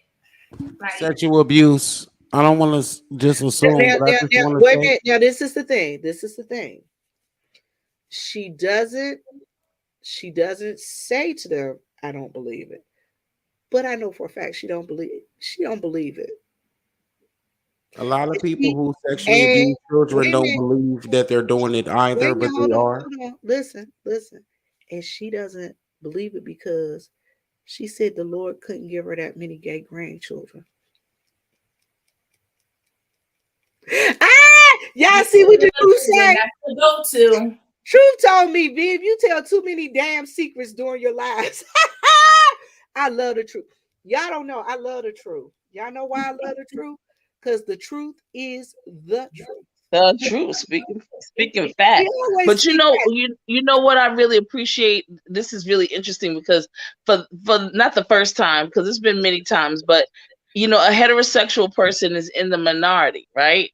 Like, Sexual abuse. I don't want to just assume, but I just want to Wait a say minute. Now, this is the thing. This is the thing. She doesn't. She doesn't say to them, "I don't believe it," but I know for a fact she don't believe. She don't believe it. a lot of people She, who sexually and abuse children wait a don't minute. believe that they're doing it Wait either, a minute. but they are. Hold on. Listen. And she doesn't believe it because she said the Lord couldn't give her that many gay grandchildren. Y'all see what the truth then say? that's the go-to. Truth told me, Viv, you tell too many damn secrets during your lives. I love the truth. Y'all don't know. I love the truth. Y'all know why I love the truth? Because the truth is the truth. The truth, speaking We facts. always But speak that. you know what I really appreciate. This is really interesting because for not the first time, because it's been many times, but you know, a heterosexual person is in the minority, right?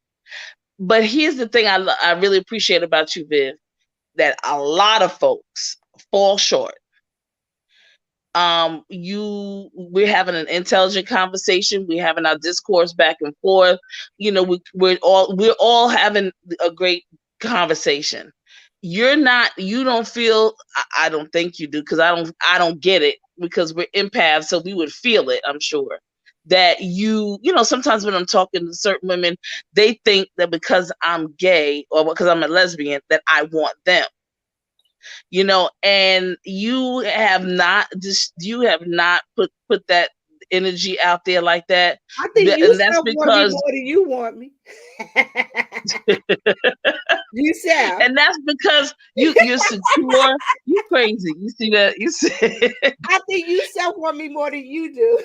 But here's the thing I really appreciate about you, Viv, that a lot of folks fall short. We're having an intelligent conversation, we're having our discourse back and forth, you know, we're all having a great conversation. You don't feel, I don't think you do, because I don't get it, because we're empaths, so we would feel it, I'm sure, that you know, sometimes when I'm talking to certain women, they think that because I'm gay or because I'm a lesbian that I want them, you know, and you have not put that energy out there like that. I think you And that's self want me because more than you want me. You self. and that's because you're secure. You crazy. You see that? You see. I think you self want me more than you do.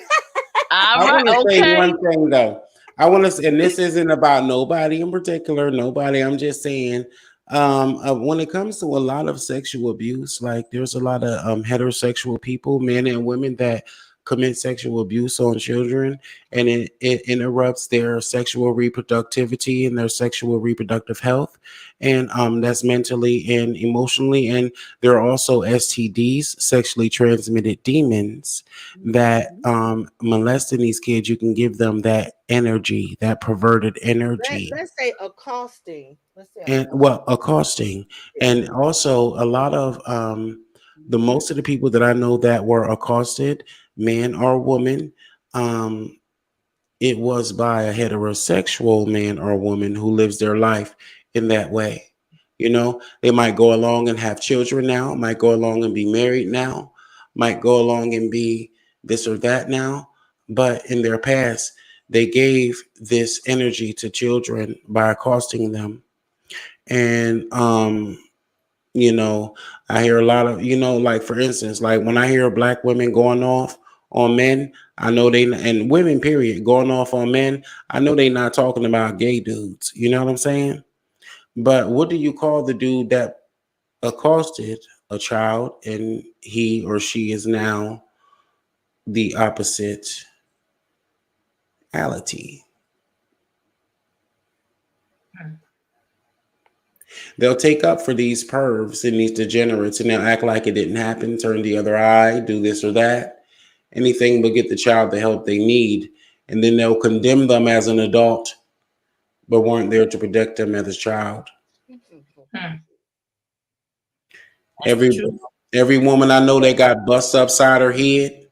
I All right. want to say Okay. one thing though. I want to, and this isn't about nobody in particular. Nobody. I'm just saying, when it comes to a lot of sexual abuse, like there's a lot of heterosexual people, men and women, that commit sexual abuse on children, and it interrupts their sexual reproductivity and their sexual reproductive health, and that's mentally and emotionally. And there are also STDs, sexually transmitted demons, that molesting these kids. You can give them that energy, that perverted energy, Let's say accosting. Let's say and accosting. well, accosting. And also a lot of the most of the people that I know that were accosted, man or woman, um it was by a heterosexual man or woman who lives their life in that way. You know, they might go along and have children now, might go along and be married now, might go along and be this or that now. But in their past, they gave this energy to children by accosting them. And you know, I hear a lot of, you know, like for instance, like when I hear black women going off on men, I know they, and women period, going off on men, I know they not talking about gay dudes. You know what I'm saying? But what do you call the dude that accosted a child and he or she is now the opposite ality? They'll take up for these pervs and these degenerates, and they'll act like it didn't happen, turn the other eye, do this or that, anything but get the child the help they need. And then they'll condemn them as an adult, but weren't there to protect them as a child. Every woman I know that got bust upside her head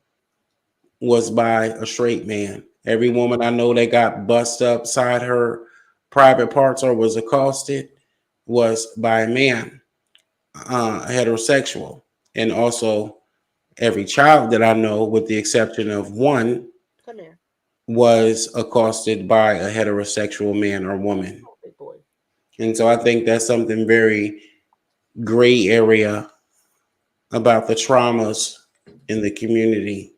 was by a straight man. Every woman I know that got bust upside her private parts or was accosted was by a man, heterosexual. And also every child that I know, with the exception of one, was accosted by a heterosexual man or woman. And so I think that's something very gray area about the traumas in the community.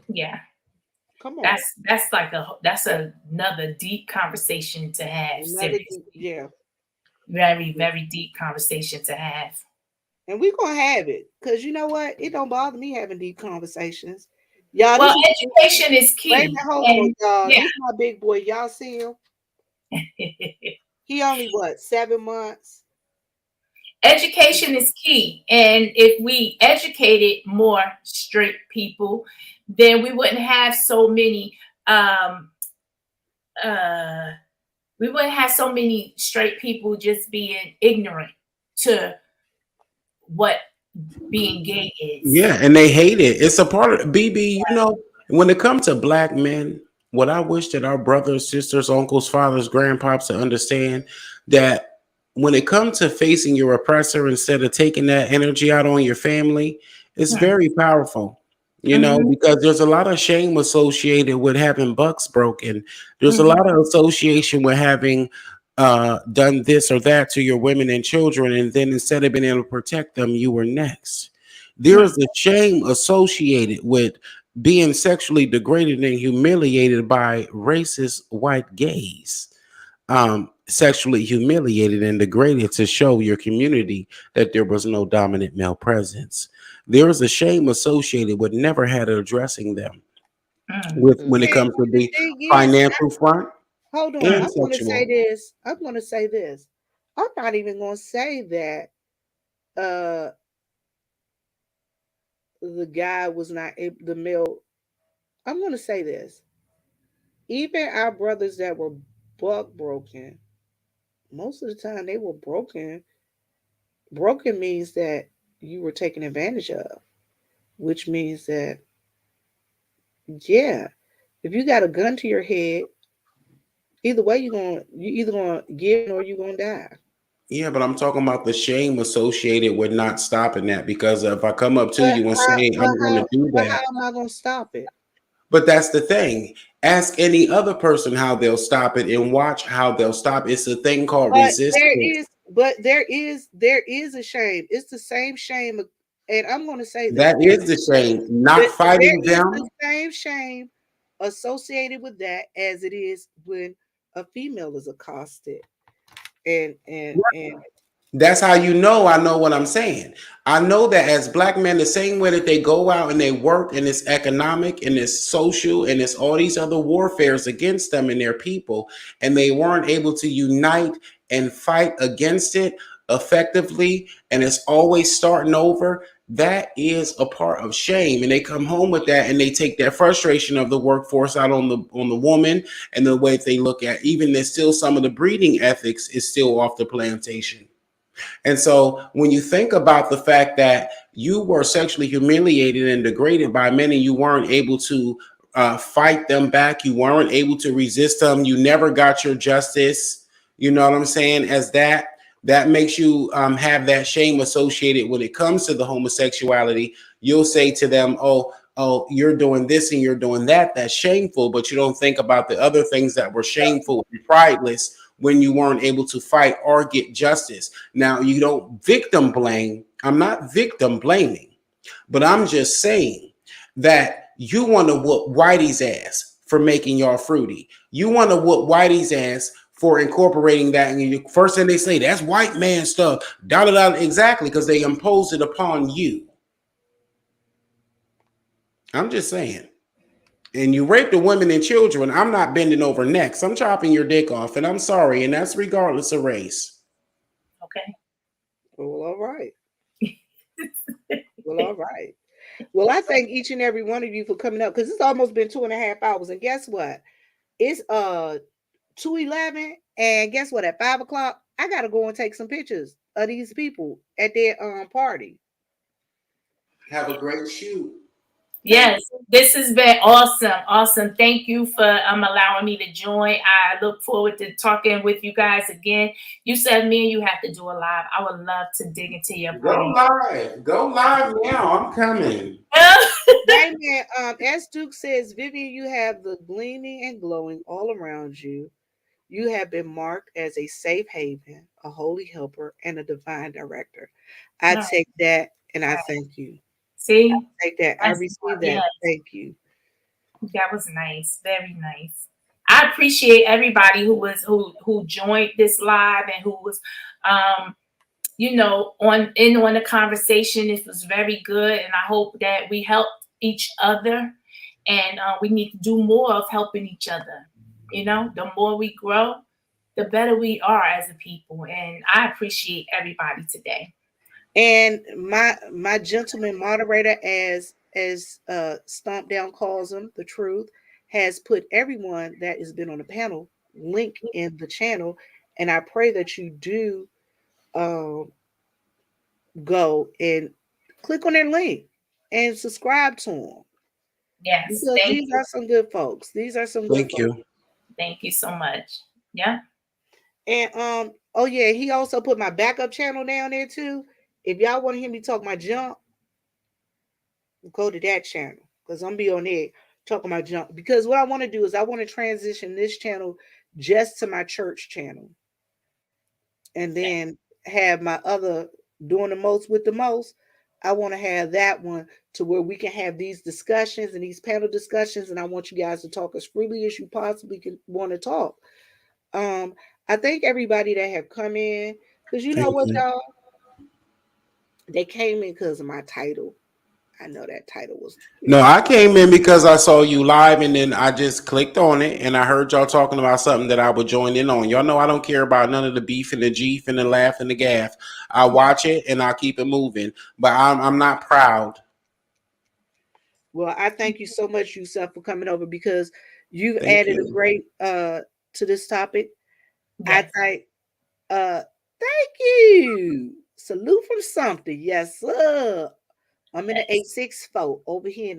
Yeah. Come on. That's another deep conversation to have. Yeah. Very, very deep conversation to have. And we're gonna have it. Because you know what? It don't bother me having deep conversations. Y'all, well, education is key. Wait a minute, hold on, y'all. Yeah. This is my big boy. Y'all see him? He only 7 months? Education is key. And if we educated more straight people, then we wouldn't have so many straight people just being ignorant to what being gay is. Yeah, and they hate it. It's a part of BB, you know, when it comes to black men, what I wish that our brothers, sisters, uncles, fathers, grandpops to understand that when it comes to facing your oppressor instead of taking that energy out on your family, it's very powerful. You know, because there's a lot of shame associated with having bucks broken. There's a lot of association with having done this or that to your women and children, and then instead of being able to protect them, you were next. There is a shame associated with being sexually degraded and humiliated by racist white gays. Sexually humiliated and degraded to show your community that there was no dominant male presence. There is a shame associated with never had addressing them when it comes to the financial front. Hold on, I'm going to say this. I'm going to say this. I'm not even going to say that the guy was not able, the male. I'm going to say this. Even our brothers that were buck broken, most of the time they were broken. Broken means that you were taken advantage of, which means that, yeah, if you got a gun to your head, either way you either gonna give or you're gonna die. Yeah, but I'm talking about the shame associated with not stopping that, because if I come up to you and say I'm going to do that, how am I going to stop it? But that's the thing. Ask any other person how they'll stop it and watch how they'll stop. It's a thing called resistance. There is a shame. It's the same shame, and I'm going to say this. That is the shame. Not fighting them. There is the same shame associated with that as it is when a female is accosted. And that's how you know I know what I'm saying. I know that as black men, the same way that they go out and they work, and it's economic and it's social and it's all these other warfares against them and their people, and they weren't able to unite and fight against it effectively, and it's always starting over. That is a part of shame, and they come home with that, and they take that frustration of the workforce out on the woman, and the way they look at, even there's still some of the breeding ethics is still off the plantation. And so when you think about the fact that you were sexually humiliated and degraded by many, you weren't able to fight them back, you weren't able to resist them, you never got your justice, you know what I'm saying, as that makes you have that shame associated when it comes to the homosexuality. You'll say to them, oh, you're doing this and you're doing that, that's shameful, but you don't think about the other things that were shameful and prideless when you weren't able to fight or get justice. Now, you don't victim blame. I'm not victim blaming, but I'm just saying that you want to whoop Whitey's ass for making y'all fruity. You want to whoop Whitey's ass for incorporating that. And the first thing they say, that's white man stuff. Exactly, because they imposed it upon you. I'm just saying. and you rape the women and children, I'm not bending over necks. I'm chopping your dick off, and I'm sorry, and that's regardless of race. Okay. Well, all right. Well, all right. Well, I thank each and every one of you for coming up because it's almost been 2.5 hours. And guess what? It's 2:11, and guess what? At 5 o'clock, I gotta go and take some pictures of these people at their party. Have a great shoot. Yes, this has been awesome. Awesome. Thank you for allowing me to join. I look forward to talking with you guys again. You said me and you have to do a live. I would love to dig into your brain. Go live now. I'm coming. Amen. S. Duke says, Vivian, you have the gleaming and glowing all around you. You have been marked as a safe haven, a holy helper, and a divine director. I take that and I thank you. See? I take that. I receive that. Yes. Thank you. That was nice. Very nice. I appreciate everybody who joined this live and who was on the conversation. This was very good, and I hope that we helped each other, and we need to do more of helping each other. The more we grow, the better we are as a people, and I appreciate everybody today. And my gentleman moderator, as Stomp Down calls him, the truth, has put everyone that has been on the panel link in the channel, and I pray that you do go and click on their link and subscribe to them. Yes, because these are some good folks. These are some good folks. Thank you so much. Yeah. And oh yeah, he also put my backup channel down there too. If y'all want to hear me talk my junk, go to that channel because I'm be on there talking my junk. Because what I want to do is I want to transition this channel just to my church channel, and then have my other doing the most with the most. I want to have that one to where we can have these discussions and these panel discussions, and I want you guys to talk as freely as you possibly can want to talk. I thank everybody that have come in because you know what, y'all? They came in because of my title. I know that title was. No, I came in because I saw you live, and then I just clicked on it, and I heard y'all talking about something that I would join in on. Y'all know I don't care about none of the beef and the jeef and the laugh and the gaff. I watch it and I keep it moving, but I'm not proud. Well, I thank you so much, Yusuf, for coming over because you've added a great to this topic. Yes. I think thank you. Salute from something. Yes, sir. I'm in the 864 over here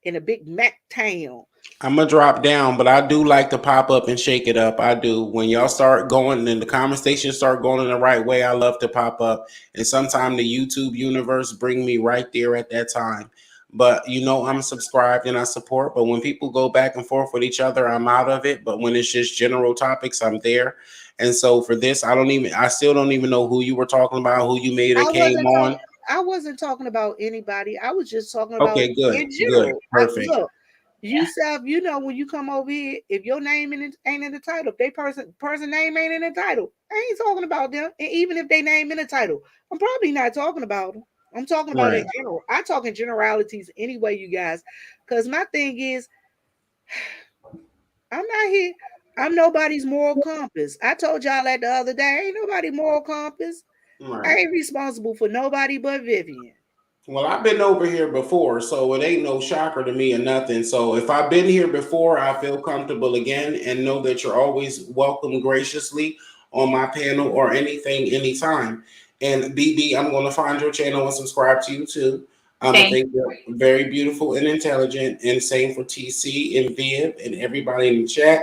in a big Mac town. I'm gonna drop down, but I do like to pop up and shake it up. I do. When y'all start going and the conversation start going in the right way, I love to pop up. And sometimes the YouTube universe bring me right there at that time. But I'm subscribed and I support. But when people go back and forth with each other, I'm out of it. But when it's just general topics, I'm there. And so for this, I still don't even know who you were talking about, who you made it came on. I wasn't talking about anybody. I was just talking about in general. Good. Perfect. Look, Yusuf, when you come over here, if your name ain't in the title, if they person name ain't in the title, I ain't talking about them. And even if they name in the title, I'm probably not talking about them. I'm talking about in general. I talk in generalities anyway, you guys. Because my thing is, I'm not here. I'm nobody's moral compass. I told y'all that the other day. Ain't nobody moral compass. Right. I ain't responsible for nobody but Vivian. Well, I've been over here before, so it ain't no shocker to me or nothing. So if I've been here before, I feel comfortable again and know that you're always welcome graciously on my panel or anything, anytime. And BB, I'm going to find your channel and subscribe to you too. I think you're very beautiful and intelligent, and same for TC and Viv and everybody in the chat.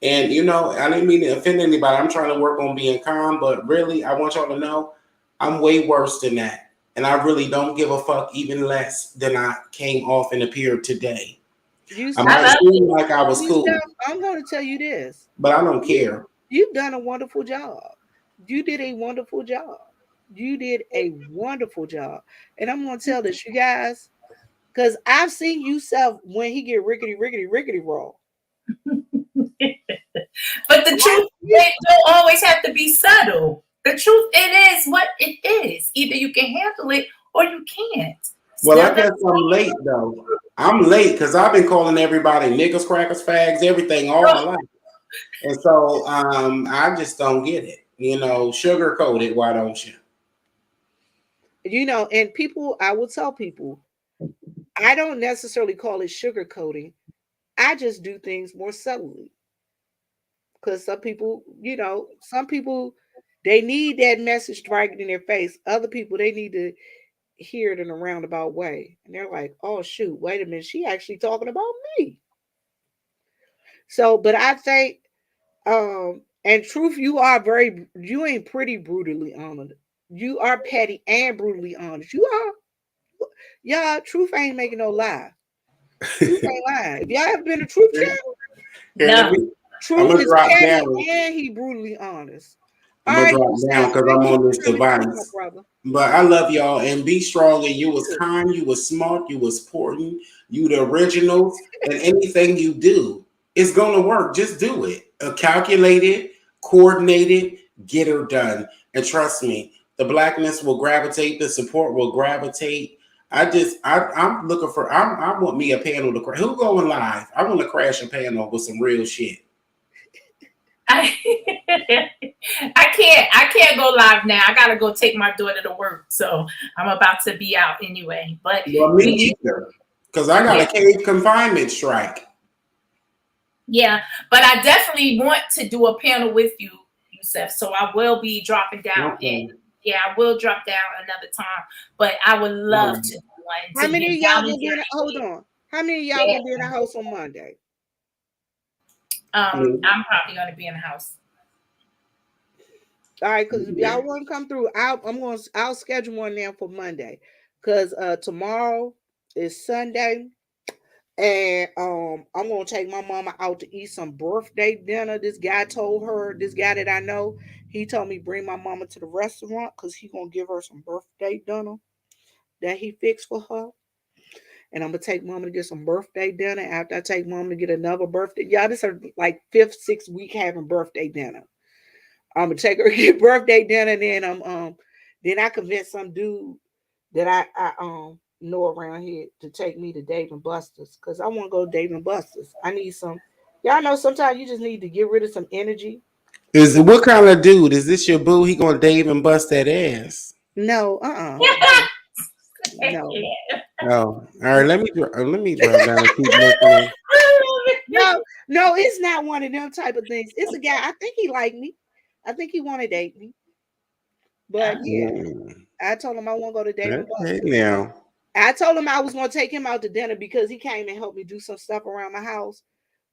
And, I didn't mean to offend anybody. I'm trying to work on being calm, but really, I want y'all to know I'm way worse than that. And I really don't give a fuck even less than I came off and appeared today. I might seem like I was cool. I'm going to tell you this. But I don't care. You've done a wonderful job. You did a wonderful job. You did a wonderful job. And I'm going to tell this, you guys, because I've seen Yusuf when he get rickety raw. But the truth, it don't always have to be subtle. The truth, it is what it is. Either you can handle it or you can't. Well, I guess I'm late though. I'm late because I've been calling everybody niggas, crackers, fags, everything all my life. And so I just don't get it. You know, sugar coated, why don't you? You know, and people, I will tell people, I don't necessarily call it sugar coating. I just do things more subtly. Because some people, you know, some people, they need that message right in their face. Other people, they need to hear it in a roundabout way. And they're like, oh, shoot, wait a minute. She actually talking about me. So, but I think, and truth, you ain't pretty brutally honest. You are petty and brutally honest. You are, y'all, truth ain't making no lie. Truth ain't lying. If y'all ever been to Truth Chat, Here, let No. me. I'm Truth gonna is drop petty down. and he brutally honest. I'm All gonna right, drop down Yusef, because thank I'm you on for this coming in, my device. brother. But I love y'all and be strong. And you was kind, you was smart, you was important, you the original, and anything you do is gonna work. Just do it. Calculated, coordinated, get her done. And trust me, the blackness will gravitate, the support will gravitate. I'm looking for. I want me a panel to crash. Who going live? I want to crash a panel with some real shit. I I can't go live now. I gotta go take my daughter to work. So I'm about to be out anyway. But Well, me either, because I got yeah, a cave confinement strike. yeah. But I definitely want to do a panel with you, Yusef. So I will be dropping down Okay. and yeah, I will drop down another time. But I would love to do one How to many get of y'all down gonna and be in the, hold dirty. on? How many of y'all Yeah. gonna be in the house on Monday? I'm probably gonna be in the house. All right, because if y'all want to come through, I'll schedule one now for Monday. Because tomorrow is Sunday. And I'm gonna take my mama out to eat some birthday dinner. This guy told her, this guy that I know, he told me bring my mama to the restaurant because he gonna give her some birthday dinner that he fixed for her. And I'm gonna take mama to get some birthday dinner. After I take mama to get another birthday, y'all, this is like fifth, sixth week having birthday dinner. I'm gonna take her to get birthday dinner, and then then I convinced some dude that I know around here to take me to Dave and Buster's because I want to go to Dave and Buster's. I need some. Y'all know sometimes you just need to get rid of some energy. Is it what kind of dude? Is this your boo? He gonna Dave and bust that ass? No, no, Oh, all right. Let me drop down and keep listening. no, no. It's not one of them type of things. It's a guy. I think he liked me. I think he want to date me. But yeah, Mm, I told him I want to go to Dave and okay, Buster's. now. I told him I was going to take him out to dinner because he came and helped me do some stuff around my house.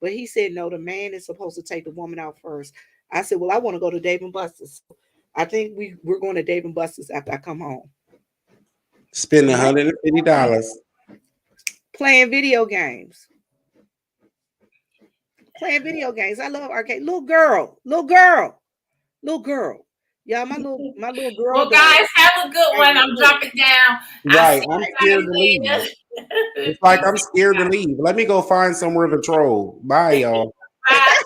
But he said, no, the man is supposed to take the woman out first. I said, well, I want to go to Dave and Buster's. I think we're going to Dave and Buster's after I come home. Spend I might $150. playing video games. Playing video games. I love arcade. Little girl. Little girl. Little girl. Yeah, my little girl Well, daughter. guys, have a good one. I'm dropping down. I'll Right. see I'm you scared guys to leave. later. It's like I'm Peace. scared to leave. Let me go find somewhere to troll. Bye, y'all. Bye.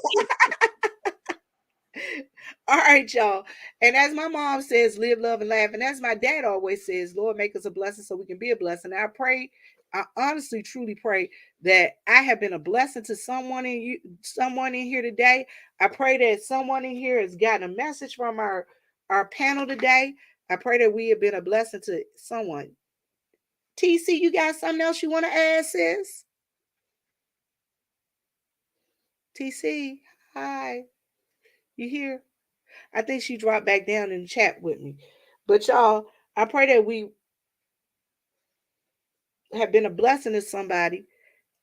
All right, y'all. And as my mom says, live, love, and laugh. And as my dad always says, Lord, make us a blessing so we can be a blessing. And I pray, I honestly, truly pray that I have been a blessing to someone in here today. I pray that someone in here has gotten a message from our panel today. I pray that we have been a blessing to someone. TC, you got something else you want to add, sis? TC, hi. You here? I think she dropped back down in the chat with me. But y'all, I pray that we have been a blessing to somebody.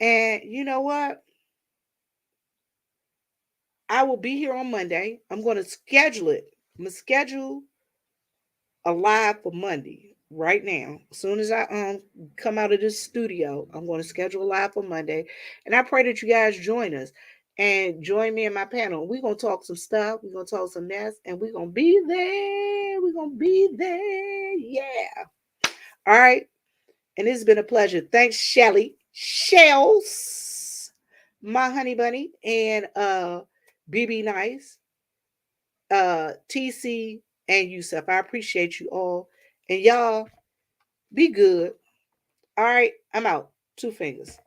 And you know what? I will be here on Monday. I'm going to schedule it. I'm going to schedule a live for Monday right now. As soon as I come out of this studio, I'm going to schedule a live for Monday. And I pray that you guys join us and join me in my panel. We're going to talk some stuff. We're going to talk some mess. And we're going to be there. We're going to be there. Yeah. All right. And it's been a pleasure. Thanks, Shelly. Shells, my honey bunny, and BB Nice, TC, and Yusuf. I appreciate you all. And y'all, be good. All right, I'm out. 2 fingers.